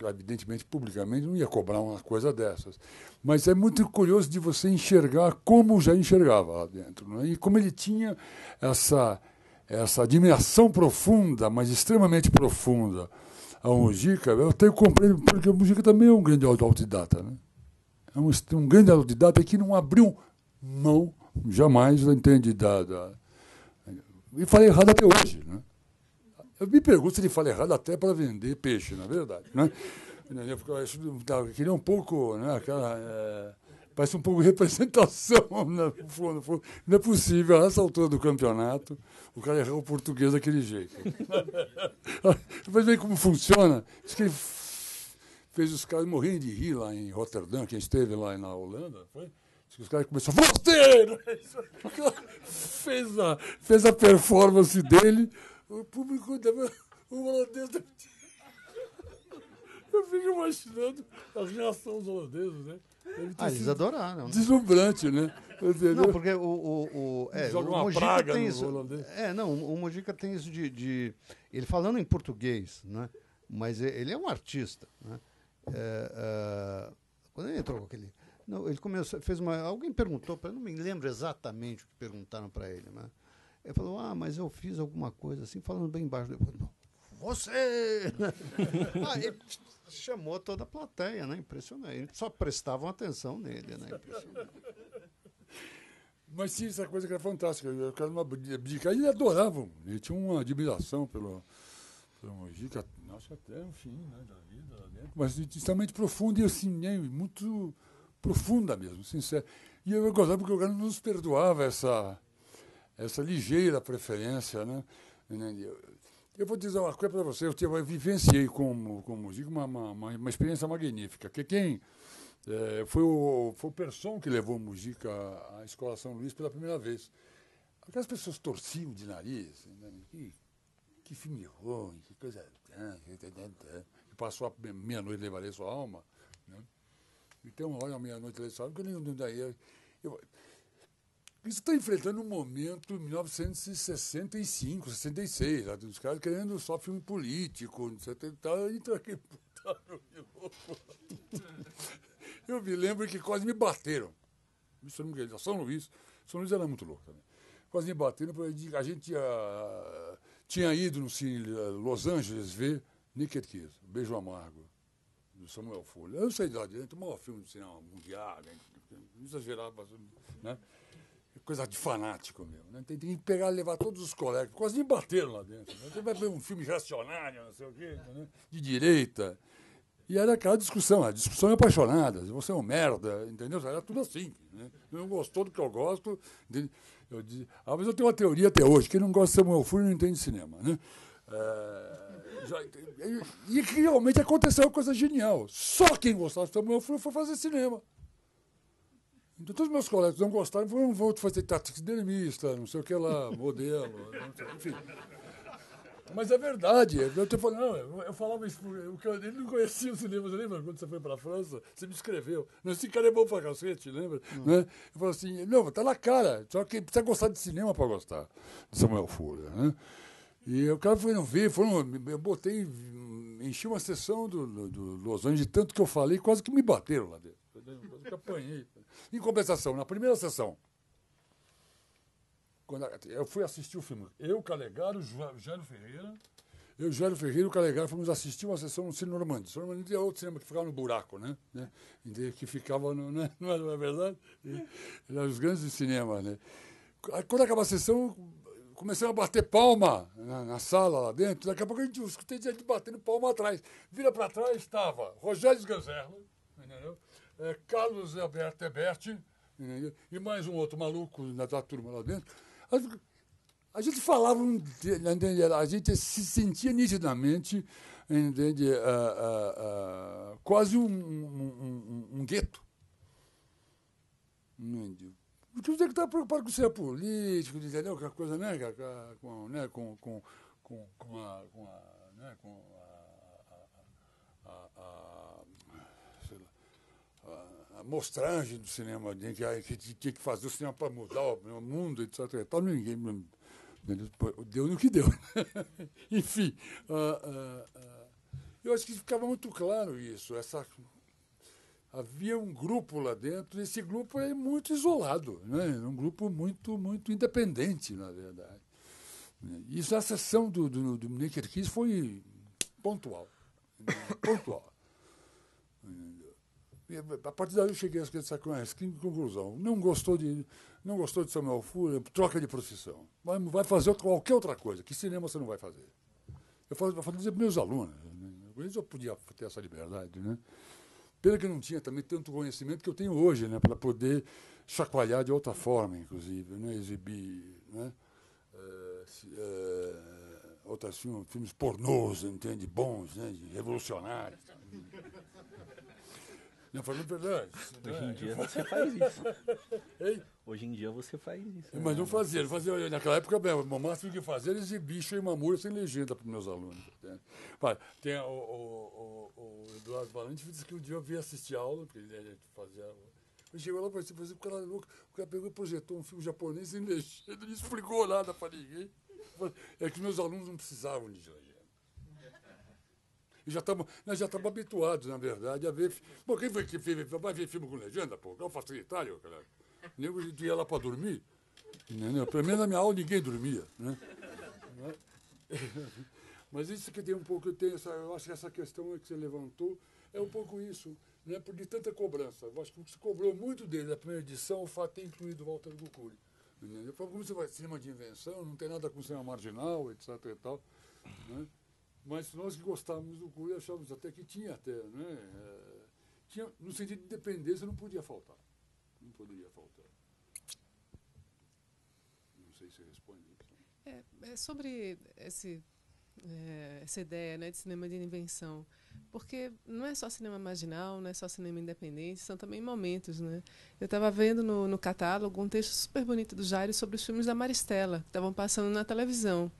Evidentemente, publicamente, não ia cobrar uma coisa dessas. Mas é muito curioso de você enxergar como já enxergava lá dentro, né? E como ele tinha essa admiração profunda, mas extremamente profunda, ao Mujica, eu até comprei, porque o Mujica também é um grande autodidata, né? É um grande autodidata que não abriu mão, jamais, entende, e fala errado até hoje, né? Eu me pergunto se ele fala errado até para vender peixe, na verdade, né? Eu queria um pouco, né, parece um pouco de representação, né? Não é possível, a essa altura do campeonato, o cara errar o português daquele jeito. Depois vê como funciona. Diz que ele fez os caras morrerem de rir lá em Roterdã, quem esteve lá na Holanda, foi? Diz que os caras começaram a falar, fez a performance dele, o público o holandês. Eu fico imaginando a reação dos holandeses, né? Eles adoraram. Né? Deslumbrante, né? Entendeu? Não, porque joga o uma Mujica praga tem no isso. holandês. O Mujica tem isso de ele falando em português, né? Mas ele é um artista, né? Quando ele entrou com aquele, não, ele começou, alguém perguntou para, não me lembro exatamente o que perguntaram para ele, né? Ele falou: mas eu fiz alguma coisa assim, falando bem baixo. Você! Ele chamou toda a plateia, né? Impressionante. Só prestavam atenção nele, né? Impressionante. Mas tinha essa coisa que era fantástica. O cara não abdicava. Ele adoravam. Ele tinha uma admiração pelo Mujica, acho até o fim, né, da vida lá dentro. Mas extremamente profunda e assim, muito profunda mesmo, sincero. E eu gostava porque o cara não nos perdoava essa ligeira preferência, né? Eu vou dizer uma coisa para você, eu vivenciei com o Mujica uma experiência magnífica, que foi o Persson que levou o Mujica à Escola São Luís pela primeira vez. Aquelas pessoas torciam de nariz, né? Que filme ruim, que coisa... Que passou a meia-noite levarei sua alma, né? Então, olha, a meia-noite levarei sua alma, isso está enfrentando um momento, 1965, 66, lá, dos caras querendo só filme político, entra aqui, eu me lembro que quase me bateram. São Luís era muito louco também. Quase me bateram, a gente tinha ido no cine Los Angeles ver Naked Kiss, Beijo Amargo, do Samuel Folha. Eu sei de lá dentro, o maior filme do cinema mundial, exagerava, né? Coisa de fanático mesmo, né? Tem que pegar e levar todos os colegas, quase me bateram lá dentro. Né? Você vai ver um filme reacionário, não sei o quê, né? De direita. E era aquela discussão, a discussão é apaixonada, você é um merda, entendeu? Era tudo assim. Né? Não gostou do que eu gosto. Mas eu tenho uma teoria até hoje, quem não gosta de Samuel Fuller não entende cinema. Né? E realmente aconteceu uma coisa genial. Só quem gostava de Samuel Fuller foi fazer cinema. Então, todos os meus colegas não gostaram, vou fazer taxidermista, não sei o que lá, modelo, enfim. Mas é verdade. Eu falava isso, ele não conhecia o cinema, você lembra quando você foi para a França? Você me escreveu. Esse cara é bom pra cacete, lembra? Né? Eu falei assim, não, tá na cara, só que precisa gostar de cinema para gostar de Samuel Fuller, né? E o cara foi não ver, eu botei, enchi uma sessão do Los Angeles, tanto que eu falei, quase que me bateram lá dentro. Quase que apanhei. Em compensação, na primeira sessão, quando eu fui assistir o filme, o Calegaro, o Jânio Ferreira e o Calegaro fomos assistir uma sessão no Cine Normandie. O Cine Normandie é outro cinema que ficava no buraco, né? Que ficava, não é verdade? Eram os grandes cinemas, né? Quando acabou a sessão, comecei a bater palma na sala lá dentro. Daqui a pouco a gente escutei gente batendo palma atrás. Vira para trás, estava Rogério Sganzerla, entendeu? Carlos Alberto Eberti, e mais um outro maluco da turma lá dentro. A gente falava, a gente se sentia nitidamente, entende, quase um gueto. Porque você que está preocupado com ser político, entendeu? Aquela coisa, né? A mostragem do cinema, que tinha que fazer o cinema para mudar o mundo, etc. Ninguém deu no que deu. Enfim, eu acho que ficava muito claro isso. Havia um grupo lá dentro, e esse grupo é muito isolado, né? Um grupo muito, muito independente, na verdade. Isso, a sessão do Naked Kiss foi pontual. pontual. E a partir daí eu cheguei a essa conclusão. Não gostou de Samuel Fuller, troca de profissão. Vai fazer qualquer outra coisa. Que cinema você não vai fazer? Eu falo para os meus alunos. Eu podia ter essa liberdade, né? Pena que eu não tinha também tanto conhecimento que eu tenho hoje, né? Para poder chacoalhar de outra forma, inclusive, né? Exibir, né? Outros filmes pornôs, entende? Bons, né? Revolucionários. Não, falando verdade. Hoje em dia você faz isso. Ei? Hoje em dia você faz isso. Mas não fazia. Naquela época, o máximo que fazia era exibir Sheimamura sem legenda para os meus alunos. Tem o Eduardo Valente disse que um dia eu vi assistir aula, porque ele fazia. Ele chegou lá e falou assim, o cara louco, o cara pegou e projetou um filme japonês sem legenda, não explicou nada para ninguém. É que meus alunos não precisavam de legenda. E nós já estamos habituados, na verdade, a ver. Pô, quem foi que vai ver filme com legenda, pô? É um facilitário, cara. Eu ia lá para dormir. Entendeu? Pelo menos na minha aula ninguém dormia. Né? Mas isso que tem um pouco, eu acho que essa questão que você levantou é um pouco isso, né? Por de tanta cobrança. Eu acho que se cobrou muito dele na primeira edição, o fato de ter incluído o Walter Guccuri. Entendeu? Como você vai cinema de invenção, não tem nada com cinema marginal, etc. e tal. Né? Mas nós que gostávamos do Guccuri, achávamos até que tinha né? Tinha, no sentido de independência, não podia faltar. Não poderia faltar. Não sei se responde isso. Sobre essa ideia, né, de cinema de invenção, porque não é só cinema marginal, não é só cinema independente, são também momentos, né? Eu estava vendo no catálogo um texto super bonito do Jairo sobre os filmes da Maristela, que estavam passando na televisão.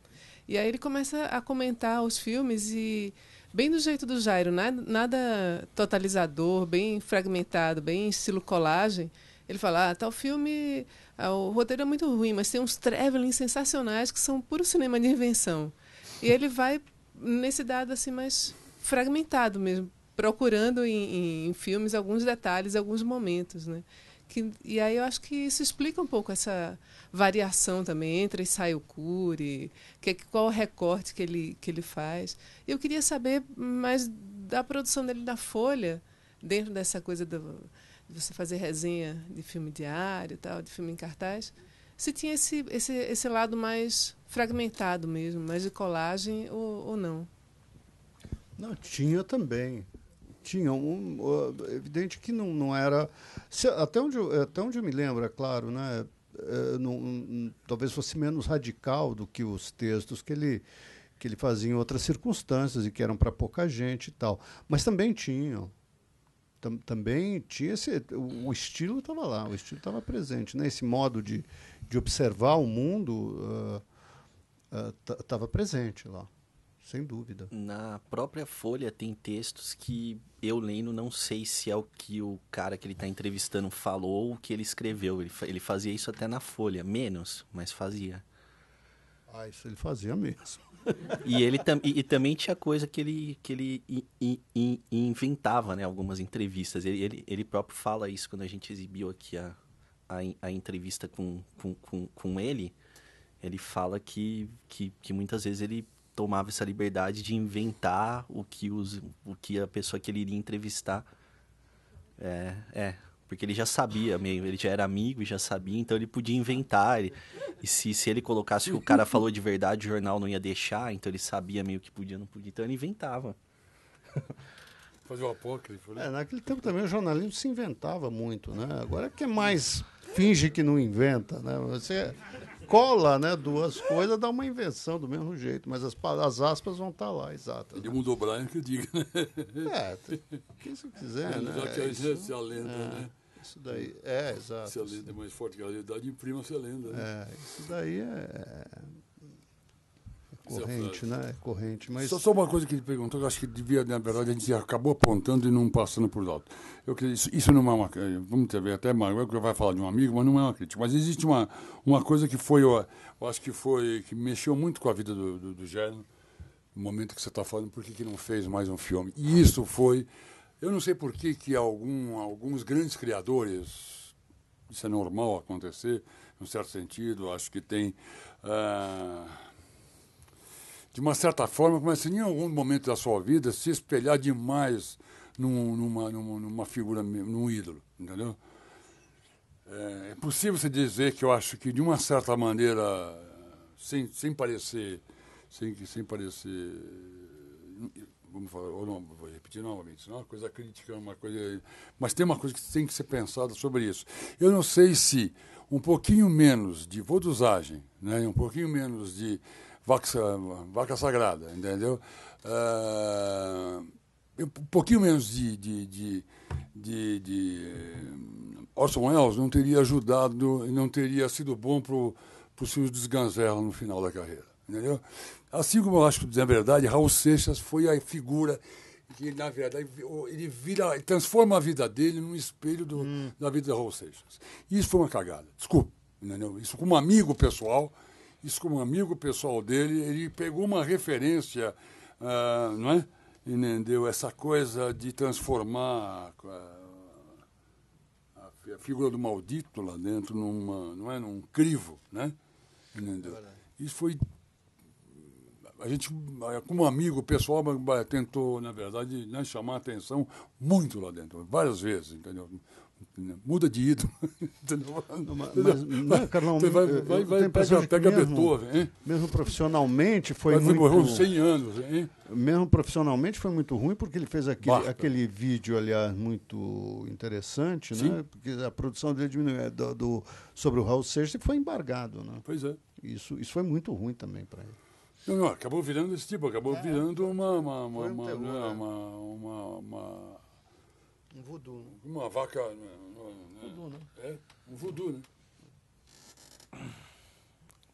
E aí ele começa a comentar os filmes e bem do jeito do Jairo, nada totalizador, bem fragmentado, bem estilo colagem. Ele fala, tal filme, o roteiro é muito ruim, mas tem uns travelling sensacionais que são puro cinema de invenção. E ele vai nesse dado assim mais fragmentado mesmo, procurando em filmes alguns detalhes, alguns momentos, né? E aí eu acho que isso explica um pouco essa variação também entre Isao Kuri, qual o recorte que ele faz. Eu queria saber mais da produção dele da Folha, dentro dessa coisa de você fazer resenha de filme diário, tal, de filme em cartaz, se tinha esse lado mais fragmentado mesmo, mais de colagem ou não. Não, tinha também. Tinha evidente que não era... Até onde eu me lembro, é claro, né? Talvez fosse menos radical do que os textos que ele fazia em outras circunstâncias e que eram para pouca gente e tal. Mas também tinham. Também tinha o estilo estava lá, o estilo estava presente, né? Esse modo de observar o mundo estava presente lá, sem dúvida. Na própria Folha tem textos que eu lendo não sei se é o que o cara que ele está entrevistando falou ou o que ele escreveu. Ele fazia isso até na Folha, menos, mas fazia. Isso ele fazia mesmo. E ele também tinha coisa que ele inventava, né? Algumas entrevistas. Ele próprio fala isso quando a gente exibiu aqui a entrevista com ele. Ele fala que muitas vezes ele tomava essa liberdade de inventar o que a pessoa que ele iria entrevistar porque ele já sabia meio, ele já era amigo e já sabia, então ele podia inventar. E se ele colocasse que o cara falou de verdade, o jornal não ia deixar, então ele sabia meio que podia, não podia, então ele inventava. Fazer o apócrifo, né? Naquele tempo também o jornalismo se inventava muito, né? Agora é que mais finge que não inventa, né? Você cola, né, duas coisas, dá uma invenção do mesmo jeito, mas as aspas vão estar lá, exato. Ele mudou o Brian que eu diga, né? Quem você quiser, né? Já que a lenda, né? Isso daí, exato. Se a lenda é mais forte que a realidade, imprima-se a lenda. Né? Isso daí é corrente, né? É corrente, mas... Só uma coisa que ele perguntou, que eu acho que devia, na verdade, a gente acabou apontando e não passando por alto. Isso não é uma... Vamos ver, até mais, que vai falar de um amigo, mas não é uma crítica. Mas existe uma coisa que foi, eu acho que mexeu muito com a vida do Gênero, no momento que você está falando, por que não fez mais um filme. E isso foi... Eu não sei por que alguns grandes criadores, isso é normal acontecer, em um certo sentido, acho que tem... de uma certa forma, começa em algum momento da sua vida se espelhar demais numa figura, num ídolo, entendeu? É possível você dizer que eu acho que, de uma certa maneira, sem parecer, vamos falar, ou não, vou repetir novamente, não é uma coisa crítica, uma coisa, mas tem uma coisa que tem que ser pensada sobre isso. Eu não sei se um pouquinho menos de voduzagem, né, um pouquinho menos de vaca sagrada, entendeu? Um pouquinho menos de Orson Welles não teria ajudado, não teria sido bom para o Silvio dos Ganzerla no final da carreira, entendeu? Assim como eu acho que, na verdade, Raul Seixas foi a figura que, na verdade, ele transforma a vida dele num espelho da vida de Raul Seixas. Isso foi uma cagada, desculpa, entendeu? Isso como amigo pessoal dele, ele pegou uma referência, não é? Entendeu? Essa coisa de transformar a figura do maldito lá dentro num crivo, né? Entendeu? Isso foi... A gente, como amigo pessoal, tentou, na verdade, né, chamar a atenção muito lá dentro, várias vezes, entendeu? Muda de ídolo. Mas, né, Carlão, pega Beethoven, hein? Mesmo profissionalmente foi muito... Morreu 100 anos, hein? Mesmo profissionalmente foi muito ruim, porque ele fez aquele vídeo, aliás, muito interessante, né? Porque a produção dele diminuiu, sobre o Raul Seixas foi embargado, né? Pois é. Isso foi muito ruim também para ele. Não, acabou virando esse tipo, virando um voodoo, né? Uma vaca... Voodoo, né? É, um voodoo, né?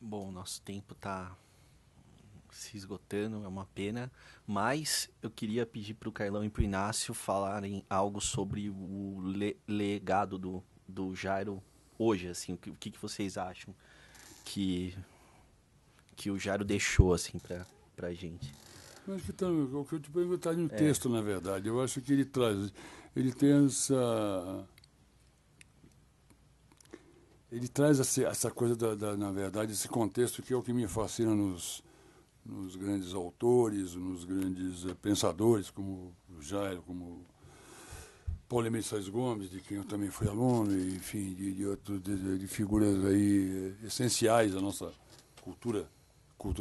Bom, nosso tempo está se esgotando, é uma pena, mas eu queria pedir para o Carlão e para o Inácio falarem algo sobre o legado do Jairo hoje, assim, o que vocês acham que o Jairo deixou, assim, pra gente. Eu acho que o que eu te pergunto está no texto, na verdade. Eu acho que ele tem ele traz essa coisa, na verdade, esse contexto que é o que me fascina nos grandes autores, nos grandes pensadores, como o Jairo, como Paulo Emílio Sais Gomes, de quem eu também fui aluno, e, enfim, de figuras aí essenciais da nossa cultura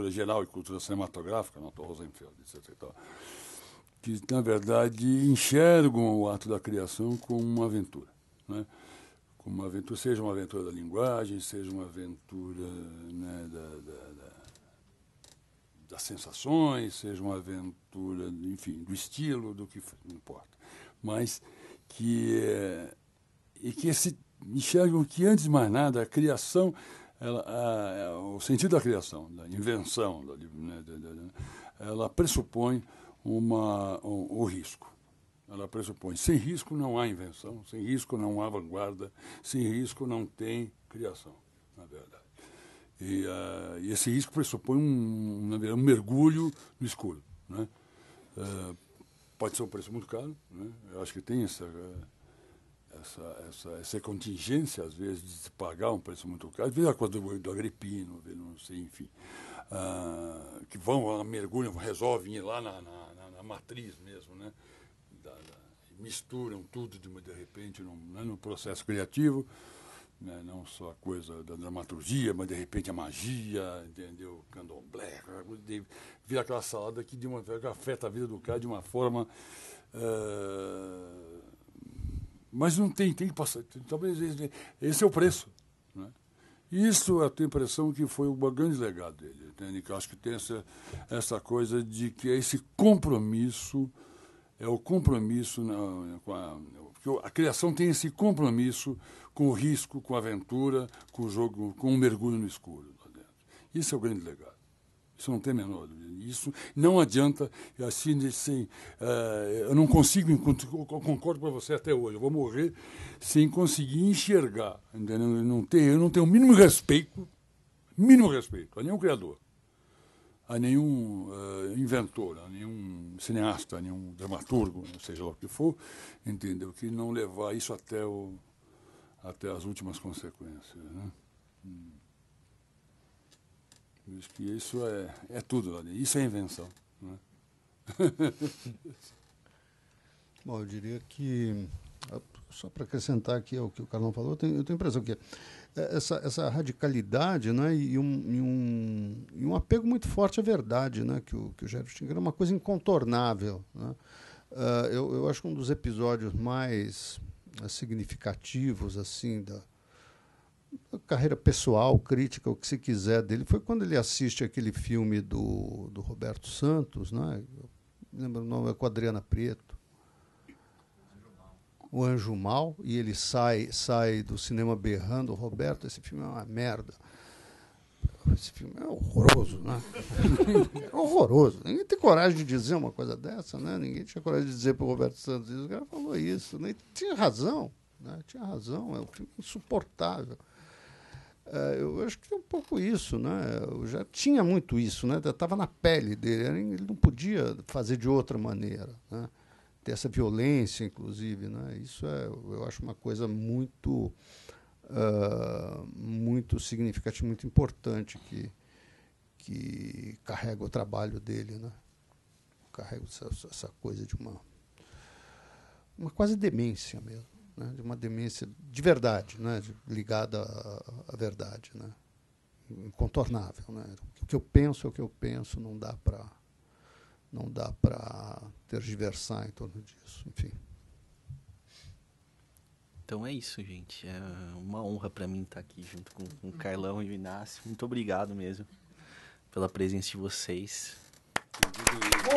geral e cultura cinematográfica, Otto Rosenfeld, etc. E tal, que, na verdade, enxergam o ato da criação como uma aventura, né? Como uma aventura, seja uma aventura da linguagem, seja uma aventura, né, das sensações, seja uma aventura, enfim, do estilo, do que não importa. Mas que enxergam que, antes de mais nada, a criação... o sentido da criação, da invenção, ela pressupõe o risco. Ela pressupõe, sem risco não há invenção, sem risco não há vanguarda, sem risco não tem criação, na verdade. E esse risco pressupõe um mergulho no escuro, né? Pode ser um preço muito caro, né? Eu acho que tem essa contingência, às vezes, de se pagar um preço muito caro. Às vezes a coisa do Agripino, não sei, enfim, que mergulham, resolvem ir lá na matriz mesmo, né? Misturam tudo de repente no processo criativo, né? Não só a coisa da dramaturgia, mas de repente a magia, entendeu? Candomblé, vira aquela salada que afeta a vida do cara de uma forma... mas não tem que passar. Talvez esse é o preço, né? Isso eu tenho a impressão que foi um grande legado dele, entende? Que eu acho que tem essa coisa de que esse compromisso é o compromisso a criação tem esse compromisso com o risco, com a aventura, com o jogo, com o mergulho no escuro lá dentro. Isso é o grande legado. Isso não tem a menor dúvida. Isso não adianta, assim, eu não consigo, eu concordo com você até hoje, eu vou morrer sem conseguir enxergar, entendeu? Eu não tenho o mínimo respeito a nenhum criador, a nenhum inventor, a nenhum cineasta, a nenhum dramaturgo, seja lá o que for, entendeu? Que não levar isso até as últimas consequências, né? Acho que isso é tudo ali. Isso é invenção. Né? Bom, eu diria que, só para acrescentar aqui ao que o Carlão falou, eu tenho a impressão que essa radicalidade, né, e um apego muito forte à verdade, né, que o Jairo tinha, era uma coisa incontornável. Né? Eu acho que um dos episódios mais significativos assim da carreira pessoal, crítica, o que se quiser dele, foi quando ele assiste aquele filme do Roberto Santos, né? Lembra o nome? É com a Adriana Prieto. O Anjo Mal, e ele sai do cinema berrando: Roberto, esse filme é uma merda. Esse filme é horroroso, né? É horroroso. Ninguém tem coragem de dizer uma coisa dessa, né? Ninguém tinha coragem de dizer para o Roberto Santos isso. O cara falou isso, né? Tinha razão, né? Tinha razão. É um filme insuportável. Eu acho que é um pouco isso, né? Eu já tinha muito isso, né? Estava na pele dele. Ele não podia fazer de outra maneira, né? Ter essa violência, inclusive, né? Isso eu acho uma coisa muito muito significativa, muito importante que carrega o trabalho dele, né? Carrega essa coisa de uma quase demência mesmo, né? De uma demência de verdade, né? Ligada à verdade, né? Incontornável, né? O que eu penso é o que eu penso, não dá para tergiversar em torno disso, enfim. Então é isso, gente. É uma honra para mim estar aqui junto com o Carlão e o Inácio. Muito obrigado mesmo pela presença de vocês. Muito bom.